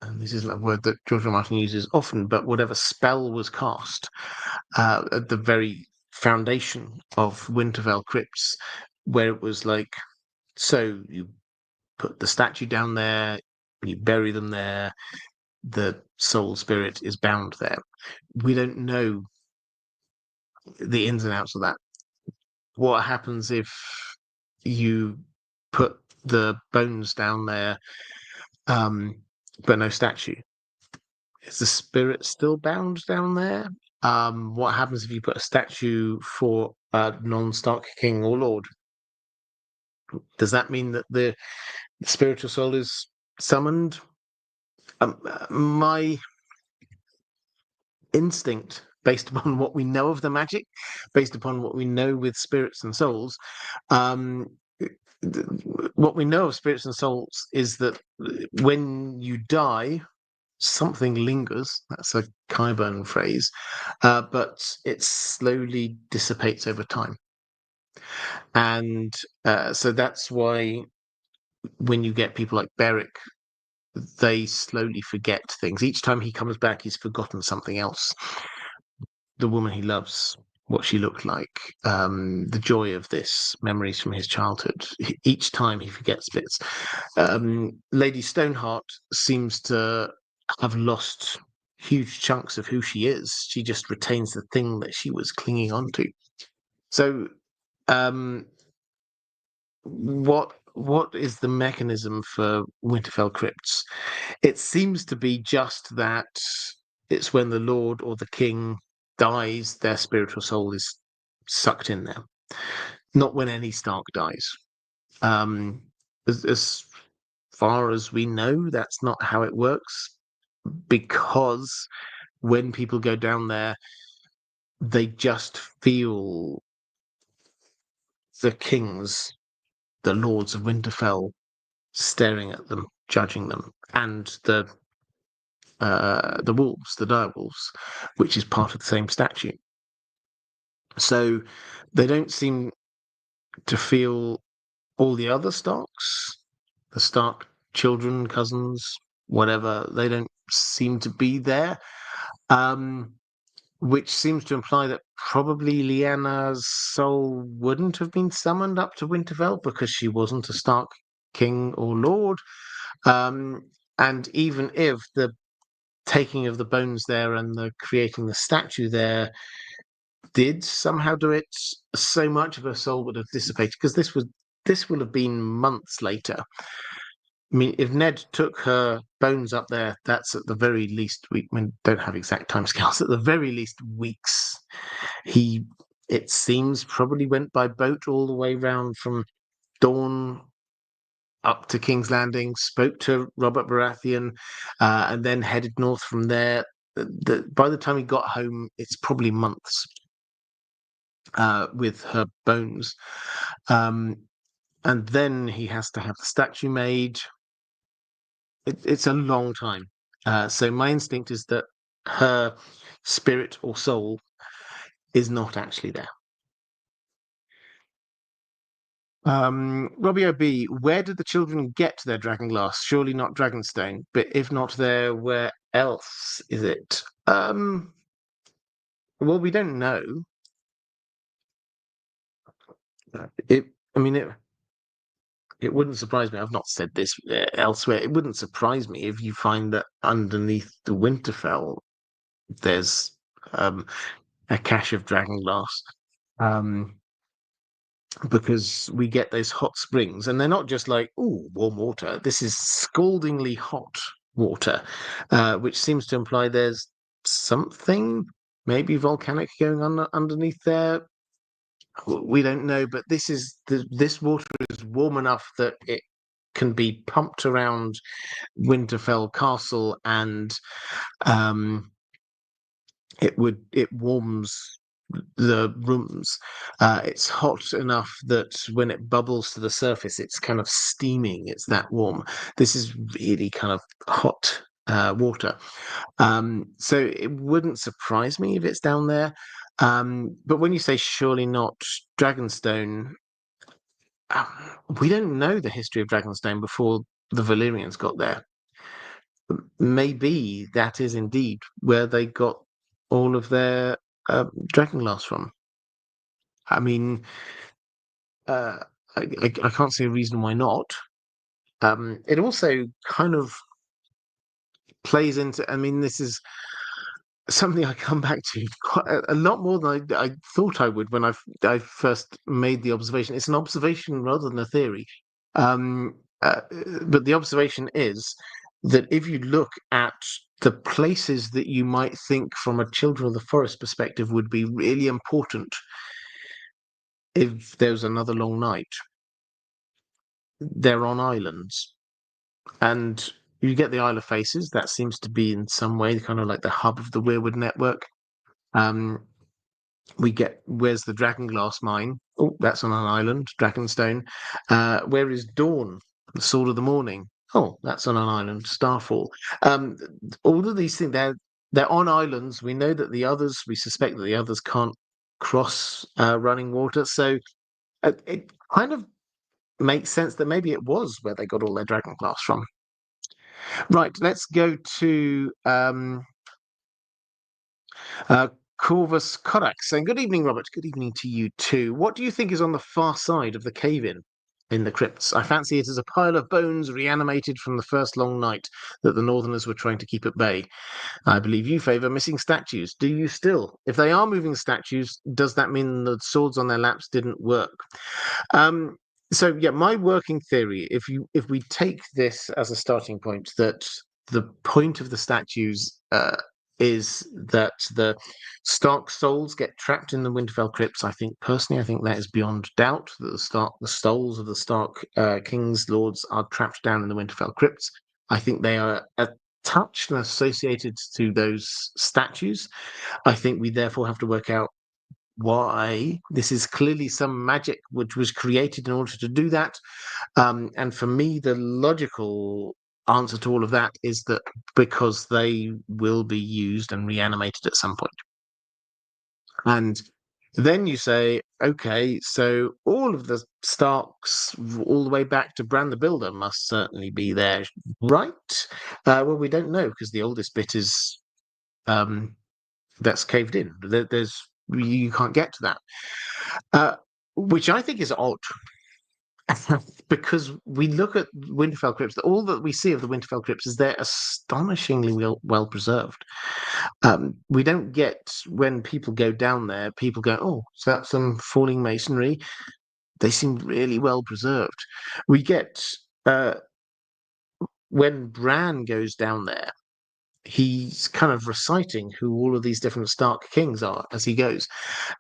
Speaker 1: and this isn't a word that George R. Martin uses often, but whatever spell was cast at the very foundation of Winterfell crypts, where it was like, so you put the statue down there, you bury them there, the soul spirit is bound there. We don't know the ins and outs of that. What happens if you put the bones down there, but no statue? Is the spirit still bound down there? what happens if you put a statue for a non-Stark king or lord? Does that mean that the spiritual soul is summoned? My instinct, based upon what we know of the magic, based upon what we know with spirits and souls, um, what we know of spirits and souls is that when you die, something lingers. That's a Qyburn phrase, but it slowly dissipates over time. And so that's why when you get people like Beric, they slowly forget things. Each time he comes back, he's forgotten something else. The woman he loves, what she looked like, the joy of this, memories from his childhood. Each time he forgets bits. Lady Stoneheart seems to have lost huge chunks of who she is. She just retains the thing that she was clinging on to. So, what is the mechanism for Winterfell crypts? It seems to be just that it's when the Lord or the King dies, their spiritual soul is sucked in there. Not when any Stark dies. As far as we know, that's not how it works, because when people go down there, they just feel the kings, the lords of Winterfell, staring at them, judging them, and the wolves, the direwolves, which is part of the same statue. So they don't seem to feel all the other Starks, the Stark children, cousins, whatever. They don't seem to be there, which seems to imply that probably Lyanna's soul wouldn't have been summoned up to Winterfell because she wasn't a Stark king or lord. And even if the taking of the bones there and the creating the statue there did somehow do it, so much of her soul would have dissipated, because this will have been months later. I mean, if Ned took her bones up there, that's at the very least don't have exact timescales. At the very least, weeks. He, it seems, probably went by boat all the way round from Dawn up to King's Landing, spoke to Robert Baratheon, and then headed north from there. By the time he got home, it's probably months with her bones. And then he has to have the statue made. It's a long time. So my instinct is that her spirit or soul is not actually there. Robbie OB, where did the children get their dragonglass? Surely not Dragonstone, but if not there, where else is it? Well, we don't know. It wouldn't surprise me. I've not said this elsewhere. It wouldn't surprise me if you find that underneath the Winterfell, there's a cache of dragonglass. Because we get those hot springs, and they're not just like, "Ooh, warm water." This is scaldingly hot water, which seems to imply there's something, maybe volcanic, going on underneath there. We don't know, but this water is warm enough that it can be pumped around Winterfell Castle, and it warms the rooms. It's hot enough that when it bubbles to the surface, it's kind of steaming. It's that warm. This is really kind of hot water. So it wouldn't surprise me if it's down there. But when you say surely not Dragonstone, we don't know the history of Dragonstone before the Valyrians got there. Maybe that is indeed where they got all of their dragonglass from. I mean, I can't see a reason why not. It also kind of plays into. I mean, this is something I come back to quite a lot more than I thought I would when I first made the observation. It's an observation rather than a theory. But the observation is that if you look at the places that you might think from a Children of the Forest perspective would be really important if there's another long night, they're on islands. And you get the Isle of Faces, that seems to be in some way kind of like the hub of the Weirwood network. We get, where's the Dragonglass mine? Oh, that's on an island, Dragonstone. Where is Dawn, the Sword of the Morning? Oh, that's on an island, Starfall. Um, all of these things, they're on islands. We know that the others, we suspect that the others can't cross running water. So it kind of makes sense that maybe it was where they got all their Dragonglass from. Right, let's go to uh, Corvus Corax saying, "Good evening, Robert. Good evening to you too. What do you think is on the far side of the cave-in in the crypts? I fancy it is a pile of bones reanimated from the first long night that the Northerners were trying to keep at bay. I believe you favour missing statues. Do you still? If they are moving statues, does that mean the swords on their laps didn't work?" Um, so yeah, my working theory, if we take this as a starting point, that the point of the statues is that the Stark souls get trapped in the Winterfell crypts. I think personally, I think that is beyond doubt that the souls of the Stark kings, lords are trapped down in the Winterfell crypts. I think they are attached and associated to those statues. I think we therefore have to work out why. This is clearly some magic which was created in order to do that. And for me, the logical answer to all of that is that because they will be used and reanimated at some point. And then you say, okay, so all of the Starks, all the way back to Bran the Builder, must certainly be there, right? Well, we don't know because the oldest bit is that's caved in. There's you can't get to that, which I think is odd. Because we look at Winterfell crypts, all that we see of the Winterfell crypts is they're astonishingly well preserved. We don't get, when people go down there, people go, oh, so that's some falling masonry. They seem really well preserved. We get, when Bran goes down there, he's kind of reciting who all of these different Stark kings are as he goes.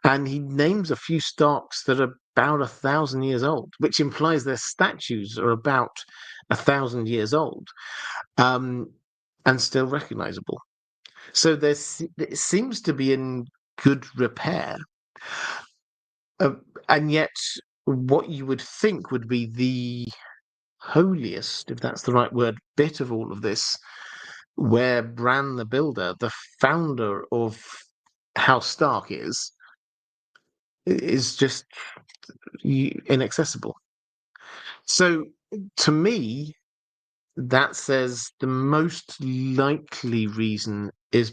Speaker 1: And he names a few Starks that are about 1,000 years old, which implies their statues are about 1,000 years old, and still recognizable. So it seems to be in good repair. And yet, what you would think would be the holiest, if that's the right word, bit of all of this, where Bran the Builder, the founder of House Stark, is just inaccessible. So to me, that says the most likely reason is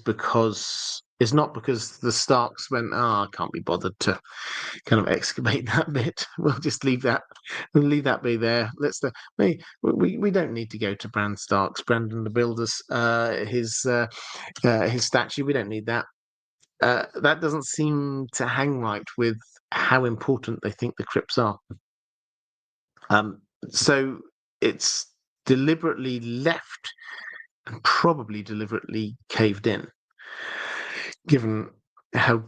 Speaker 1: not because the Starks went, I can't be bothered to kind of excavate that bit. We'll just leave that be there. We don't need to go to Bran Stark's, Brandon the Builder's, his statue. We don't need that. That doesn't seem to hang right with how important they think the crypts are. So it's deliberately left and probably deliberately caved in, given how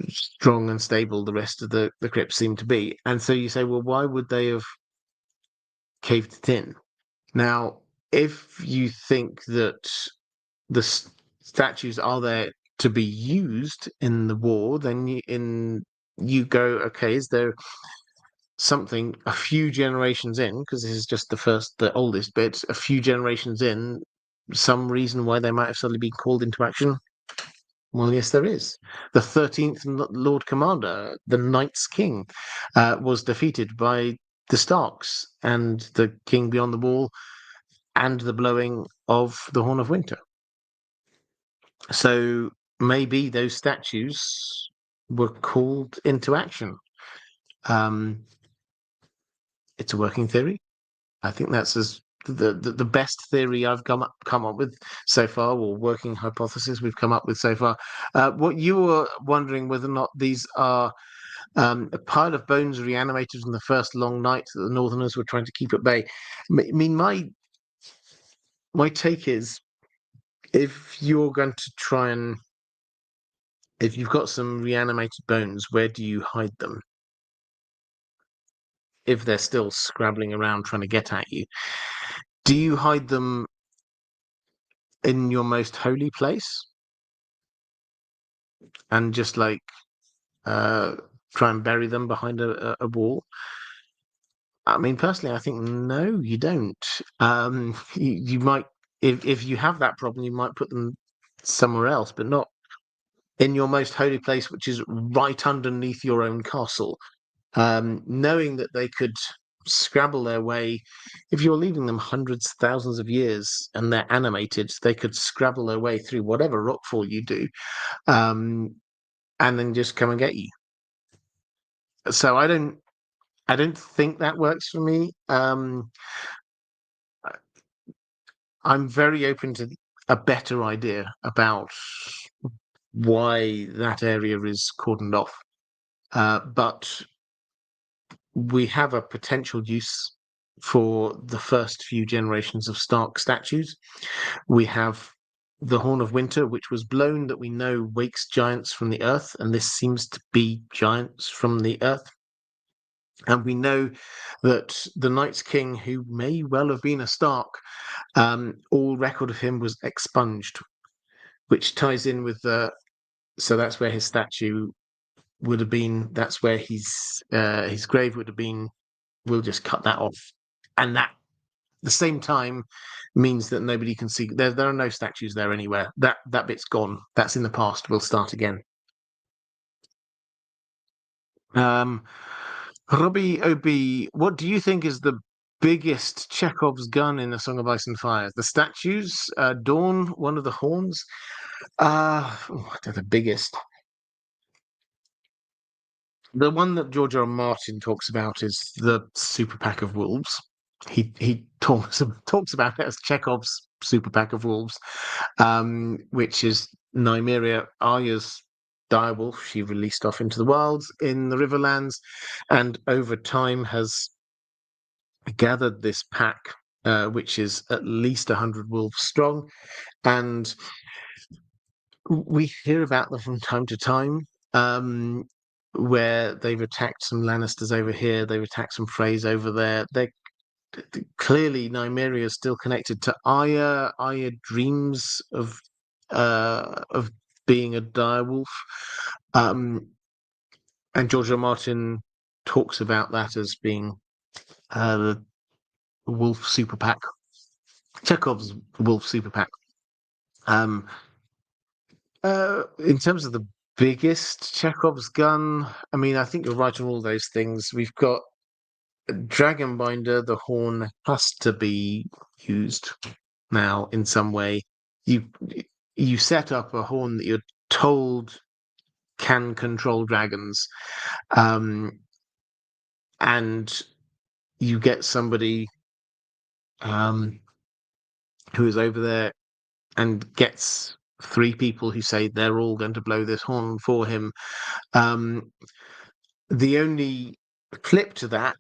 Speaker 1: strong and stable the rest of the crypts seem to be. And so you say, well, why would they have caved it in? Now, if you think that the statues are there to be used in the war, then you go, okay, is there something a few generations in, because this is just the oldest bit, a few generations in, some reason why they might have suddenly been called into action? Well, yes, there is. The 13th Lord Commander, the Night's King, was defeated by the Starks and the King Beyond the Wall and the blowing of the Horn of Winter. So maybe those statues were called into action. It's a working theory. I think that's the best theory I've come up with so far, or working hypothesis we've come up with so far. What you were wondering whether or not these are a pile of bones reanimated from the first long night that the Northerners were trying to keep at bay. I mean, my take is, if you're going to try and if you've got some reanimated bones, where do you hide them? If they're still scrabbling around trying to get at you, do you hide them in your most holy place and just like uh, try and bury them behind a wall? I mean, personally, I think no, you don't. You might, if you have that problem, you might put them somewhere else, but not in your most holy place, which is right underneath your own castle. Knowing that they could scrabble their way, if you're leaving them hundreds, thousands of years and they're animated, they could scrabble their way through whatever rockfall you do, um, and then just come and get you. So I don't think that works for me. I'm very open to a better idea about why that area is cordoned off. But we have a potential use for the first few generations of Stark statues. We have the Horn of Winter, which was blown, that we know wakes giants from the earth, and this seems to be giants from the earth. And we know that the Night's King, who may well have been a Stark, all record of him was expunged, which ties in with the. So that's where his statue would have been. That's where his grave would have been. We'll just cut that off, and that the same time means that nobody can see. There are no statues there anywhere. That bit's gone. That's in the past. We'll start again. Um, Robbie OB, what do you think is the biggest Chekhov's gun in the Song of Ice and Fire? The statues, Dawn, one of the horns. They're the biggest. The one that George R. R. Martin talks about is the super pack of wolves. He talks about it as Chekhov's super pack of wolves, which is Nymeria Arya's direwolf. She released off into the wilds in the Riverlands, and over time has gathered this pack, which is at least 100 wolves strong, and we hear about them from time to time. Where they've attacked some Lannisters over here, they've attacked some Freys over there. They're clearly Nymeria is still connected to Arya. Arya dreams of being a direwolf, and George R. R. Martin talks about that as being the wolf super pack, Chekhov's wolf super pack. In terms of the biggest Chekhov's gun, I mean, I think you're right on all those things. We've got Dragonbinder, the horn has to be used now in some way. You you set up a horn that you're told can control dragons, and you get somebody who is over there and gets three people who say they're all going to blow this horn for him. The only clip to that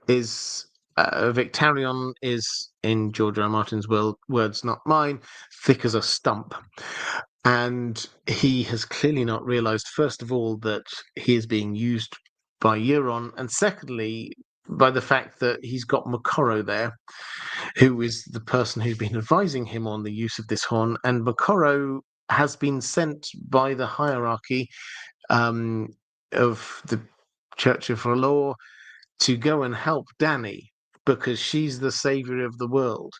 Speaker 1: is Victarion is, in George R. R. Martin's words, not mine, thick as a stump. And he has clearly not realized, first of all, that he is being used by Euron, and secondly, by the fact that he's got Moqorro there, who is the person who's been advising him on the use of this horn. And Moqorro has been sent by the hierarchy of the Church of R'hllor to go and help Dany because she's the savior of the world.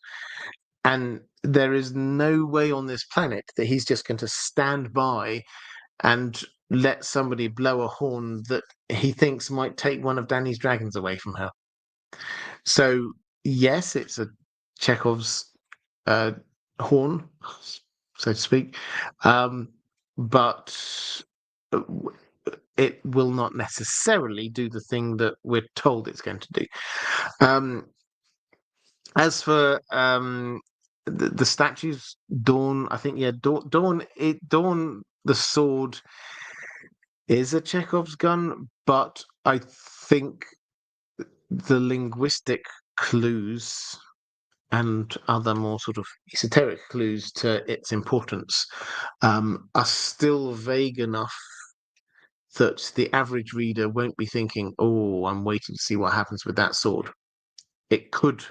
Speaker 1: And there is no way on this planet that he's just going to stand by and let somebody blow a horn that he thinks might take one of Dany's dragons away from her. So, yes, it's a Chekhov's horn, so to speak, but it will not necessarily do the thing that we're told it's going to do. As for the statues, Dawn, I think, yeah, Dawn, the sword is a Chekhov's gun, but I think the linguistic clues and other more sort of esoteric clues to its importance are still vague enough that the average reader won't be thinking, oh, I'm waiting to see what happens with that sword. It could,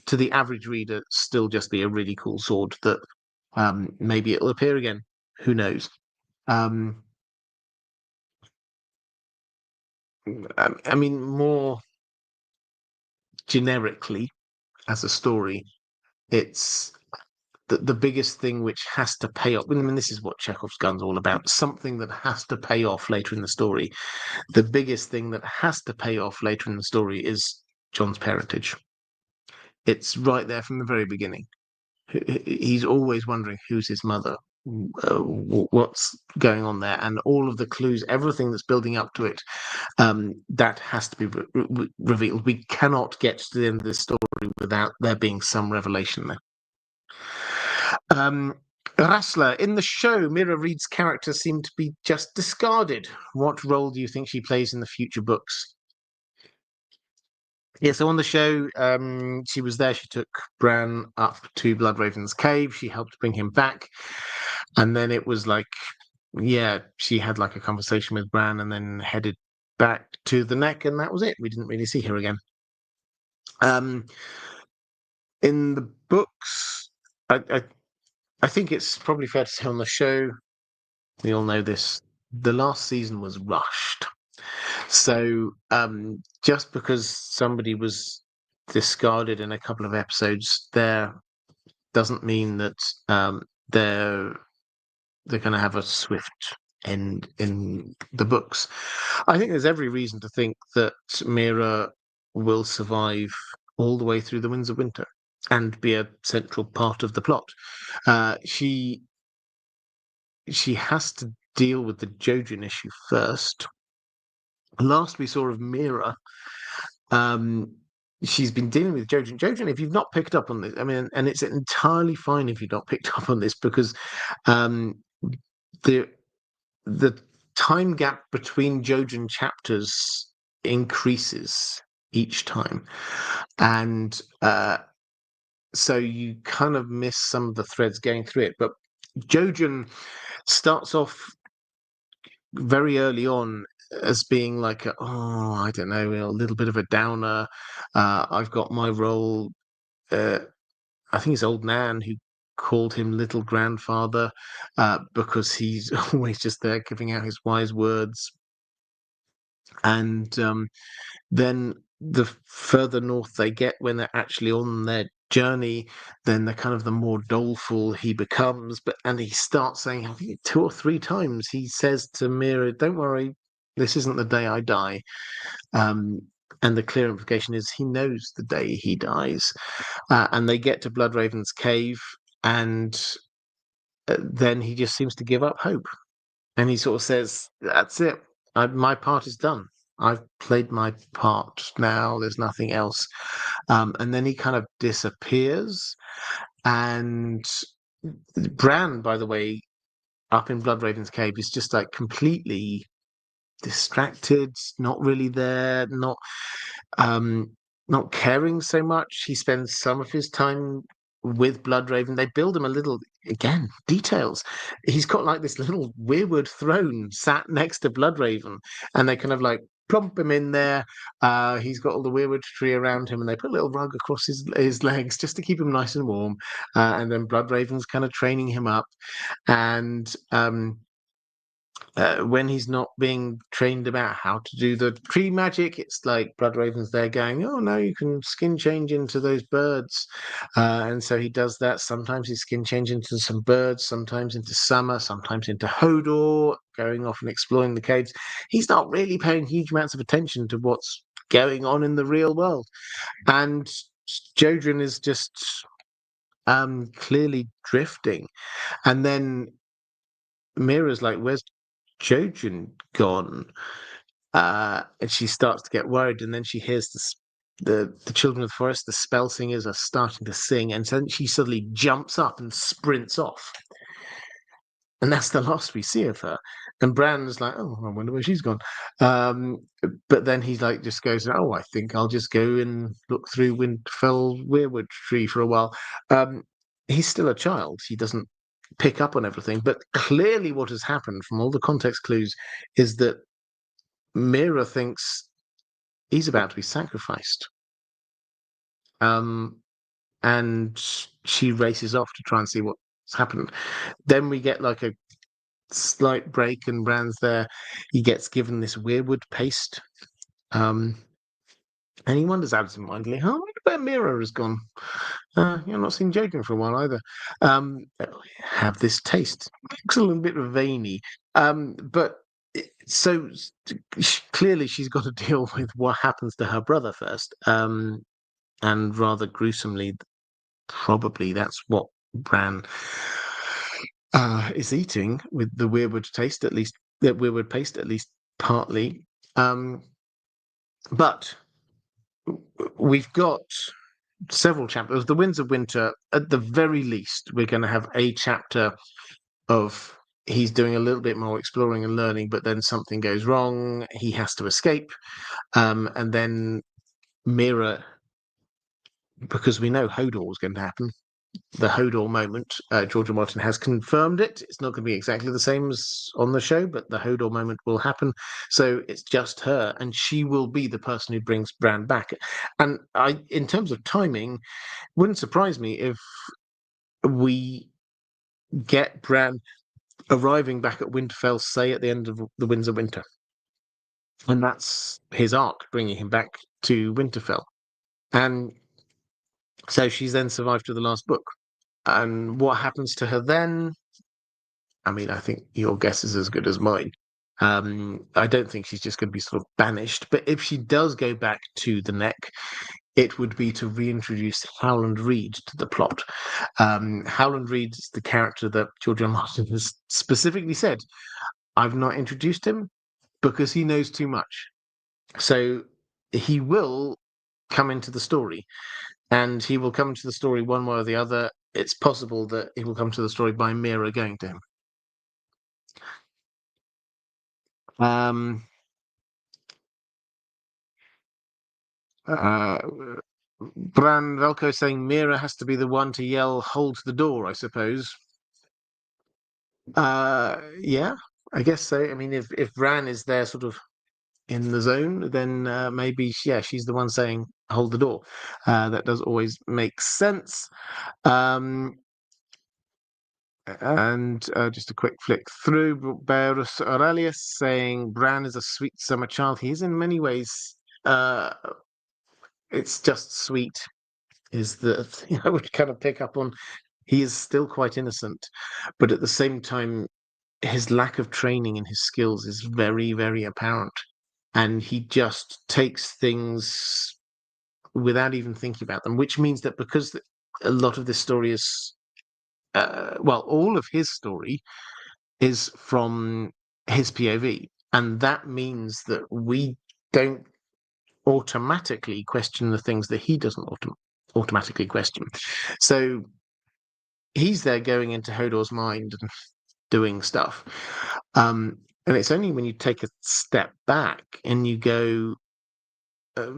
Speaker 1: to the average reader, still just be a really cool sword that maybe it'll appear again. Who knows? I mean, more generically, as a story, it's the biggest thing which has to pay off. I mean, this is what Chekhov's gun's all about. Something that has to pay off later in the story. The biggest thing that has to pay off later in the story is Jon's parentage. It's right there from the very beginning. He's always wondering who's his mother, what's going on there, and all of the clues, everything that's building up to it, that has to be revealed. We cannot get to the end of this story without there being some revelation there. Rassler, in the show, Meera Reed's character seemed to be just discarded. What role do you think she plays in the future books? Yeah, so on the show, she was there. She took Bran up to Bloodraven's cave. She helped bring him back. And then it was like, yeah, she had like a conversation with Bran and then headed back to the Neck, and that was it. We didn't really see her again. In the books, I think it's probably fair to say on the show, we all know this, the last season was rushed. So just because somebody was discarded in a couple of episodes there doesn't mean that they're going to have a swift end in the books. I think there's every reason to think that Meera will survive all the way through the Winds of Winter and be a central part of the plot. She has to deal with the Jojen issue first. Last we saw of Meera, she's been dealing with Jojen. Jojen, if you've not picked up on this, I mean, and it's entirely fine if you've not picked up on this, because the time gap between Jojen chapters increases each time, and so you kind of miss some of the threads going through it. But Jojen starts off very early on as being like, I don't know, a little bit of a downer. I've got my role. I think it's Old Nan who called him little grandfather because he's always just there giving out his wise words. And then the further north they get, when they're actually on their journey, then the more doleful he becomes. And he starts saying, I think 2 or 3 times, he says to Meera, "Don't worry, this isn't the day I die." And the clear implication is he knows the day he dies. And they get to Bloodraven's cave, and then he just seems to give up hope. And he sort of says, "That's it. My part is done. I've played my part now. There's nothing else." And then he kind of disappears. And Bran, by the way, up in Bloodraven's cave, is just like completely distracted, not really there, not caring so much. He spends some of his time with Bloodraven. They build him a little, again, details. He's got like this little weirwood throne sat next to Bloodraven, and they kind of like plump him in there. He's got all the weirwood tree around him, and they put a little rug across his legs just to keep him nice and warm. And then Bloodraven's kind of training him up. And when he's not being trained about how to do the tree magic, it's like Bloodraven's there going, "Oh no, you can skin change into those birds," and so he does that. Sometimes he skin change into some birds, sometimes into Summer, sometimes into Hodor, going off and exploring the caves. He's not really paying huge amounts of attention to what's going on in the real world, and Jojen is just clearly drifting. And then Meera's like, "Where's Jojen gone?" And she starts to get worried, and then she hears the children of the forest, the spell singers, are starting to sing, and then she suddenly jumps up and sprints off. And that's the last we see of her. And Bran's like, oh, I wonder where she's gone. But then he's like, just goes, oh, I think I'll just go and look through Winterfell weirwood tree for a while. He's still a child. He doesn't pick up on everything. But clearly, what has happened from all the context clues is that Meera thinks he's about to be sacrificed. And she races off to try and see what's happened. Then we get like a slight break, and Bran's there. He gets given this weirwood paste. And he wonders absentmindedly, oh, I wonder where Meera has gone. You're not seen joking for a while either. Have this taste. Looks a little bit veiny. But so clearly she's got to deal with what happens to her brother first. And rather gruesomely, probably that's what Bran is eating with the weirwood taste, at least the weirwood paste, at least partly. But we've got several chapters. The Winds of Winter, at the very least, we're going to have a chapter of he's doing a little bit more exploring and learning, but then something goes wrong. He has to escape. And then Meera, because we know Hodor is going to happen, the Hodor moment, George R. Martin has confirmed it. It's not going to be exactly the same as on the show, but the Hodor moment will happen. So it's just her, and she will be the person who brings Bran back. And in terms of timing, wouldn't surprise me if we get Bran arriving back at Winterfell, say at the end of the Winds of Winter, and that's his arc, bringing him back to Winterfell. And so she's then survived to the last book. And what happens to her then? I mean, I think your guess is as good as mine. I don't think she's just going to be sort of banished. But if she does go back to the Neck, it would be to reintroduce Howland Reed to the plot. Howland Reed is the character that George R. R. Martin has specifically said, I've not introduced him because he knows too much. So he will come into the story, and he will come into the story one way or the other. It's possible that he will come to the story by Meera going to him. Bran Velko saying Meera has to be the one to yell, hold the door, I suppose. Yeah, I guess so. I mean, if Bran is there sort of in the zone, then maybe, yeah, she's the one saying, hold the door. That does always make sense. And just a quick flick through, Bearus Aurelius saying Bran is a sweet summer child. He is in many ways. It's just sweet is the thing I would kind of pick up on. He is still quite innocent, but at the same time, his lack of training and his skills is very, very apparent. And he just takes things without even thinking about them, which means that because a lot of this story is, well, all of his story is from his POV. And that means that we don't automatically question the things that he doesn't automatically question. So he's there going into Hodor's mind and doing stuff. And it's only when you take a step back and you go,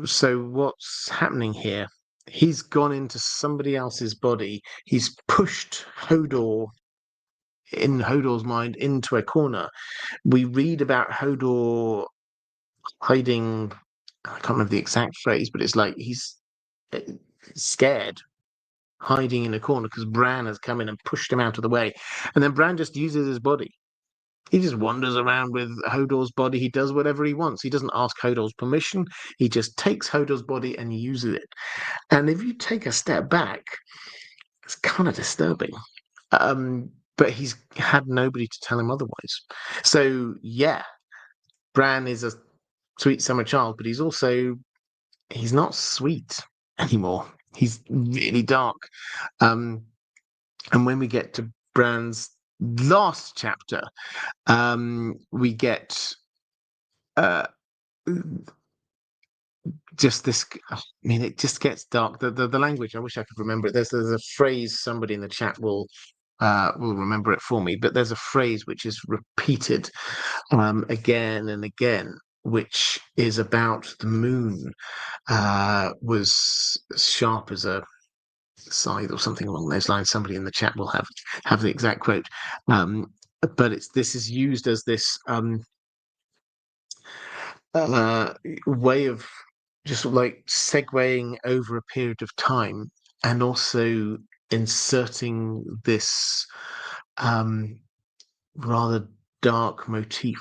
Speaker 1: so what's happening here? He's gone into somebody else's body. He's pushed Hodor in Hodor's mind into a corner. We read about Hodor hiding. I can't remember the exact phrase, but it's like he's scared, hiding in a corner because Bran has come in and pushed him out of the way. And then Bran just uses his body. He just wanders around with Hodor's body. He does whatever he wants. He doesn't ask Hodor's permission. He just takes Hodor's body and uses it. And if you take a step back, it's kind of disturbing. But he's had nobody to tell him otherwise. So, yeah, Bran is a sweet summer child, but he's not sweet anymore. He's really dark. And when we get to Bran's last chapter, we get just this. I mean, it just gets dark. The language. I wish I could remember it. There's a phrase somebody in the chat will will remember it for me, but there's a phrase which is repeated again and again, which is about the moon was as sharp as a scythe or something along those lines. Somebody in the chat will have the exact quote. But this is used as this way of just like segueing over a period of time, and also inserting this rather dark motif,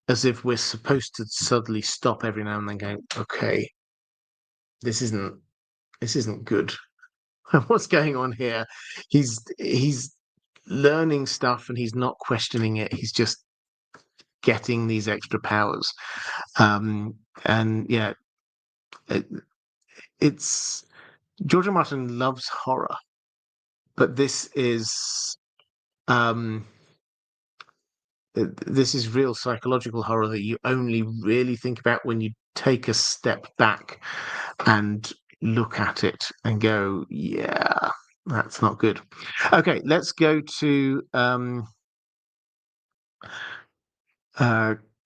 Speaker 1: as if we're supposed to suddenly stop every now and then, going, "Okay, this isn't good. What's going on here?" He's learning stuff and he's not questioning it. He's just getting these extra powers. And yeah, it's George R. Martin loves horror, but um, this is real psychological horror that you only really think about when you take a step back and look at it and go, yeah, that's not good. Okay, let's go to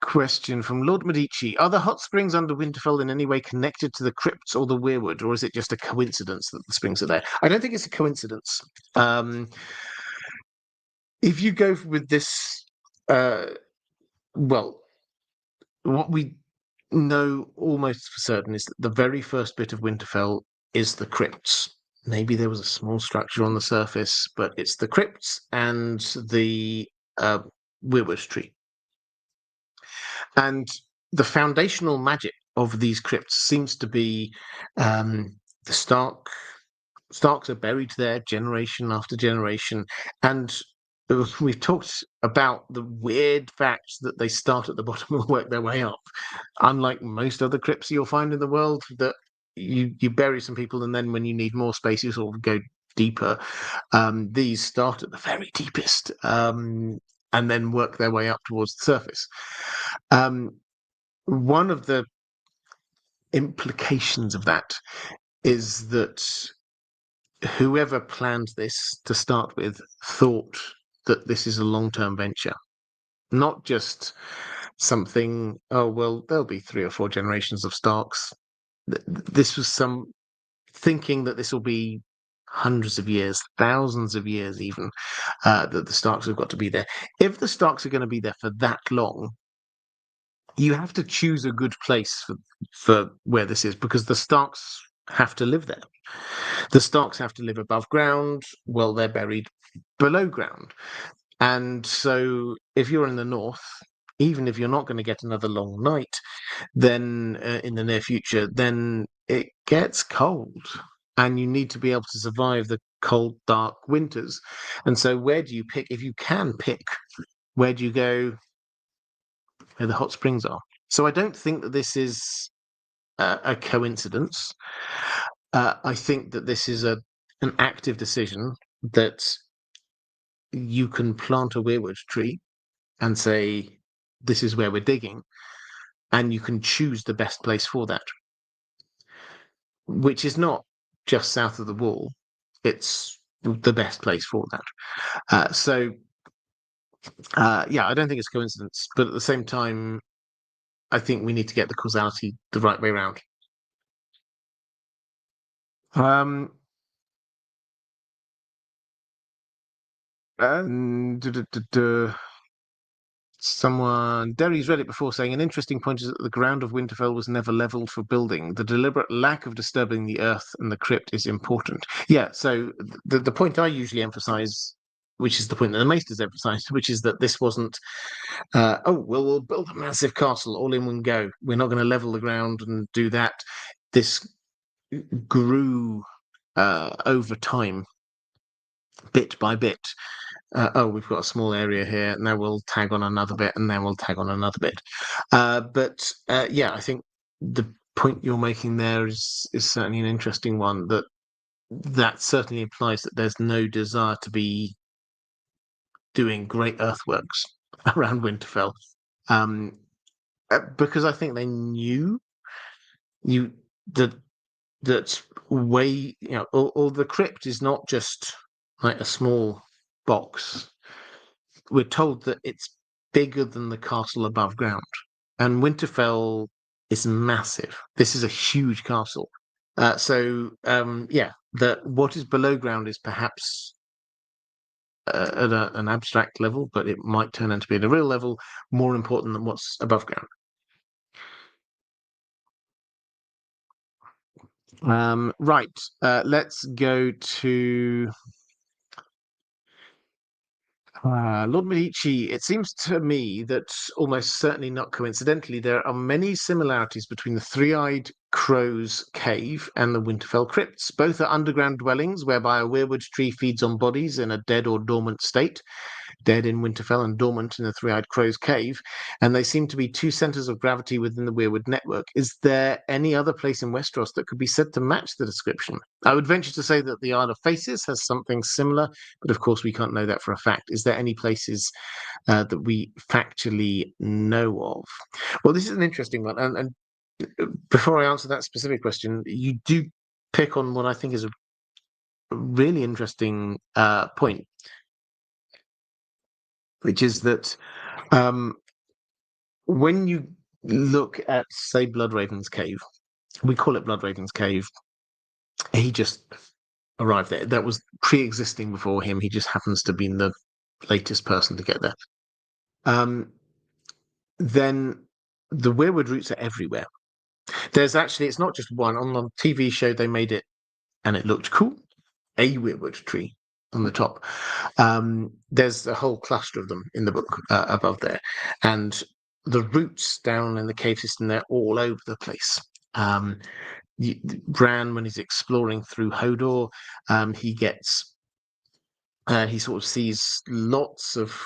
Speaker 1: question from Lord Medici. Are the hot springs under Winterfell in any way connected to the crypts or the weirwood, or is it just a coincidence that the springs are there? I don't think it's a coincidence. If you go with this, well, what we know almost for certain is that the very first bit of Winterfell is the crypts. Maybe there was a small structure on the surface, but it's the crypts and the weirwood tree. And the foundational magic of these crypts seems to be the Starks are buried there generation after generation, and we've talked about the weird fact that they start at the bottom and work their way up. Unlike most other crypts you'll find in the world, that you bury some people and then when you need more space, you sort of go deeper. These start at the very deepest and then work their way up towards the surface. One of the implications of that is that whoever planned this to start with thought that this is a long-term venture, not just something, oh, well, there'll be 3 or 4 generations of Starks. This was some thinking that this will be hundreds of years, thousands of years even, that the Starks have got to be there. If the Starks are going to be there for that long, you have to choose a good place for where this is, because the Starks have to live there. The Starks have to live above ground. Well, they're buried below ground. And so if you're in the north, even if you're not going to get another long night, then in the near future, then it gets cold. And you need to be able to survive the cold, dark winters. And so where do you pick? If you can pick, where do you go where the hot springs are? So I don't think that this is a coincidence. I think that this is an active decision, that you can plant a weirwood tree and say, this is where we're digging, and you can choose the best place for that, which is not just south of the wall. It's the best place for that. Yeah, I don't think it's coincidence, but at the same time, I think we need to get the causality the right way around. Someone, Derry's read it before, saying an interesting point is that the ground of Winterfell was never leveled for building. The deliberate lack of disturbing the earth and the crypt is important. Yeah, so the point I usually emphasize, which is the point that the Maesters emphasized, which is that this wasn't, oh, well, we'll build a massive castle all in one go. We're not going to level the ground and do that. This grew over time, bit by bit. Oh, we've got a small area here. Now we'll tag on another bit, and then we'll tag on another bit. But yeah, I think the point you're making there is certainly an interesting one. That certainly implies that there's no desire to be doing great earthworks around Winterfell, because I think they knew that way, or the crypt is not just like a small box, we're told that it's bigger than the castle above ground. And Winterfell is massive. This is a huge castle. What is below ground is perhaps at an abstract level, but it might turn out to be at a real level more important than what's above ground. Right. Let's go to Lord Medici. It seems to me that almost certainly not coincidentally, there are many similarities between the Three-Eyed Crow's cave and the Winterfell crypts. Both are underground dwellings whereby a weirwood tree feeds on bodies in a dead or dormant state. Dead in Winterfell and dormant in the Three-Eyed Crow's cave, and they seem to be two centers of gravity within the weirwood network. Is there any other place in Westeros that could be said to match the description? I would venture to say that the Isle of Faces has something similar, but of course we can't know that for a fact. Is there any places that we factually know of? Well, this is an interesting one, and before I answer that specific question, you do pick on what I think is a really interesting point, which is that when you look at, say, Bloodraven's cave, we call it Bloodraven's cave. He just arrived there. That was pre-existing before him. He just happens to be the latest person to get there. Then the weirwood roots are everywhere. There's actually, it's not just one. On the TV show, they made it, and it looked cool. A weirwood tree on the top. There's a whole cluster of them in the book above there, and the roots down in the cave system, they're all over the place. Bran, when he's exploring through Hodor, he sort of sees lots of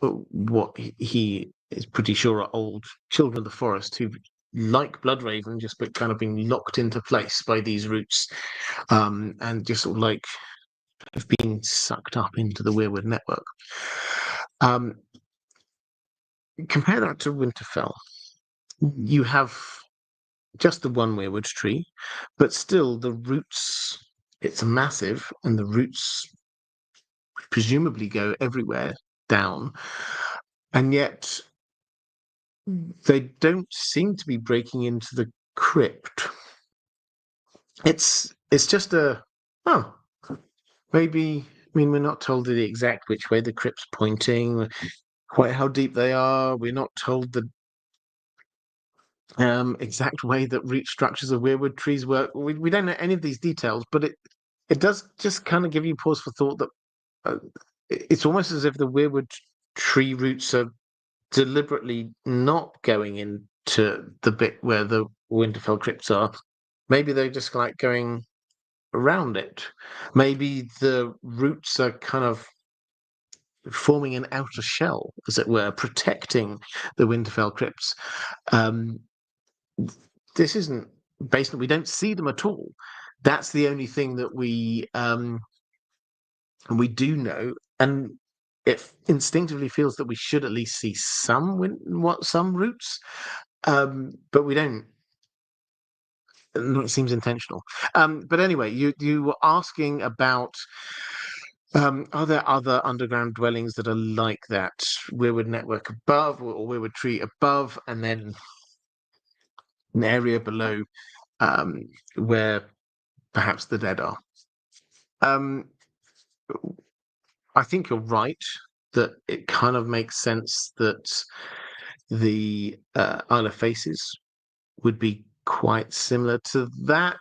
Speaker 1: what he is pretty sure are old children of the forest who, like Bloodraven, just kind of being locked into place by these roots, and just sort of like have been sucked up into the weirwood network. Compare that to Winterfell. You have just the one weirwood tree, but still the roots, it's massive, and the roots presumably go everywhere down, and yet they don't seem to be breaking into the crypt. It's just maybe, I mean, we're not told the exact which way the crypt's pointing, quite how deep they are. We're not told the exact way that root structures of weirwood trees work. We don't know any of these details, but it does just kind of give you pause for thought that it's almost as if the weirwood tree roots are deliberately not going into the bit where the Winterfell crypts are. Maybe they're just like going around it. Maybe the roots are kind of forming an outer shell, as it were, protecting the Winterfell crypts. This isn't basically, we don't see them at all. That's the only thing that we do know, and it instinctively feels that we should at least see some roots, but we don't. It seems intentional. But anyway, you were asking about, are there other underground dwellings that are like that? Weirwood network above, or weirwood tree above, and then an area below where perhaps the dead are. I think you're right that it kind of makes sense that the Isle of Faces would be quite similar to that.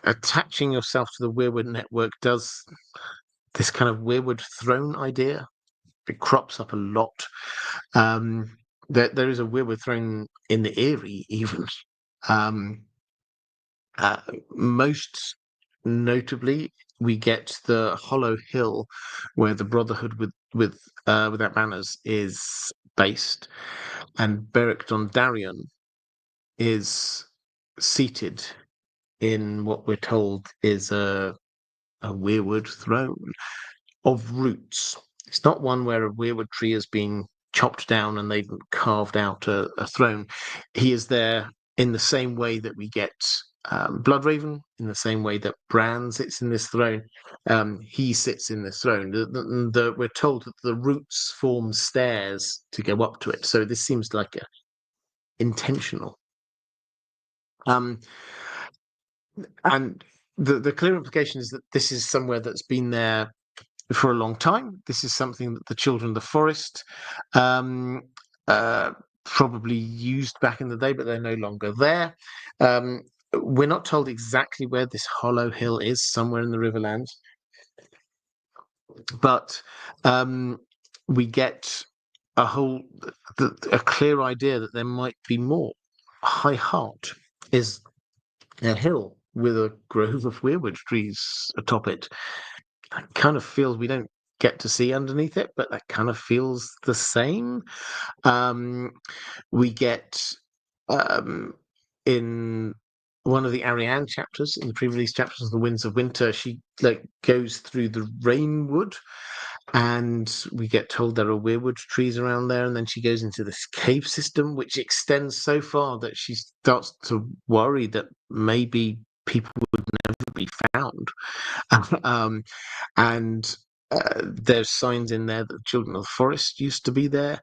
Speaker 1: Attaching yourself to the weirwood network does this kind of weirwood throne idea. It crops up a lot. There is a weirwood throne in the Eyrie, even. Most notably, we get the Hollow Hill, where the Brotherhood without Banners is based, and Beric Dondarrion is seated in what we're told is a weirwood throne of roots. It's not one where a weirwood tree has been chopped down and they've carved out a throne. He is there in the same way that we get Bloodraven, in the same way that Bran sits in this throne. He sits in this throne. We're told that the roots form stairs to go up to it. So this seems like intentional. And the clear implication is that this is somewhere that's been there for a long time. This is something that the children of the forest um, probably used back in the day, but they're no longer there. We're not told exactly where this hollow hill is, somewhere in the Riverlands, but we get a clear idea that there might be more. High Heart is a hill with a grove of weirwood trees atop it. That kind of feels we don't get to see underneath it, but that kind of feels the same. We get in one of the Ariane chapters, in the pre-release chapters of the Winds of Winter, she goes through the Rainwood, and we get told there are weirwood trees around there, and then she goes into this cave system, which extends so far that she starts to worry that maybe people would never be found. And there's signs in there that the children of the forest used to be there.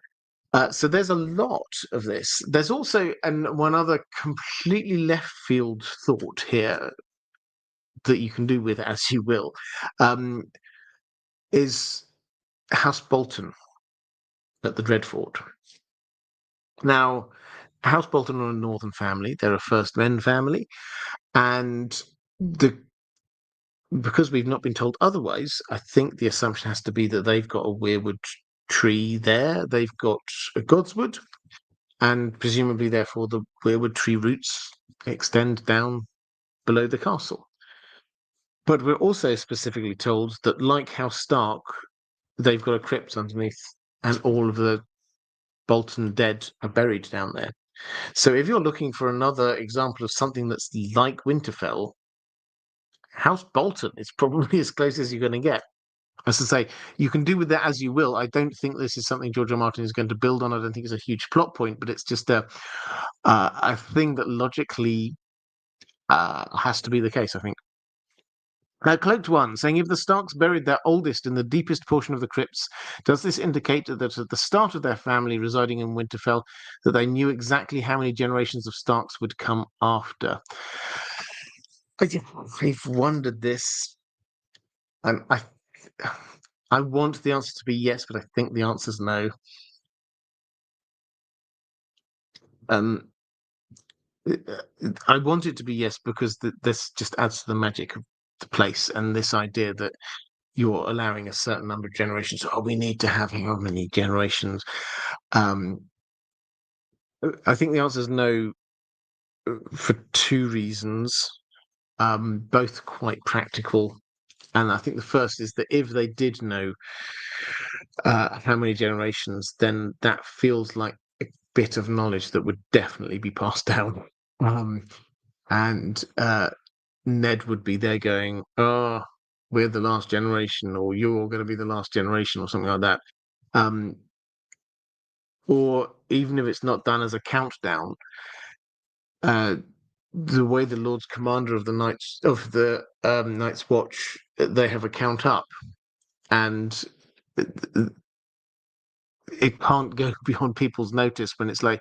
Speaker 1: So there's a lot of this. There's also one other completely left field thought here that you can do with as you will, is House Bolton at the Dreadfort. Now, House Bolton are a northern family. They're a First Men family, and because we've not been told otherwise, I think the assumption has to be that they've got a weirwood tree there. They've got a godswood, and presumably, therefore, the weirwood tree roots extend down below the castle. But we're also specifically told that, like House Stark, they've got a crypt underneath, and all of the Bolton dead are buried down there. So if you're looking for another example of something that's like Winterfell, House Bolton is probably as close as you're going to get. As I say, you can do with that as you will. I don't think this is something George R. Martin is going to build on. I don't think it's a huge plot point, but it's just a thing that logically has to be the case, I think. Now, Cloaked One saying, if the Starks buried their oldest in the deepest portion of the crypts, does this indicate that at the start of their family residing in Winterfell, that they knew exactly how many generations of Starks would come after? I've wondered this, and I want the answer to be yes, but I think the answer is no. I want it to be yes because this just adds to the magic of the place, and this idea that you're allowing a certain number of generations. Oh, we need to have how many generations? I think the answer is no for two reasons, both quite practical. And I think the first is that if they did know how many generations, then that feels like a bit of knowledge that would definitely be passed down. And Ned would be there going, "Oh, we're the last generation," or "You're going to be the last generation," or something like that. Or even if it's not done as a countdown, the way the Lord's Commander of the Night's Watch, they have a count up, and it can't go beyond people's notice when it's like,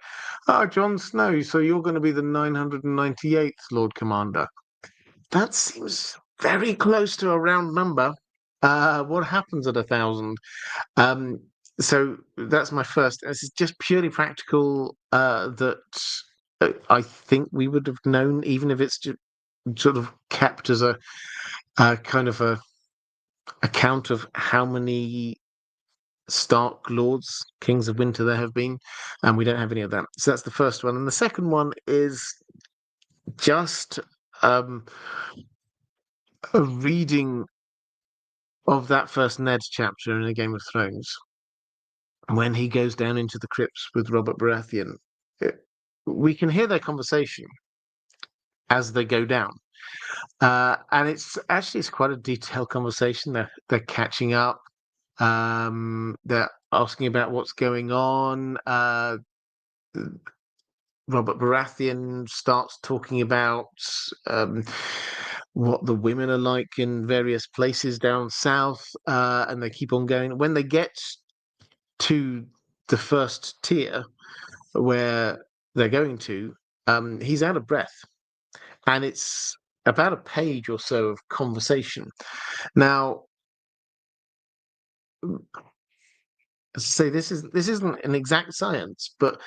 Speaker 1: Jon Snow, so you're going to be the 998th Lord Commander. That seems very close to a round number. What happens at 1,000? So that's my first. This is just purely practical. That I think we would have known, even if it's just sort of kept as a kind of a account of how many Stark lords, kings of winter there have been, and we don't have any of that. So that's the first one. And the second one is just a reading of that first Ned chapter in A Game of Thrones, when he goes down into the crypts with Robert Baratheon. We can hear their conversation as they go down. And it's quite a detailed conversation. They're catching up. They're asking about what's going on. Robert Baratheon starts talking about what the women are like in various places down south, and they keep on going. When they get to the first tier where they're going to, he's out of breath, and it's about a page or so of conversation. Now, as I say, this isn't an exact science, but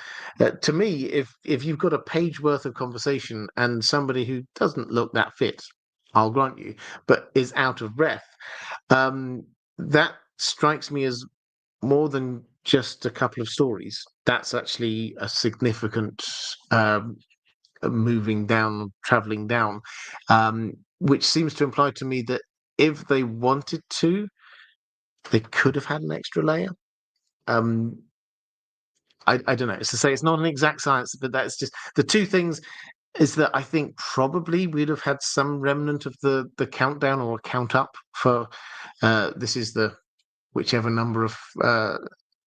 Speaker 1: to me, if you've got a page worth of conversation and somebody who doesn't look that fit, I'll grant you, but is out of breath, that strikes me as more than just a couple of stories. That's actually a significant moving down, traveling down, which seems to imply to me that if they wanted to, they could have had an extra layer. Um, I don't know. It's to say it's not an exact science, but that's just the two things. Is that I think probably we'd have had some remnant of the countdown or count up for this is the whichever number of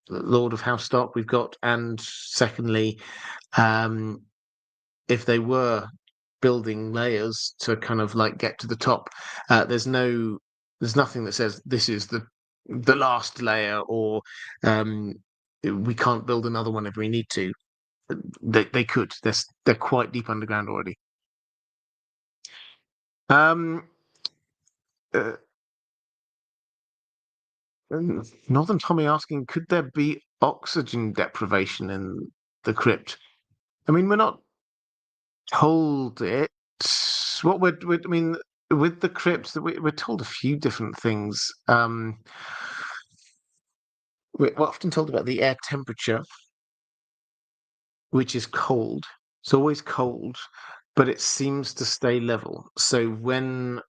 Speaker 1: Lord of House Stark we've got, and secondly, um, if they were building layers to kind of like get to the top, there's nothing that says this is the last layer, or we can't build another one if we need to. They could. They're quite deep underground already. Um, uh, Northern Tommy asking, could there be oxygen deprivation in the crypt? I mean, we're not told it. I mean, with the crypts, we're told a few different things. We're often told about the air temperature, which is cold. It's always cold, but it seems to stay level. So when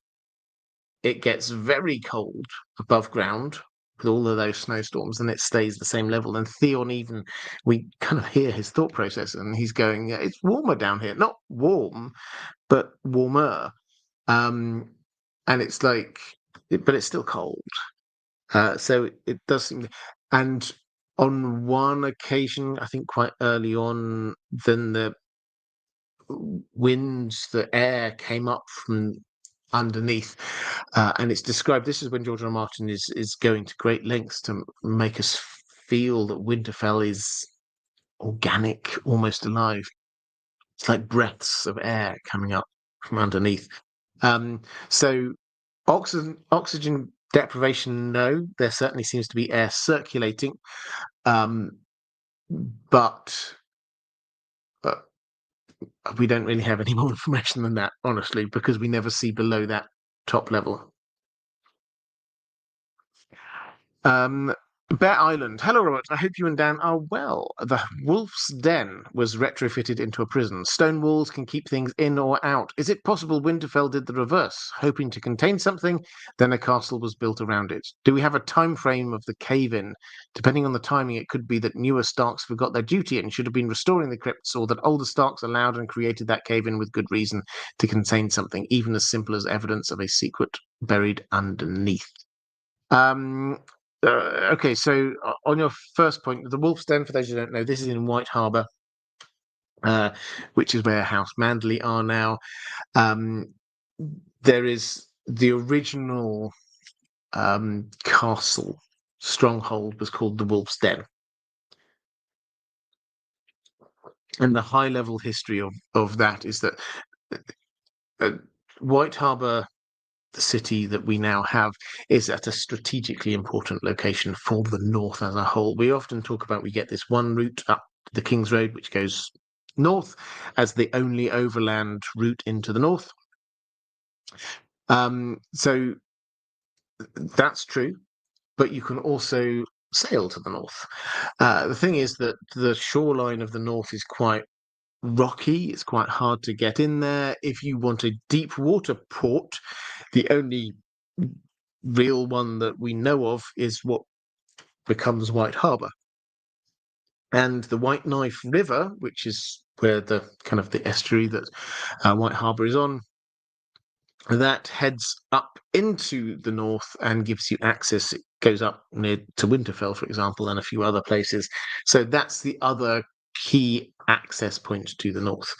Speaker 1: it gets very cold above ground with all of those snowstorms, and it stays the same level. And Theon, even we kind of hear his thought process, and he's going, yeah, "It's warmer down here, not warm, but warmer." And it's like, but it's still cold. So it does seem, and on one occasion, I think quite early on, then the winds, the air came up from underneath, and it's described. This is when George R. R. Martin is going to great lengths to make us feel that Winterfell is organic, almost alive. It's like breaths of air coming up from underneath. So oxygen deprivation, no. There certainly seems to be air circulating, but we don't really have any more information than that, honestly, because we never see below that top level. Bear Island. Hello, Robert. I hope you and Dan are well. The Wolf's Den was retrofitted into a prison. Stone walls can keep things in or out. Is it possible Winterfell did the reverse, hoping to contain something, then a castle was built around it? Do we have a time frame of the cave-in? Depending on the timing, it could be that newer Starks forgot their duty and should have been restoring the crypts, or that older Starks allowed and created that cave-in with good reason to contain something, even as simple as evidence of a secret buried underneath. Okay, so on your first point, the Wolf's Den, for those who don't know, this is in White Harbour, which is where House Manderley are now. There is the original castle stronghold was called the Wolf's Den. And the high-level history of that is that White Harbour, the city that we now have, is at a strategically important location for the north as a whole. We often talk about we get this one route up the King's Road, which goes north as the only overland route into the north. So that's true, but you can also sail to the north. The thing is that the shoreline of the north is quite rocky. It's quite hard to get in there. If you want a deep water port, the only real one that we know of is what becomes White Harbour. And the White Knife River, which is where the kind of the estuary that White Harbour is on, that heads up into the north and gives you access. It goes up near to Winterfell, for example, and a few other places. So that's the other key access point to the north.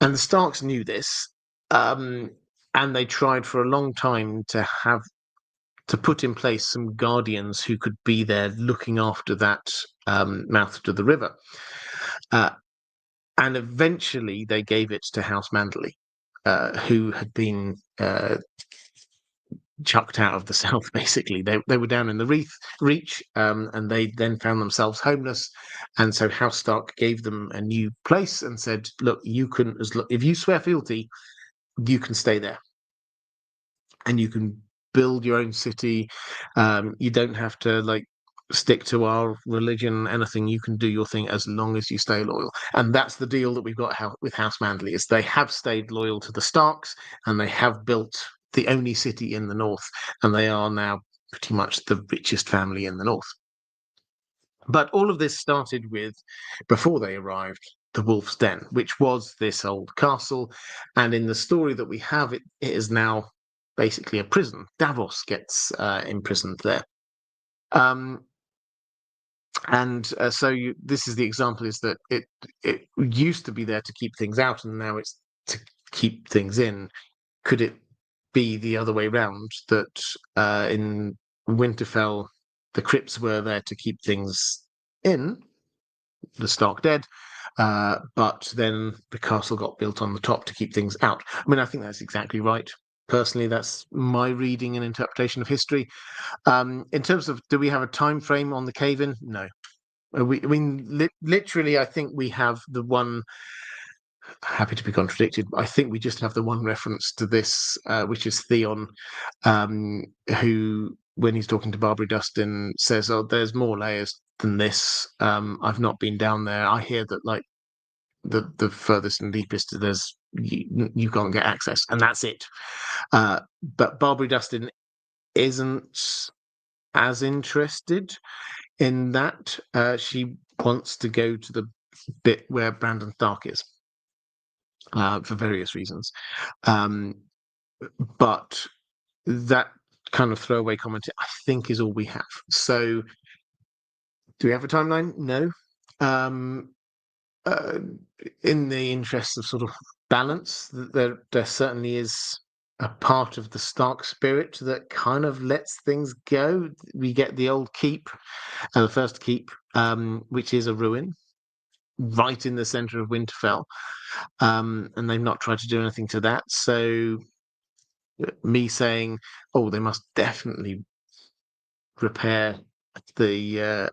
Speaker 1: And the Starks knew this, and they tried for a long time to put in place some guardians who could be there looking after that mouth to the river. And eventually they gave it to House Manderley, who had been chucked out of the south. Basically, they were down in the Reach, and they then found themselves homeless, and so House Stark gave them a new place and said, "Look, you can, if you swear fealty, you can stay there, and you can build your own city. You don't have to stick to our religion, anything. You can do your thing as long as you stay loyal." And that's the deal that we've got with House Manderley, is they have stayed loyal to the Starks, and they have built the only city in the north, and they are now pretty much the richest family in the north. But all of this started with, before they arrived, the Wolf's Den, which was this old castle, and in the story that we have, it is now basically a prison. Davos gets imprisoned there. This is the example, is that it used to be there to keep things out, and now it's to keep things in. Could it be the other way round, that in Winterfell the crypts were there to keep things in, the Stark dead, but then the castle got built on the top to keep things out? I mean, I think that's exactly right. Personally, that's my reading and interpretation of history. In terms of, do we have a time frame on the cave-in? No. Literally, I think we have the one. Happy to be contradicted. I think we just have the one reference to this, which is Theon, who, when he's talking to Barbary Dustin, says, "Oh, there's more layers than this. I've not been down there. I hear that the furthest and deepest, you can't get access," and that's it. But Barbary Dustin isn't as interested in that. She wants to go to the bit where Brandon Stark is, for various reasons. But that kind of throwaway comment, I think, is all we have. So, do we have a timeline? No. In the interest of sort of balance, there certainly is a part of the Stark spirit that kind of lets things go. We get the old keep, the first keep, which is a ruin right in the center of Winterfell, and they've not tried to do anything to that. So me saying, "Oh, they must definitely repair the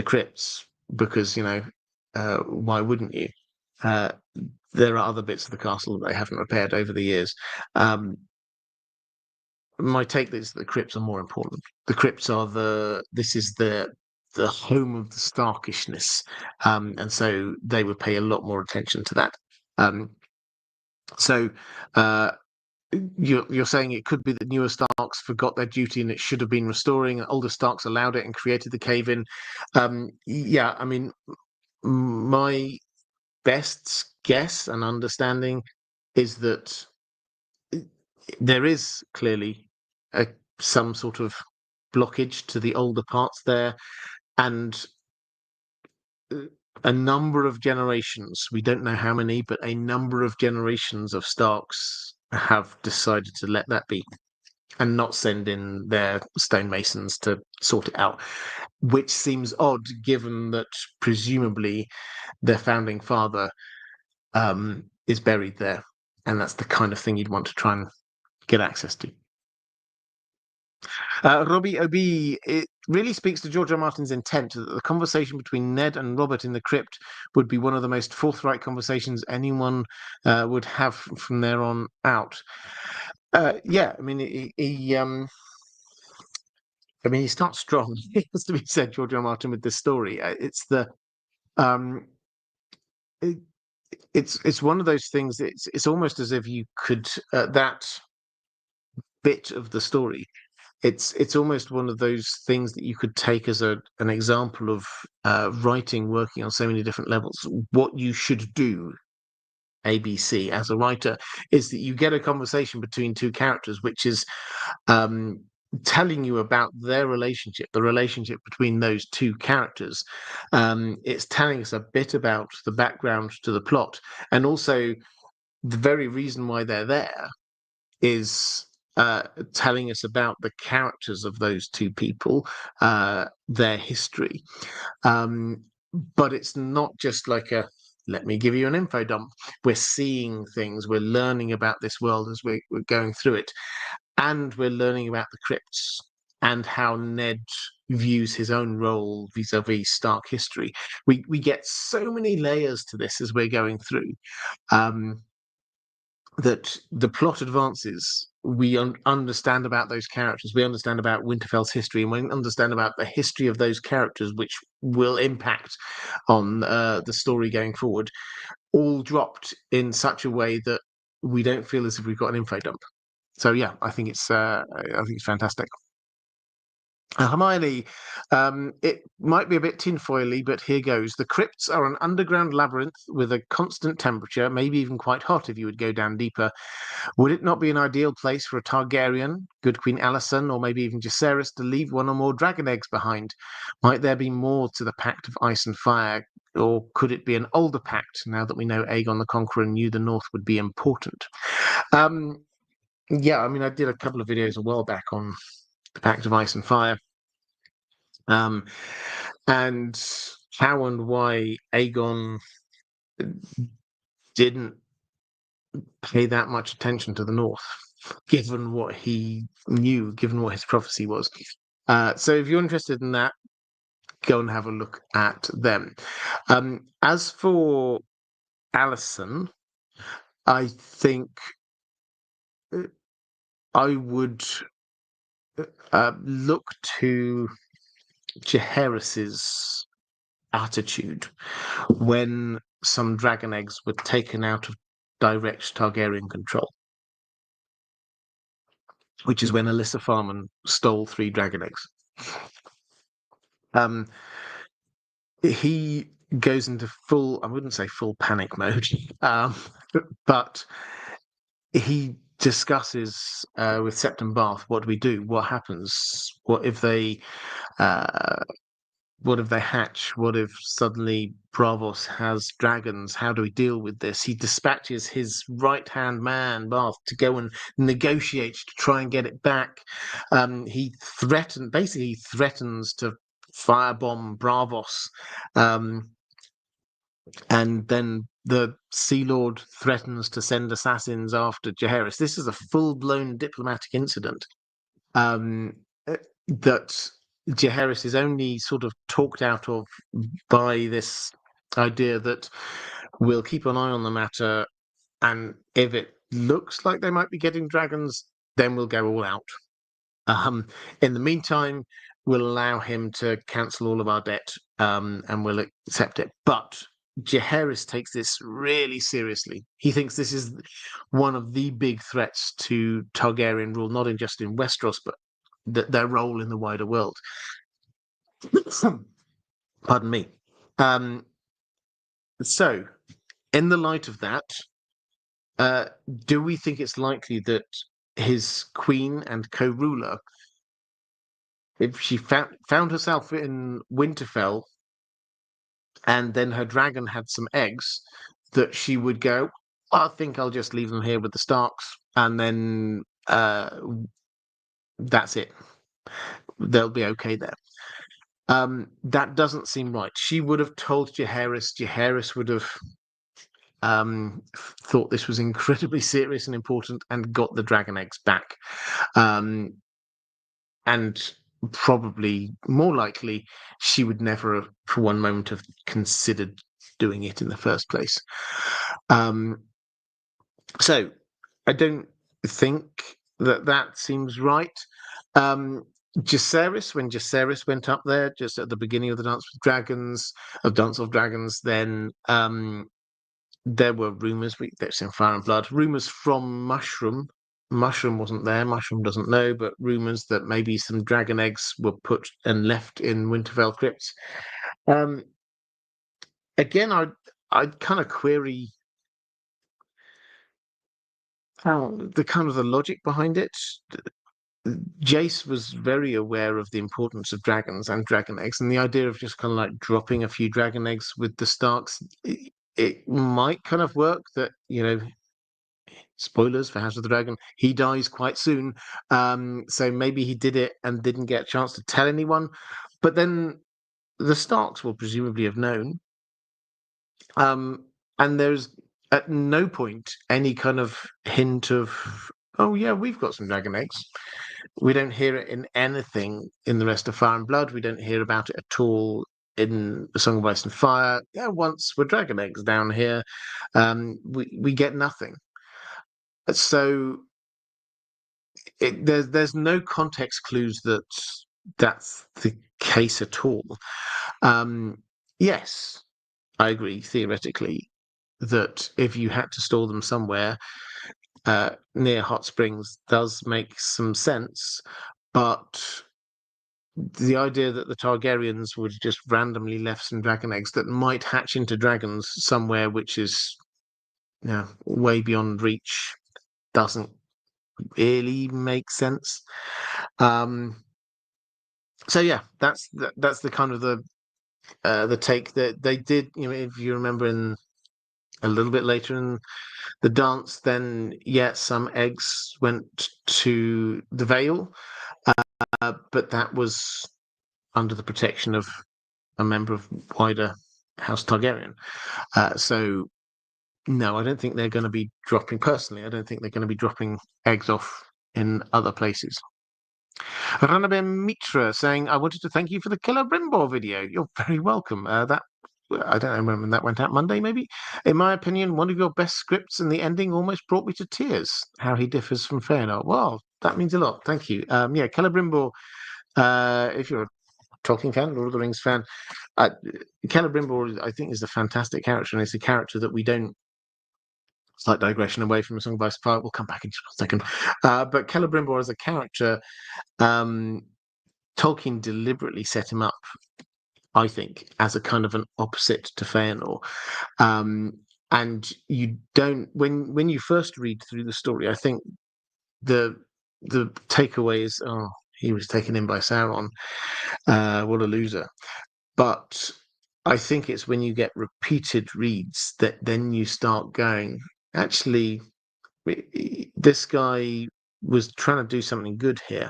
Speaker 1: crypts, because why wouldn't you?" There are other bits of the castle that they haven't repaired over the years. My take is that the crypts are more important. The crypts are the home of the Starkishness, and so they would pay a lot more attention to that. So you're saying it could be that newer Starks forgot their duty and it should have been restoring, and older Starks allowed it and created the cave-in. Yeah, I mean, my best guess and understanding is that there is clearly some sort of blockage to the older parts there, and a number of generations, we don't know how many, but a number of generations of Starks have decided to let that be and not send in their stonemasons to sort it out, which seems odd given that presumably their founding father is buried there, and that's the kind of thing you'd want to try and get access to. Robbie OB, it really speaks to George R. Martin's intent that the conversation between Ned and Robert in the crypt would be one of the most forthright conversations anyone would have from there on out. Yeah, I mean, he starts strong. It has to be said, George R. Martin, with this story. It's one of those things. It's almost as if you could, that bit of the story, it's almost one of those things that you could take as an example of writing, working on so many different levels. What you should do, ABC, as a writer, is that you get a conversation between two characters, which is telling you about their relationship, the relationship between those two characters. It's telling us a bit about the background to the plot, and also the very reason why they're there is telling us about the characters of those two people, their history. Um, but it's not just like a let me give you an info dump. We're seeing things, we're learning about this world as we're going through it, and we're learning about the crypts and how Ned views his own role vis-a-vis Stark history. We get so many layers to this as we're going through. Um, that the plot advances, we understand about those characters, we understand about Winterfell's history, and we understand about the history of those characters, which will impact on the story going forward, all dropped in such a way that we don't feel as if we've got an info dump. So yeah, I think it's fantastic. Hermione, it might be a bit tinfoily, but here goes. The crypts are an underground labyrinth with a constant temperature, maybe even quite hot if you would go down deeper. Would it not be an ideal place for a Targaryen, good Queen Alicent, or maybe even Jacaerys to leave one or more dragon eggs behind? Might there be more to the Pact of Ice and Fire, or could it be an older pact, now that we know Aegon the Conqueror knew the North would be important? Um, yeah, I mean, I did a couple of videos a while back on the Pact of Ice and Fire, and how and why Aegon didn't pay that much attention to the North, given what he knew, given what his prophecy was. So if you're interested in that, go and have a look at them. As for Alicent, I think I would look to Jaehaerys's attitude when some dragon eggs were taken out of direct Targaryen control, which is when Alyssa Farman stole 3 dragon eggs. Um, he goes into full, I wouldn't say full panic mode, but he discusses with Septon Bath, what do we do? What happens? Uh, what if they hatch? What if suddenly Bravos has dragons? How do we deal with this? He dispatches his right-hand man, Bath, to go and negotiate to try and get it back. He basically threatens to firebomb Bravos. And then the Sea Lord threatens to send assassins after Jaehaerys. This is a full-blown diplomatic incident. Um, that Jaehaerys is only sort of talked out of by this idea that we'll keep an eye on the matter, and if it looks like they might be getting dragons, then we'll go all out. In the meantime, we'll allow him to cancel all of our debt, and we'll accept it. But Jaehaerys takes this really seriously. He thinks this is one of the big threats to Targaryen rule, not just in Westeros, but their role in the wider world. Pardon me. So, in the light of that, do we think it's likely that his queen and co-ruler, if she found herself in Winterfell and then her dragon had some eggs, that she would go, I think I'll just leave them here with the Starks, and then that's it. They'll be okay there. That doesn't seem right. She would have told Jaehaerys. Jaehaerys would have thought this was incredibly serious and important and got the dragon eggs back. And probably more likely, she would never have, for one moment, have considered doing it in the first place. So I don't think that seems right. Jacaerys, when Jacaerys went up there, just at the beginning of the Dance of Dragons, then there were rumors. That's in Fire and Blood. Rumors from Mushroom. Mushroom wasn't there. Mushroom doesn't know, but rumors that maybe some dragon eggs were put and left in Winterfell crypts. Again, I'd kind of query how the logic behind it. Jace was very aware of the importance of dragons and dragon eggs, and the idea of just kind of like dropping a few dragon eggs with the Starks, it might kind of work. That spoilers for House of the Dragon, he dies quite soon, so maybe he did it and didn't get a chance to tell anyone. But then the Starks will presumably have known, and there's at no point any kind of hint of, oh yeah, we've got some dragon eggs. We don't hear it in anything in the rest of Fire and Blood. We don't hear about it at all in The Song of Ice and Fire. Yeah, once were dragon eggs down here. We get nothing. So there's no context clues that that's the case at all. Yes, I agree theoretically that if you had to store them somewhere, near hot springs does make some sense, but the idea that the Targaryens would just randomly left some dragon eggs that might hatch into dragons somewhere, which is way beyond reach, doesn't really make sense. So yeah, that's the kind of the take that they did. If you remember in a little bit later in the dance, then some eggs went to the Vale, but that was under the protection of a member of wider House Targaryen. So no, I don't think they're going to be dropping. Personally, I don't think they're going to be dropping eggs off in other places. Ranabem Mitra saying, I wanted to thank you for the Killer Brimbor video. You're very welcome. That I don't know when that went out, Monday maybe. In my opinion, one of your best scripts, and the ending almost brought me to tears. How he differs from Fëanor. Well, that means a lot. Thank you. Killer Brimbor. If you're a Tolkien fan, Lord of the Rings fan, Killer Brimbor, I think, is a fantastic character, and it's a character that we don't. Slight digression away from A Song of Ice and Fire. We'll come back in just a second. But Celebrimbor as a character, Tolkien deliberately set him up, I think, as a kind of an opposite to Fëanor. And you don't, when you first read through the story, I think the takeaway is, oh, he was taken in by Sauron. What a loser. But I think it's when you get repeated reads that then you start going, actually, this guy was trying to do something good here.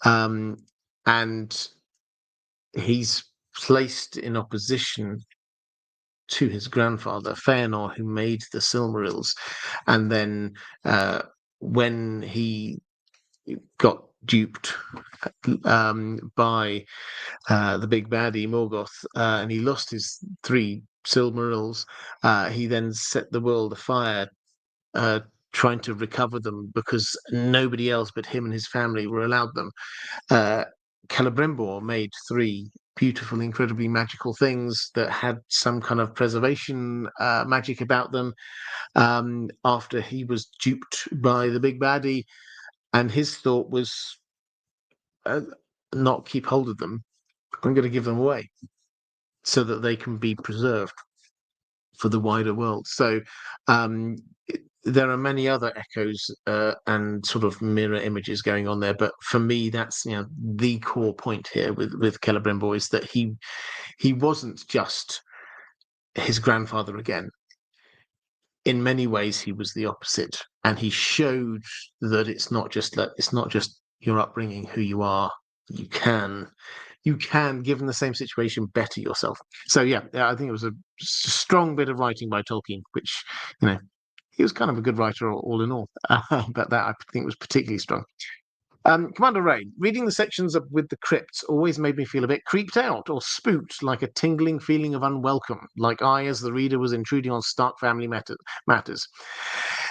Speaker 1: And he's placed in opposition to his grandfather, Fëanor, who made the Silmarils. And then when he got duped by the big baddie Morgoth, and he lost his 3 Silmarils, he then set the world afire, trying to recover them because nobody else but him and his family were allowed them. Celebrimbor made 3 beautiful, incredibly magical things that had some kind of preservation magic about them, after he was duped by the big baddie, and his thought was, not keep hold of them. I'm going to give them away so that they can be preserved for the wider world. So there are many other echoes and sort of mirror images going on there, but for me, that's the core point here with Celebrimbor is that he wasn't just his grandfather again. In many ways, he was the opposite, and he showed that it's not just your upbringing, who you are. You can, given the same situation, better yourself. So yeah, I think it was a strong bit of writing by Tolkien, which he was kind of a good writer all in all, but that I think was particularly strong. Commander Rain, reading the sections with the crypts always made me feel a bit creeped out or spooked, like a tingling feeling of unwelcome, like I, as the reader, was intruding on Stark family matters.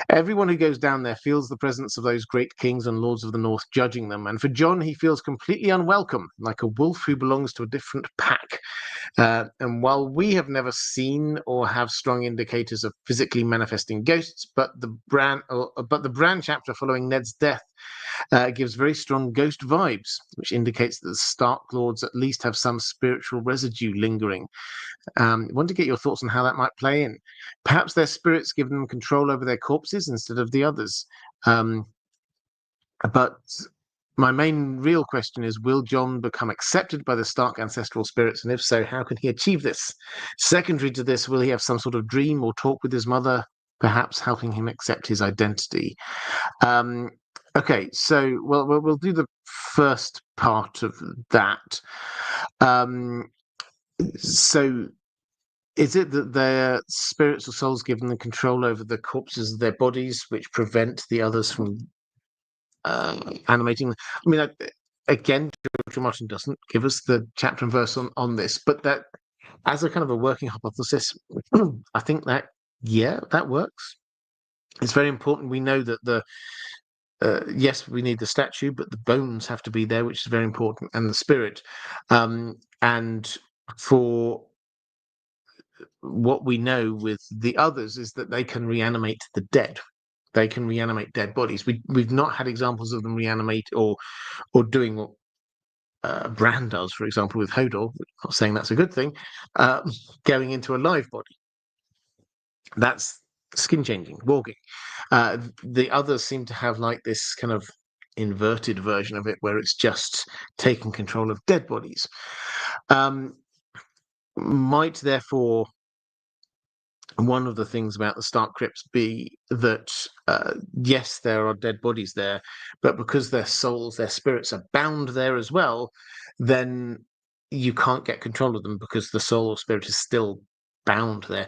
Speaker 1: Everyone who goes down there feels the presence of those great kings and lords of the north judging them, and for Jon, he feels completely unwelcome, like a wolf who belongs to a different pack. And while we have never seen or have strong indicators of physically manifesting ghosts, but the Bran chapter following Ned's death gives very strong ghost vibes, which indicates that the Stark Lords at least have some spiritual residue lingering. I want to get your thoughts on how that might play in. Perhaps their spirits give them control over their corpses instead of the others. But my main real question is, will Jon become accepted by the Stark ancestral spirits? And if so, how can he achieve this? Secondary to this, will he have some sort of dream or talk with his mother, perhaps helping him accept his identity? Okay, so we'll do the first part of that. So is it that their spirits or souls given the control over the corpses of their bodies, which prevent the others from animating? I mean, again, George Martin doesn't give us the chapter and verse on this, but that as a kind of a working hypothesis, I think that, yeah, that works. It's very important. We know that yes, we need the statue, but the bones have to be there, which is very important, and the spirit. And for what we know with the others is that they can reanimate the dead. They can reanimate dead bodies. We've not had examples of them reanimate or doing what Bran does, for example, with Hodor. Not saying that's a good thing. Going into a live body. That's skin changing, walking. The others seem to have like this kind of inverted version of it, where it's just taking control of dead bodies. Might therefore one of the things about the Stark crypts be that yes, there are dead bodies there, but because their souls, their spirits are bound there as well, then you can't get control of them because the soul or spirit is still bound there.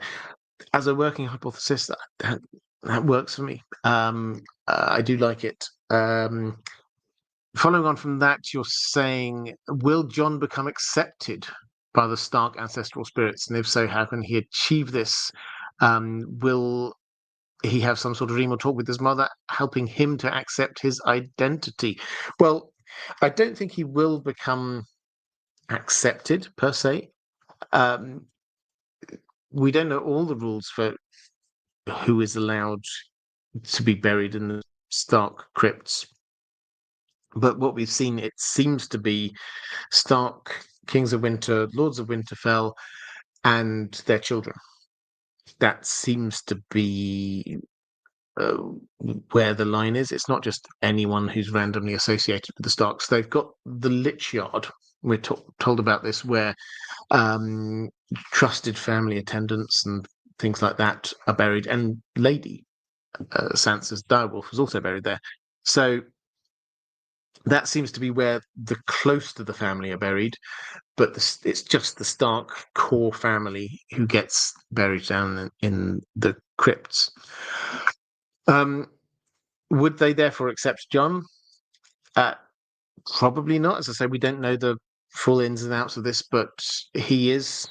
Speaker 1: As a working hypothesis, that works for me. I do like it. Following on from that, you're saying, will Jon become accepted by the Stark ancestral spirits? And if so, how can he achieve this? Will he have some sort of dream or talk with his mother, helping him to accept his identity? Well, I don't think he will become accepted per se. We don't know all the rules for who is allowed to be buried in the Stark crypts. But what we've seen, it seems to be Stark, Kings of Winter, Lords of Winterfell, and their children. That seems to be where the line is. It's not just anyone who's randomly associated with the Starks. They've got the Lich Yard. We're told about this, where trusted family attendants and things like that are buried, and Lady Sansa's direwolf was also buried there. So that seems to be where the close to the family are buried, but it's just the Stark core family who gets buried down in the crypts. Would they therefore accept Jon? Probably not. As I say, we don't know the full ins and outs of this, but he's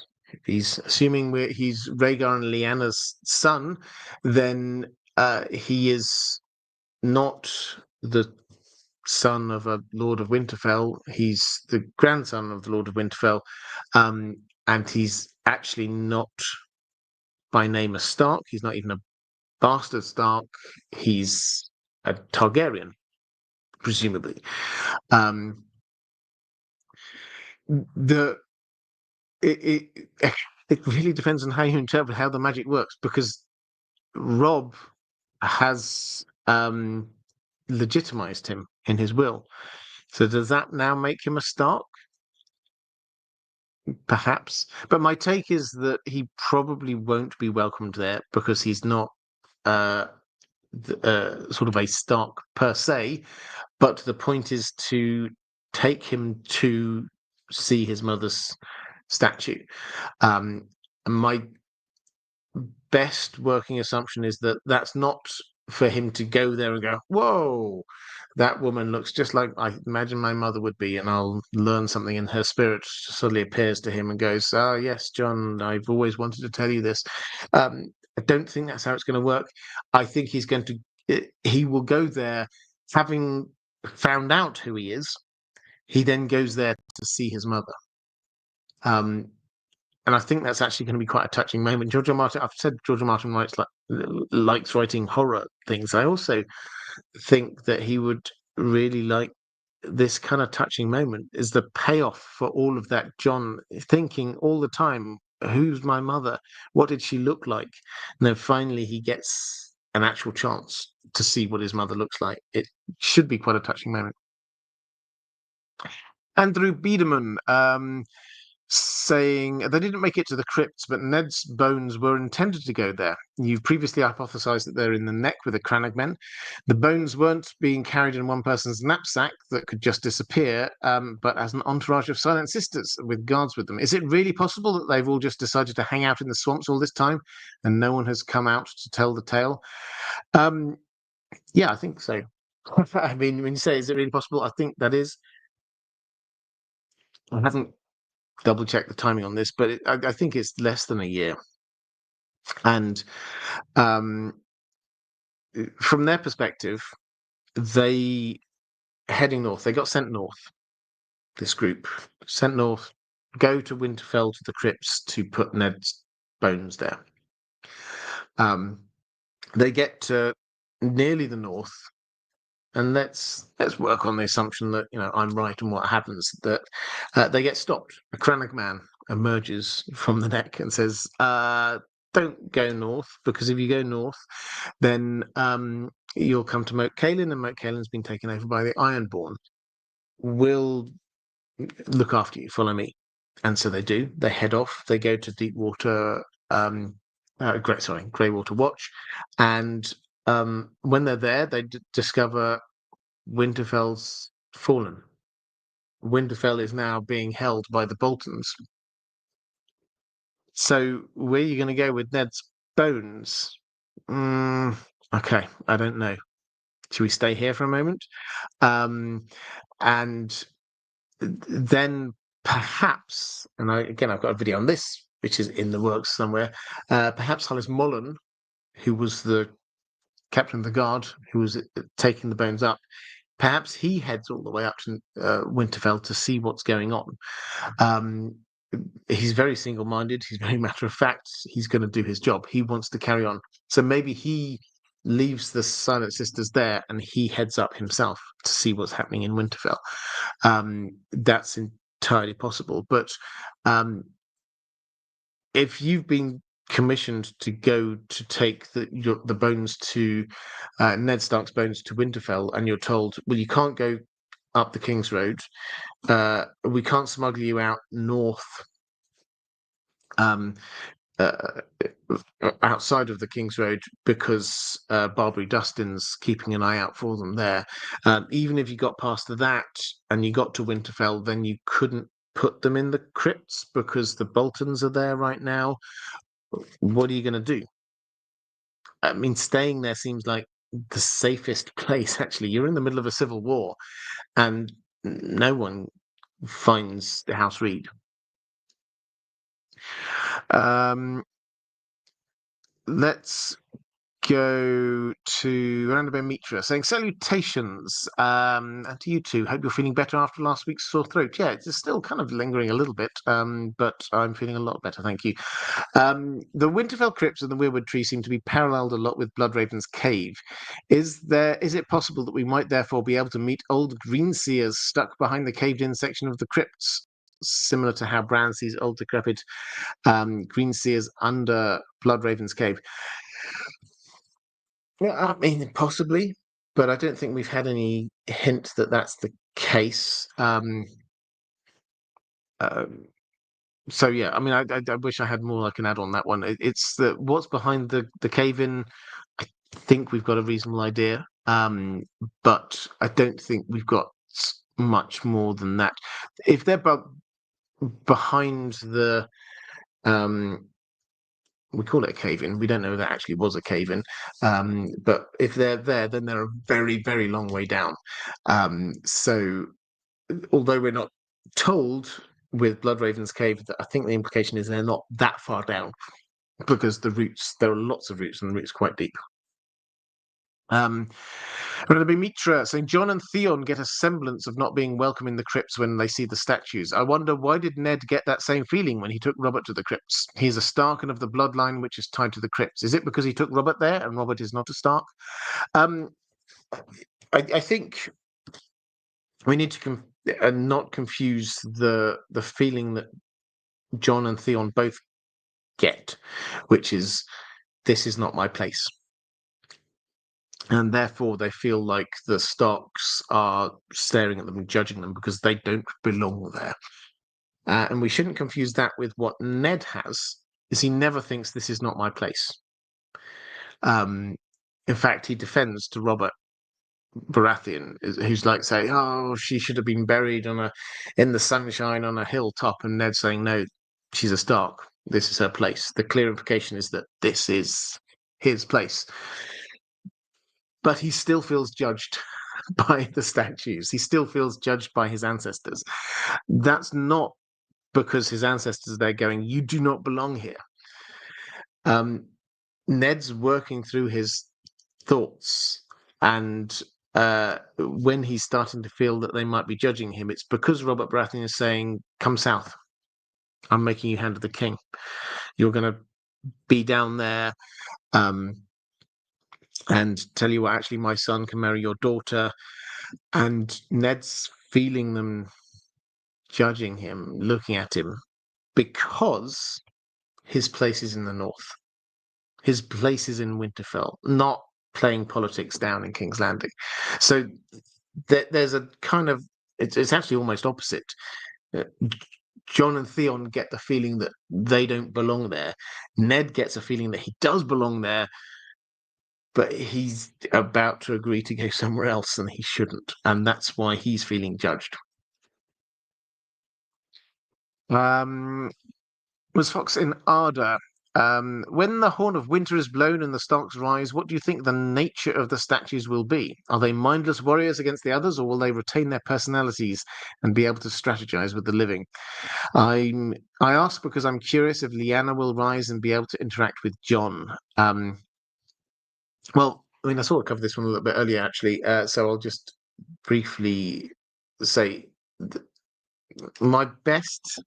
Speaker 1: assuming he's Rhaegar and Lyanna's son, then he is not the son of a Lord of Winterfell. He's the grandson of the Lord of Winterfell, and he's actually not by name a Stark. He's not even a bastard Stark. He's a Targaryen, presumably. It really depends on how you interpret how the magic works, because Robb has legitimized him in his will. So does that now make him a Stark? Perhaps. But my take is that he probably won't be welcomed there because he's not sort of a Stark per se. But the point is to take him to see his mother's statue. My best working assumption is that that's not for him to go there and go, whoa, that woman looks just like I imagine my mother would be, and I'll learn something, and her spirit suddenly appears to him and goes, oh yes, Jon, I've always wanted to tell you this. I don't think that's how it's going to work. I think he will go there having found out who he is. He then goes there to see his mother. And I think that's actually going to be quite a touching moment. George R. Martin, I've said George R. Martin likes writing horror things. I also think that he would really like this kind of touching moment, is the payoff for all of that. Jon thinking all the time, who's my mother? What did she look like? And then finally he gets an actual chance to see what his mother looks like. It should be quite a touching moment. Andrew Biederman saying they didn't make it to the crypts, but Ned's bones were intended to go there. You've previously hypothesized that they're in the neck with the Crannogmen. The bones weren't being carried in one person's knapsack that could just disappear, but as an entourage of silent sisters with guards with them. Is it really possible that they've all just decided to hang out in the swamps all this time and no one has come out to tell the tale? Yeah, I think so. I mean, when you say, is it really possible? I think that is. I haven't double check the timing on this, but I think it's less than a year. And um, from their perspective, they heading north. They got sent north. This group sent north, go to Winterfell to the crypts to put Ned's bones there. They get to nearly the north, and let's work on the assumption that I'm right and what happens, that they get stopped. A Crannog man emerges from the neck and says, don't go north, because if you go north then you'll come to Moat Cailin, and Moat Cailin's been taken over by the Ironborn. We'll look after you, follow me. And so they do. They head off, they go to Deepwater Greywater Watch, and when they're there, they discover Winterfell's fallen. Winterfell is now being held by the Boltons. So where are you going to go with Ned's bones? Okay, I don't know. Should we stay here for a moment? And then perhaps, and I've got a video on this, which is in the works somewhere, perhaps Hollis Mollen, who was the captain of the guard, who was taking the bones up, perhaps he heads all the way up to Winterfell to see what's going on. He's very single-minded. He's very matter-of-fact. He's going to do his job. He wants to carry on. So maybe he leaves the Silent Sisters there and he heads up himself to see what's happening in Winterfell. That's entirely possible. But if you've been commissioned to go to take the bones to Ned Stark's bones to Winterfell, and you're told, well, you can't go up the King's Road. We can't smuggle you out north, outside of the King's Road, because Barbary Dustin's keeping an eye out for them there. Even if you got past that and you got to Winterfell, then you couldn't put them in the crypts because the Boltons are there right now. What are you going to do? I mean, staying there seems like the safest place, actually. You're in the middle of a civil war and no one finds the House Reed. Let's go to Random Mitra saying salutations, and to you too. Hope you're feeling better after last week's sore throat. Yeah, it's still kind of lingering a little bit, but I'm feeling a lot better, thank you. The Winterfell crypts and the Weirwood tree seem to be paralleled a lot with Bloodraven's cave. Is it possible that we might therefore be able to meet old greenseers stuck behind the caved-in section of the crypts, similar to how Bran sees old decrepit greenseers under Bloodraven's cave? Yeah, I mean, possibly, but I don't think we've had any hint that that's the case. So yeah, I mean, I wish I had more I can add on that one. It's what's behind the cave-in. I think we've got a reasonable idea, but I don't think we've got much more than that. If they're behind the we call it a cave-in. We don't know if that actually was a cave-in, but if they're there, then they're a very, very long way down. So, although we're not told with Bloodraven's cave, I think the implication is they're not that far down, because there are lots of roots, and the roots quite deep. Rabbi Mitra saying Jon and Theon get a semblance of not being welcome in the crypts when they see the statues. I wonder, why did Ned get that same feeling when he took Robert to the crypts? He's a Stark and of the bloodline which is tied to the crypts. Is it because he took Robert there and Robert is not a Stark? I think we need to not confuse the feeling that Jon and Theon both get, which is, this is not my place. and therefore they feel like the Starks are staring at them and judging them because they don't belong there. And we shouldn't confuse that with what Ned has, is he never thinks this is not my place. Um, in fact, he defends to Robert Baratheon, who's like saying, "Oh, she should have been buried in the sunshine on a hilltop," and Ned saying, "No, she's a Stark. This is her place." The clear implication is that this is his place, but he still feels judged by the statues. He still feels judged by his ancestors. That's not because his ancestors are there going, "You do not belong here." Um, Ned's working through his thoughts, and when he's starting to feel that they might be judging him, it's because Robert Baratheon is saying, "Come south. I'm making you hand of the king. You're going to be down there, um, and tell you what, actually, my son can marry your daughter." And Ned's feeling them judging him, looking at him, because his place is in the north. His place is in Winterfell, not playing politics down in King's Landing. So there's a kind of it's actually almost opposite. Uh, Jon and Theon get the feeling that they don't belong there. Ned gets a feeling that he does belong there, but he's about to agree to go somewhere else and he shouldn't, and that's why he's feeling judged. Was Fox in Arda? When the horn of winter is blown and the Starks rise, what do you think the nature of the statues will be? Are they mindless warriors against the others, or will they retain their personalities and be able to strategize with the living? I ask because I'm curious if Lyanna will rise and be able to interact with Jon. Well, I mean, I sort of covered this one a little bit earlier, actually. So I'll just briefly say my best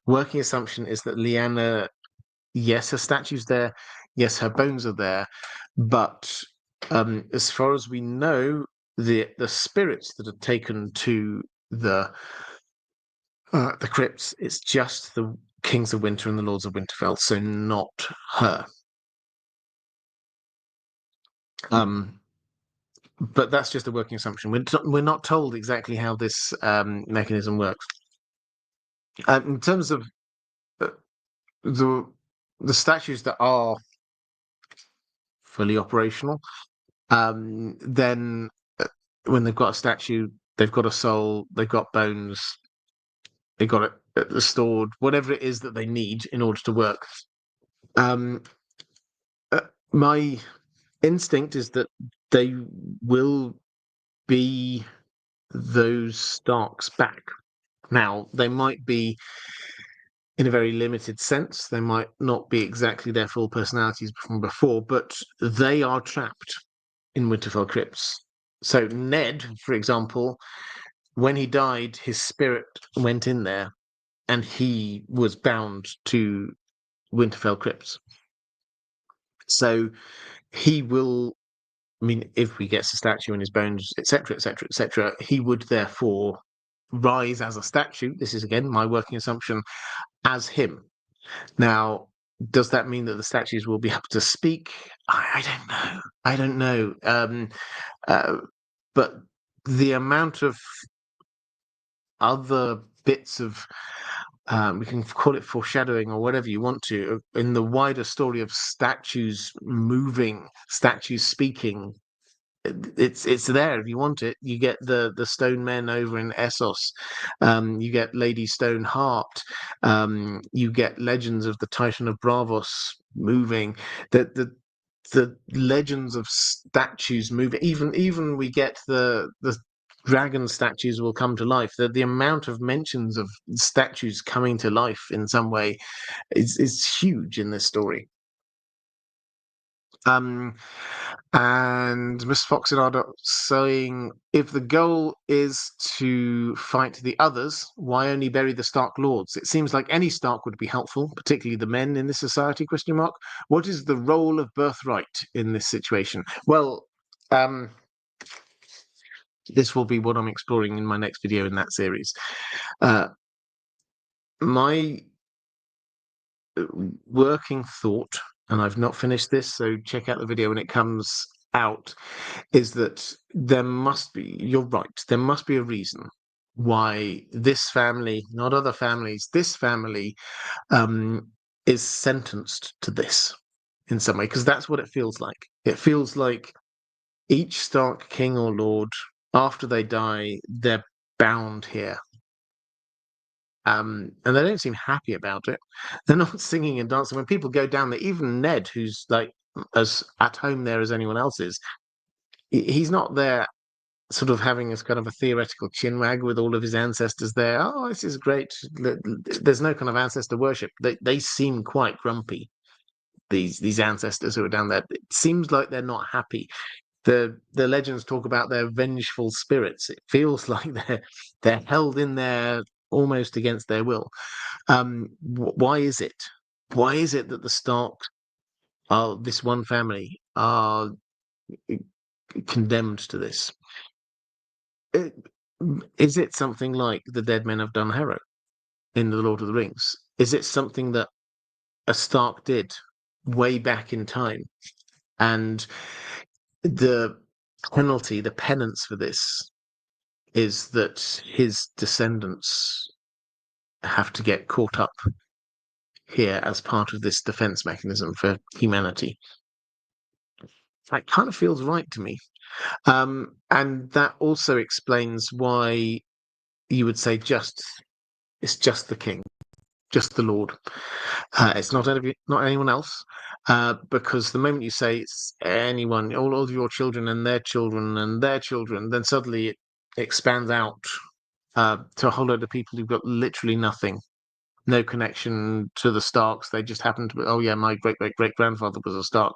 Speaker 1: working assumption is that Lyanna, yes, her statue's there, yes, her bones are there, but as far as we know, the spirits that are taken to the crypts, it's just the Kings of Winter and the Lords of Winterfell, so not her. But that's just a working assumption. We're not told exactly how this mechanism works. In terms of uh, the statues that are fully operational, then when they've got a statue, they've got a soul, they've got bones, they've got it stored, whatever it is that they need in order to work. Um, my instinct is that they will be those Starks back. Now, they might be in a very limited sense. They might not be exactly their full personalities from before, but they are trapped in Winterfell crypts. So Ned, for example, when he died, his spirit went in there and he was bound to Winterfell crypts. So he will, I mean, if he gets a statue in his bones, etc., etc., etc., he would therefore rise as a statue. This is again my working assumption as him. Now, does that mean that the statues will be able to speak? I don't know. I don't know. But the amount of other bits of we can call it foreshadowing or whatever you want to in the wider story of statues moving, statues speaking. It's there if you want it. You get the stone men over in Essos. You get Lady Stoneheart. You get legends of the Titan of Bravos moving. The legends of statues moving. Even we get the dragon statues will come to life. The amount of mentions of statues coming to life in some way is huge in this story. And Miss Foxinard saying, if the goal is to fight the others, why only bury the Stark lords? It seems like any Stark would be helpful, particularly the men in this society, question mark. What is the role of birthright in this situation? Well, this will be what I'm exploring in my next video in that series. My working thought, and I've not finished this, so check out the video when it comes, out is that there must be, you're right, there must be a reason why this family, not other families, this family is sentenced to this in some way, because that's what it feels like. It feels like each Stark king or lord, after they die, they're bound here. And they don't seem happy about it. They're not singing and dancing. When people go down there, even Ned, who's like as at home there as anyone else is, he's not there sort of having this kind of a theoretical chinwag with all of his ancestors there. Oh, this is great. There's no kind of ancestor worship. They seem quite grumpy, these ancestors who are down there. It seems like they're not happy. The legends talk about their vengeful spirits. It feels like they're held in there almost against their will. Why is it? Why is it that the Starks are this one family are condemned to this? Is it something like the dead men of Dunharrow in the Lord of the Rings? Is it something that a Stark did way back in time, and the penalty, the penance for this is that his descendants have to get caught up here as part of this defense mechanism for humanity? That kind of feels right to me. And that also explains why you would say it's just the king, just the Lord. It's not anyone else, because the moment you say it's anyone, all of your children and their children and their children, then suddenly it expands out to a whole load of people who've got literally nothing, no connection to the Starks. They just happen to be, oh yeah, my great great great grandfather was a Stark.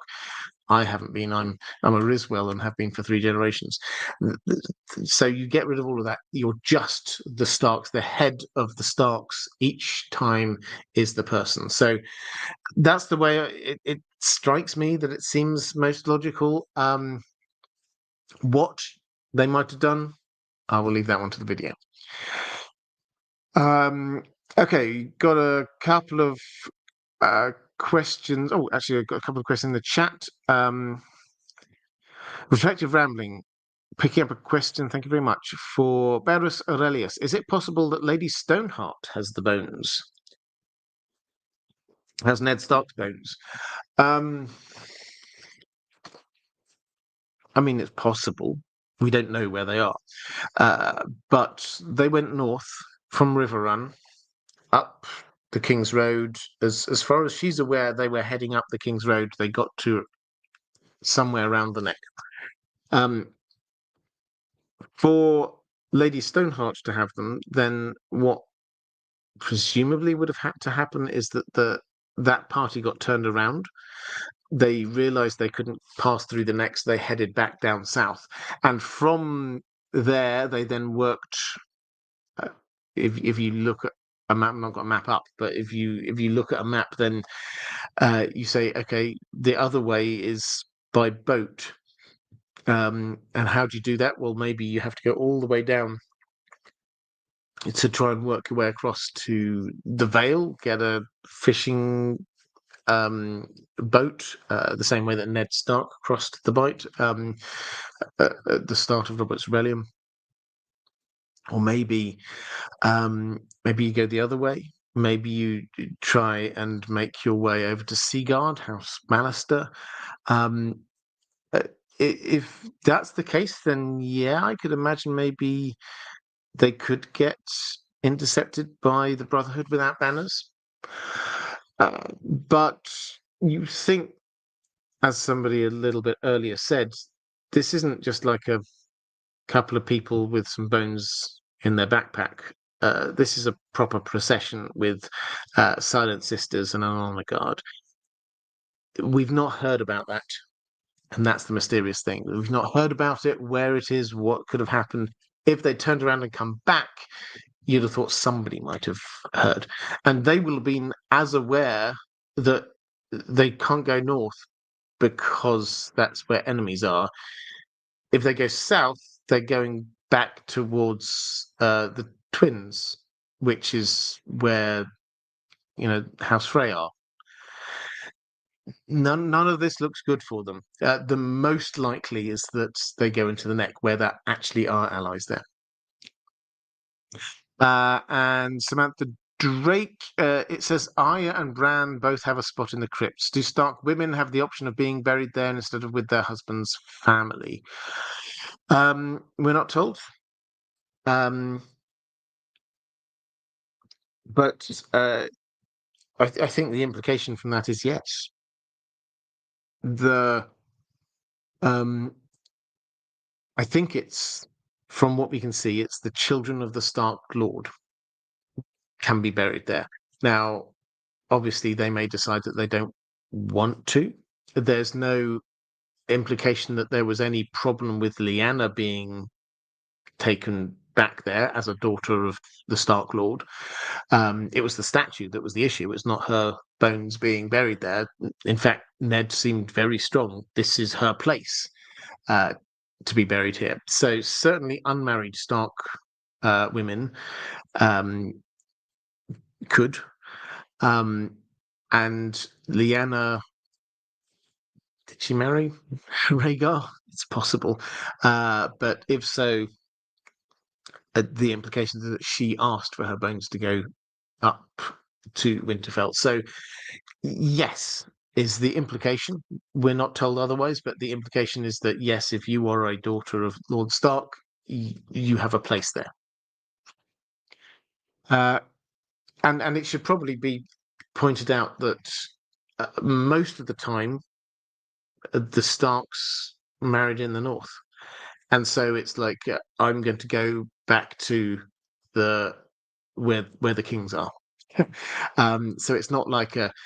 Speaker 1: I haven't been. I'm a Riswell and have been for 3 generations. So you get rid of all of that. You're just the Starks. The head of the Starks each time is the person. So that's the way it strikes me that it seems most logical. What they might have done, I will leave that one to the video. Okay, got a couple of questions. Oh, actually, I've got a couple of questions in the chat. Reflective Rambling, picking up a question, thank you very much, for Berus Aurelius. Is it possible that Lady Stoneheart has the bones? Has Ned Stark's bones? I mean, it's possible. We don't know where they are. But they went north from Riverrun, up the King's Road. As far as she's aware, they were heading up the King's Road. They got to somewhere around the neck. For Lady Stoneheart to have them, then what presumably would have had to happen is that that party got turned around. They realized they couldn't pass through the neck, so they headed back down south. And from there, they then worked. If you look at a map, I've not got a map up, but if you look at a map, then you say, okay, the other way is by boat. And how do you do that? Well, maybe you have to go all the way down to try and work your way across to the Vale, get a fishing boat, the same way that Ned Stark crossed the Bight at the start of Robert's Rebellion. Or maybe you go the other way. Maybe you try and make your way over to Seaguard, House Mallister. If that's the case, then yeah, I could imagine maybe they could get intercepted by the Brotherhood without banners. But you think, as somebody a little bit earlier said, this isn't just like a couple of people with some bones in their backpack. This is a proper procession with silent sisters and an honor guard. We've not heard about that. And that's the mysterious thing. We've not heard about it, where it is, what could have happened. If they turned around and come back, you'd have thought somebody might have heard. And they will have been as aware that they can't go north because that's where enemies are. If they go south, they're going back towards the Twins, which is where House Frey are. none of this looks good for them. The most likely is that they go into the neck, where there actually are allies there. And Samantha Drake, it says Arya and Bran both have a spot in the crypts. Do Stark women have the option of being buried there instead of with their husband's family? We're not told. But I think the implication from that is yes. I think it's, from what we can see, it's the children of the Stark Lord can be buried there. Now, obviously, they may decide that they don't want to. There's no implication that there was any problem with Lyanna being taken back there as a daughter of the Stark Lord. It was the statue that was the issue. It's not her bones being buried there. In fact, Ned seemed very strong. This is her place to be buried here. So certainly unmarried Stark women could. And Lyanna, did she marry Rhaegar? It's possible. But if so, the implication is that she asked for her bones to go up to Winterfell. So, yes, is the implication. We're not told otherwise, but the implication is that, yes, if you are a daughter of Lord Stark, you have a place there. And it should probably be pointed out that most of the time, the Starks married in the north. And so it's like, I'm going to go back to where the kings are. So it's not like Rhaegar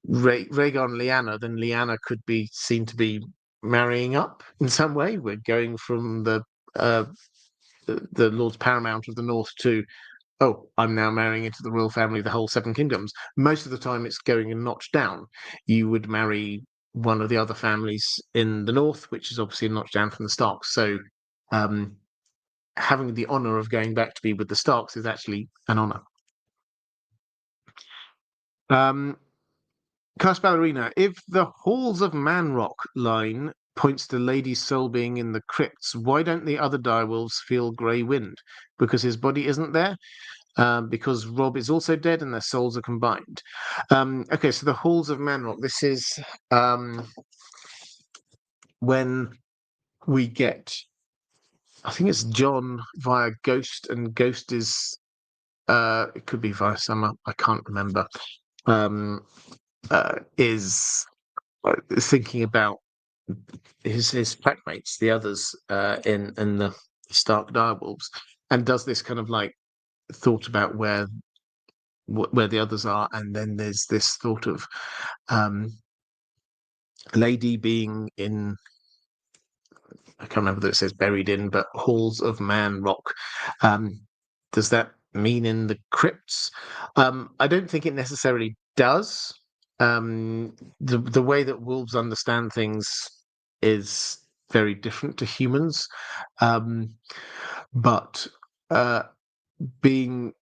Speaker 1: and Lyanna. Then Lyanna could be seen to be marrying up in some way. We're going from the Lord's Paramount of the North to, oh, I'm now marrying into the royal family of the whole Seven Kingdoms. Most of the time, it's going a notch down. You would marry one of the other families in the north, which is obviously a notch down from the Starks. So having the honor of going back to be with the Starks is actually an honor. Cast Ballerina, if the Halls of Manrock line points to Lady's soul being in the crypts, why don't the other direwolves feel Grey Wind? Because his body isn't there? Because Robb is also dead and their souls are combined. Okay, so the Halls of Manrock. This is when we get, I think it's Jon via Ghost, and Ghost is, it could be via Summer, I can't remember, is thinking about his packmates, the others in the Stark direwolves, and does this kind of like thought about where the others are, and then there's this thought of Lady being in, I can't remember that it says buried in, but Halls of Manrock. Does that mean in the crypts? I don't think it necessarily does. The way that wolves understand things is very different to humans. But being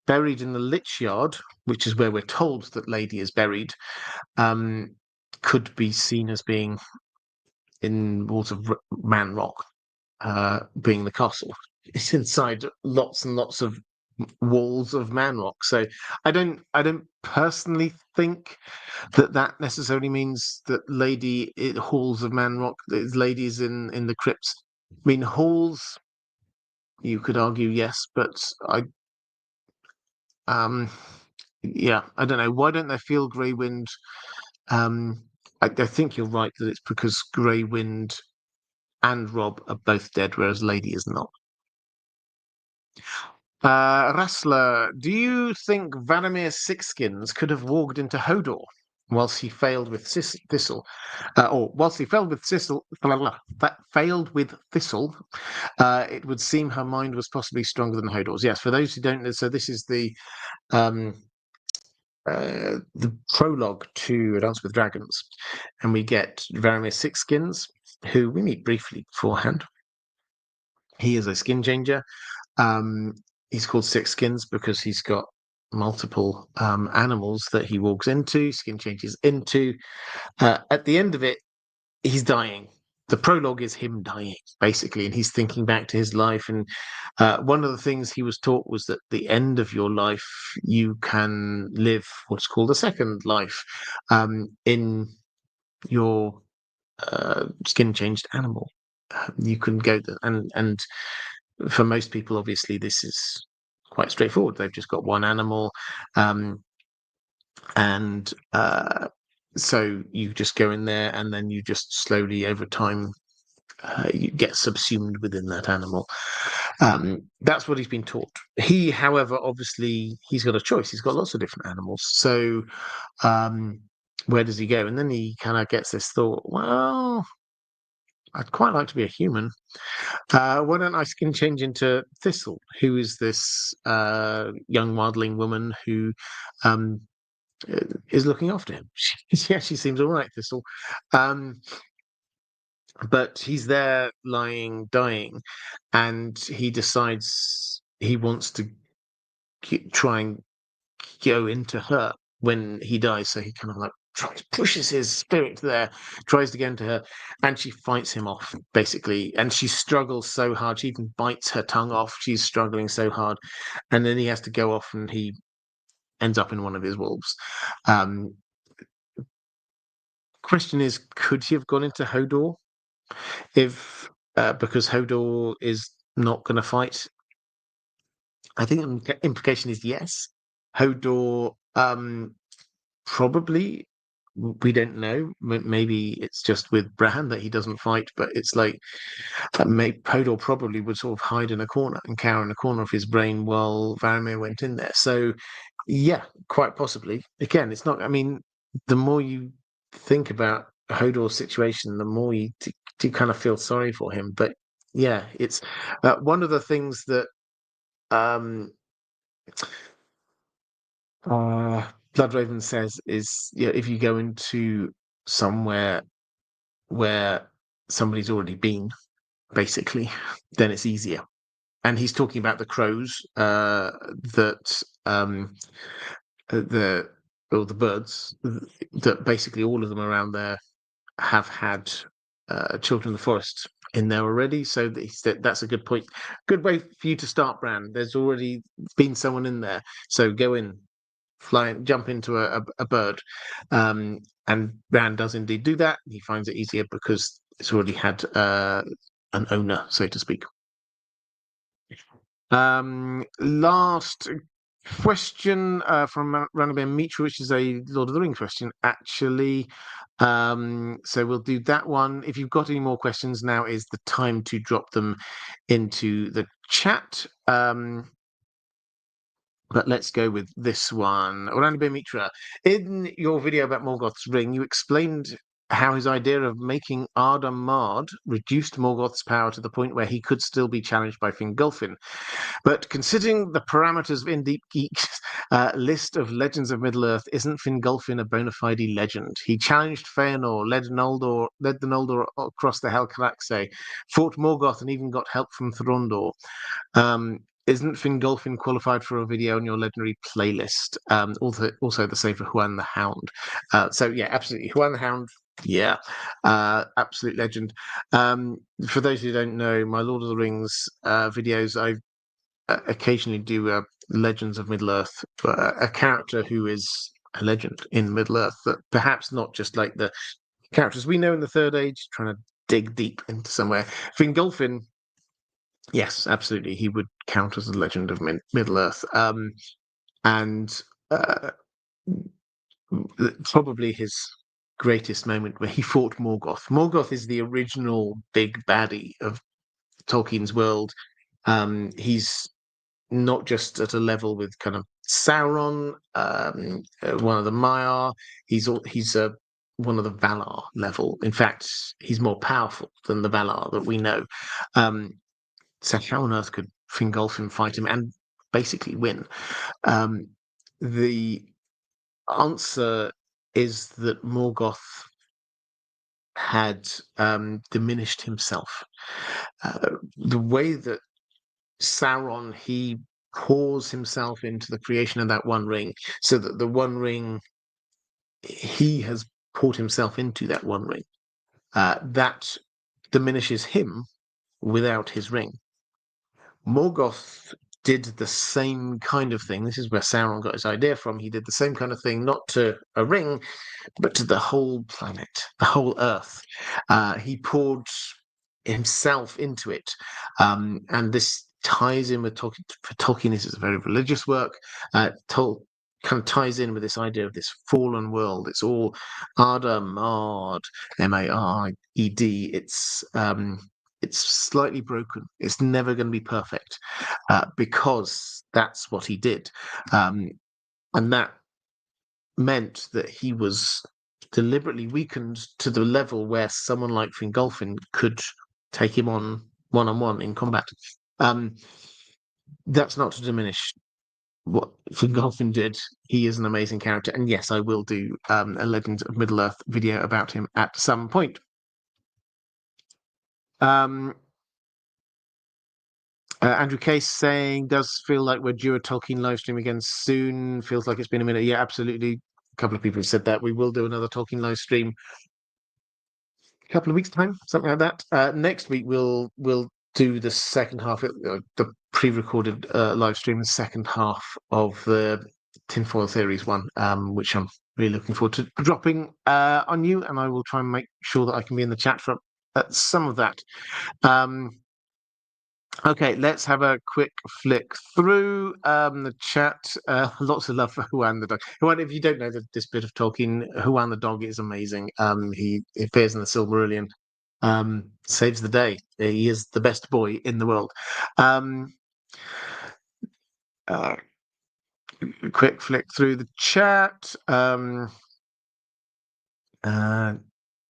Speaker 1: buried in the Lich Yard, which is where we're told that Lady is buried, could be seen as being in Walls of Manrock, being the castle. It's inside lots and lots of walls of Manrock. So I don't personally think that necessarily means that Halls of Manrock, ladies in the crypts. I mean, halls, you could argue yes, but yeah, I don't know. Why don't they feel Grey Wind? I think you're right that it's because Grey Wind and Robb are both dead, whereas Lady is not. Rassler, do you think Varamir Sixskins could have walked into Hodor whilst he failed with Thistle, or whilst he failed with Thistle, it would seem her mind was possibly stronger than Hodor's. Yes, for those who don't know, so this is the prologue to A Dance with Dragons, and we get Varamir Sixskins, who we meet briefly beforehand. He is a skin changer. He's called Sixskins because he's got multiple animals that he walks into, skin changes into. At the end of it, he's dying. The prologue is him dying, basically, and he's thinking back to his life. And one of the things he was taught was that the end of your life, you can live what's called a second life in your skin changed animal. You can go and for most people, obviously, this is quite straightforward. They've just got one animal, and so you just go in there, and then you just slowly, over time, you get subsumed within that animal. That's what he's been taught. He, however, obviously, he's got a choice. He's got lots of different animals. So where does he go? And then he kind of gets this thought, well, I'd quite like to be a human. Why don't I skin change into Thistle, who is this young wildling woman who um, is looking after him. Yeah, she seems all right, Thistle. But he's there lying, dying, and he decides he wants to try and go into her when he dies. So he kind of like pushes his spirit there, tries to get into her, and she fights him off, basically. And she struggles so hard. She even bites her tongue off. She's struggling so hard. And then he has to go off and he ends up in one of his wolves. Question is, could he have gone into Hodor if because Hodor is not going to fight? I think the implication is yes. Hodor probably, we don't know. Maybe it's just with Bran that he doesn't fight, but it's like Hodor probably would sort of hide in a corner and cower in a corner of his brain while Varamir went in there. So, yeah, quite possibly. Again, it's not. I mean, the more you think about Hodor's situation, the more you do kind of feel sorry for him. But yeah, it's one of the things that um, Bloodraven says is, if you go into somewhere where somebody's already been, basically, then it's easier. And he's talking about the crows that the or the birds that basically all of them around there have had children of the forest in there already. So that's a good point. Good way for you to start, Bran. There's already been someone in there, so go in, fly, jump into a bird, and Bran does indeed do that. He finds it easier because it's already had an owner, so to speak. Last question from Rabbi Mitra, which is a Lord of the Rings question, actually. So we'll do that one. If you've got any more questions, now is the time to drop them into the chat. But let's go with this one. Orlando Mitra, in your video about Morgoth's ring, you explained how his idea of making Arda Mard reduced Morgoth's power to the point where he could still be challenged by Fingolfin. But considering the parameters of Indeep Geek's list of legends of Middle-earth, isn't Fingolfin a bona fide legend? He challenged Feanor, led the Noldor across the Helcaraxe, fought Morgoth, and even got help from Thorondor. Isn't Fingolfin qualified for a video on your legendary playlist? Also the same for Huan the Hound. So yeah, absolutely. Huan the Hound, yeah, absolute legend. For those who don't know, my Lord of the Rings videos, I occasionally do Legends of Middle-earth, a character who is a legend in Middle-earth, that perhaps not just like the characters we know in the Third Age, trying to dig deep into somewhere. Fingolfin, yes, absolutely, he would count as a legend of Middle-earth, and probably his greatest moment where he fought Morgoth. Morgoth is the original big baddie of Tolkien's world. He's not just at a level with kind of Sauron, one of the Maiar. He's one of the Valar level. In fact, he's more powerful than the Valar that we know. So how on earth could Fingolfin fight him and basically win? The answer is that Morgoth had diminished himself. The way that Sauron, he pours himself into the creation of that One Ring, so that the One Ring, he has poured himself into that One Ring. That diminishes him without his ring. Morgoth did the same kind of thing. This is where Sauron got his idea from. He did the same kind of thing, not to a ring, but to the whole planet, the whole Earth. He poured himself into it, and this ties in with Tolkien. For Tolkien, this is a very religious work. Kind of ties in with this idea of this fallen world. It's all Arda, Mard, Mared. It's slightly broken. It's never going to be perfect, because that's what he did, and that meant that he was deliberately weakened to the level where someone like Fingolfin could take him on one-on-one in combat. That's not to diminish what Fingolfin did. He is an amazing character, and yes, I will do a Legends of Middle-earth video about him at some point. Andrew Case saying, does feel like we're due a Tolkien live stream again soon. Feels like it's been a minute. Yeah, absolutely. A couple of people have said that. We will do another Tolkien live stream a couple of weeks' time, something like that. Next week we'll do the second half, the pre-recorded live stream, the second half of the Tinfoil Theories one, which I'm really looking forward to dropping on you, and I will try and make sure that I can be in the chat for some of that. Okay, let's have a quick flick through the chat. Lots of love for Huan the dog. Huan, if you don't know this bit of Tolkien, Huan the dog is amazing. He appears in the Silmarillion, saves the day. He is the best boy in the world. Quick flick through the chat.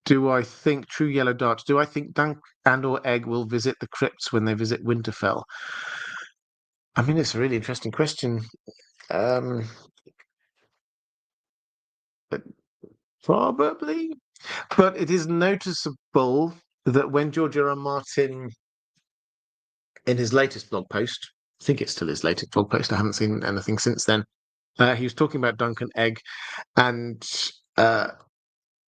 Speaker 1: Do I think True Yellow Darts? Do I think Dunk and/or Egg will visit the crypts when they visit Winterfell? I mean, it's a really interesting question. Probably, but it is noticeable that when George R. R. Martin, in his latest blog post, I think it's still his latest blog post, I haven't seen anything since then, he was talking about Dunk and Egg, and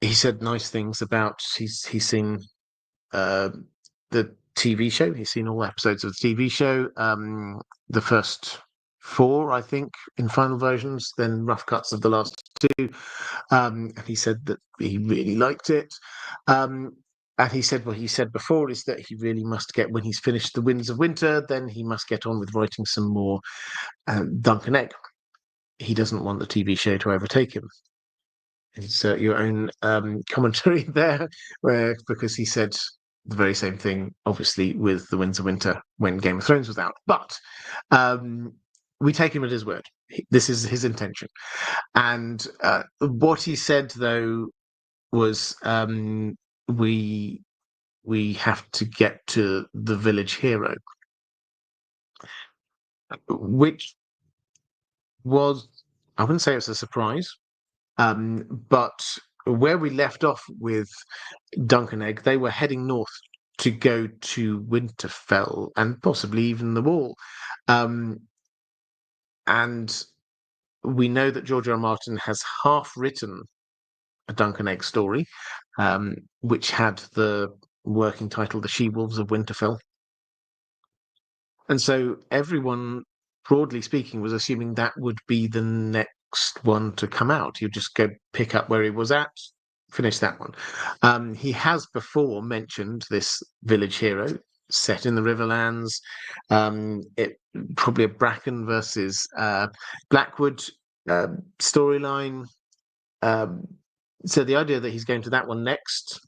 Speaker 1: he said nice things about he's seen the TV show. He's seen all episodes of the TV show, the first 4, I think, in final versions, then rough cuts of the last 2. And he said that he really liked it. And he said what he said before is that he really must get, when he's finished The Winds of Winter, then he must get on with writing some more Dunk and Egg. He doesn't want the TV show to overtake him. Insert your own commentary there, because he said the very same thing, obviously, with The Winds of Winter when Game of Thrones was out. But we take him at his word. This is his intention. And what he said, though, was we have to get to the village hero, which was, I wouldn't say it was a surprise, but where we left off with Dunk and Egg, they were heading north to go to Winterfell and possibly even the Wall. And we know that George R. R. Martin has half written a Dunk and Egg story, which had the working title, The She-Wolves of Winterfell. And so everyone, broadly speaking, was assuming that would be the next one to come out. You'd just go pick up where he was at, finish that one. He has before mentioned this village hero set in the Riverlands. It probably a Bracken versus Blackwood storyline. So the idea that he's going to that one next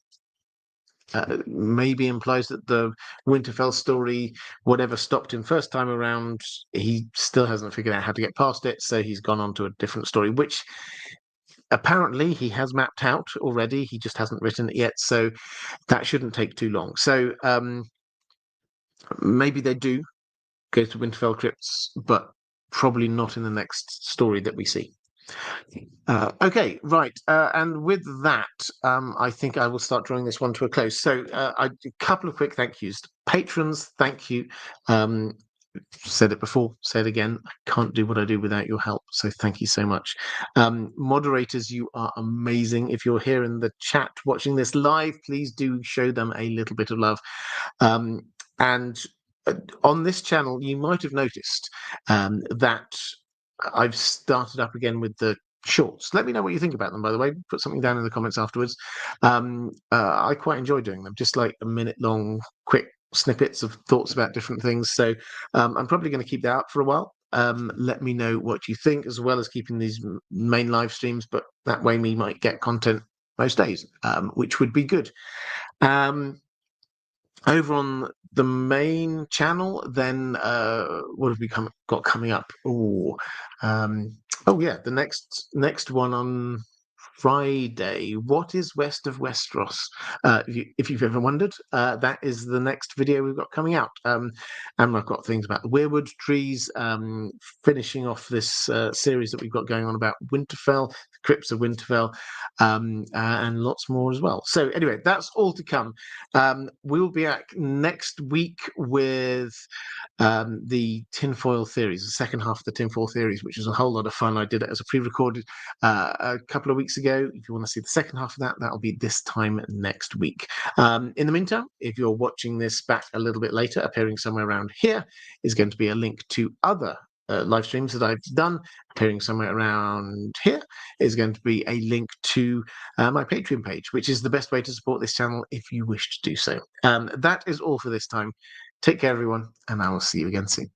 Speaker 1: maybe implies that the Winterfell story, whatever stopped him first time around, he still hasn't figured out how to get past it. So he's gone on to a different story, which apparently he has mapped out already. He just hasn't written it yet. So that shouldn't take too long. So maybe they do go to Winterfell crypts, but probably not in the next story that we see. Okay, right. And with that, I think I will start drawing this one to a close. So a couple of quick thank yous. Patrons, thank you. said it before, say it again. I can't do what I do without your help. So thank you so much. Moderators, you are amazing. If you're here in the chat watching this live, please do show them a little bit of love. And on this channel, you might have noticed that I've started up again with the shorts. Let me know what you think about them, by the way. Put something down in the comments afterwards. I quite enjoy doing them, just like a minute long, quick snippets of thoughts about different things. So I'm probably going to keep that up for a while. Let me know what you think, as well as keeping these main live streams, but that way we might get content most days, which would be good. Over on the main channel, then what have we got coming up? Oh yeah, the next one on Friday. What is west of Westeros? If you've ever wondered, that is the next video we've got coming out. And I've got things about the weirwood trees, finishing off this series that we've got going on about Winterfell, the crypts of Winterfell, and lots more as well. So anyway, that's all to come. We'll be back next week with the tinfoil theories, the second half of the tinfoil theories, which is a whole lot of fun. I did it as a pre-recorded a couple of weeks ago. If you want to see the second half of that, that'll be this time next week. In the meantime, if you're watching this back a little bit later, appearing somewhere around here is going to be a link to other live streams that I've done. Appearing somewhere around here is going to be a link to my Patreon page, which is the best way to support this channel if you wish to do so. That is all for this time. Take care, everyone, and I will see you again soon.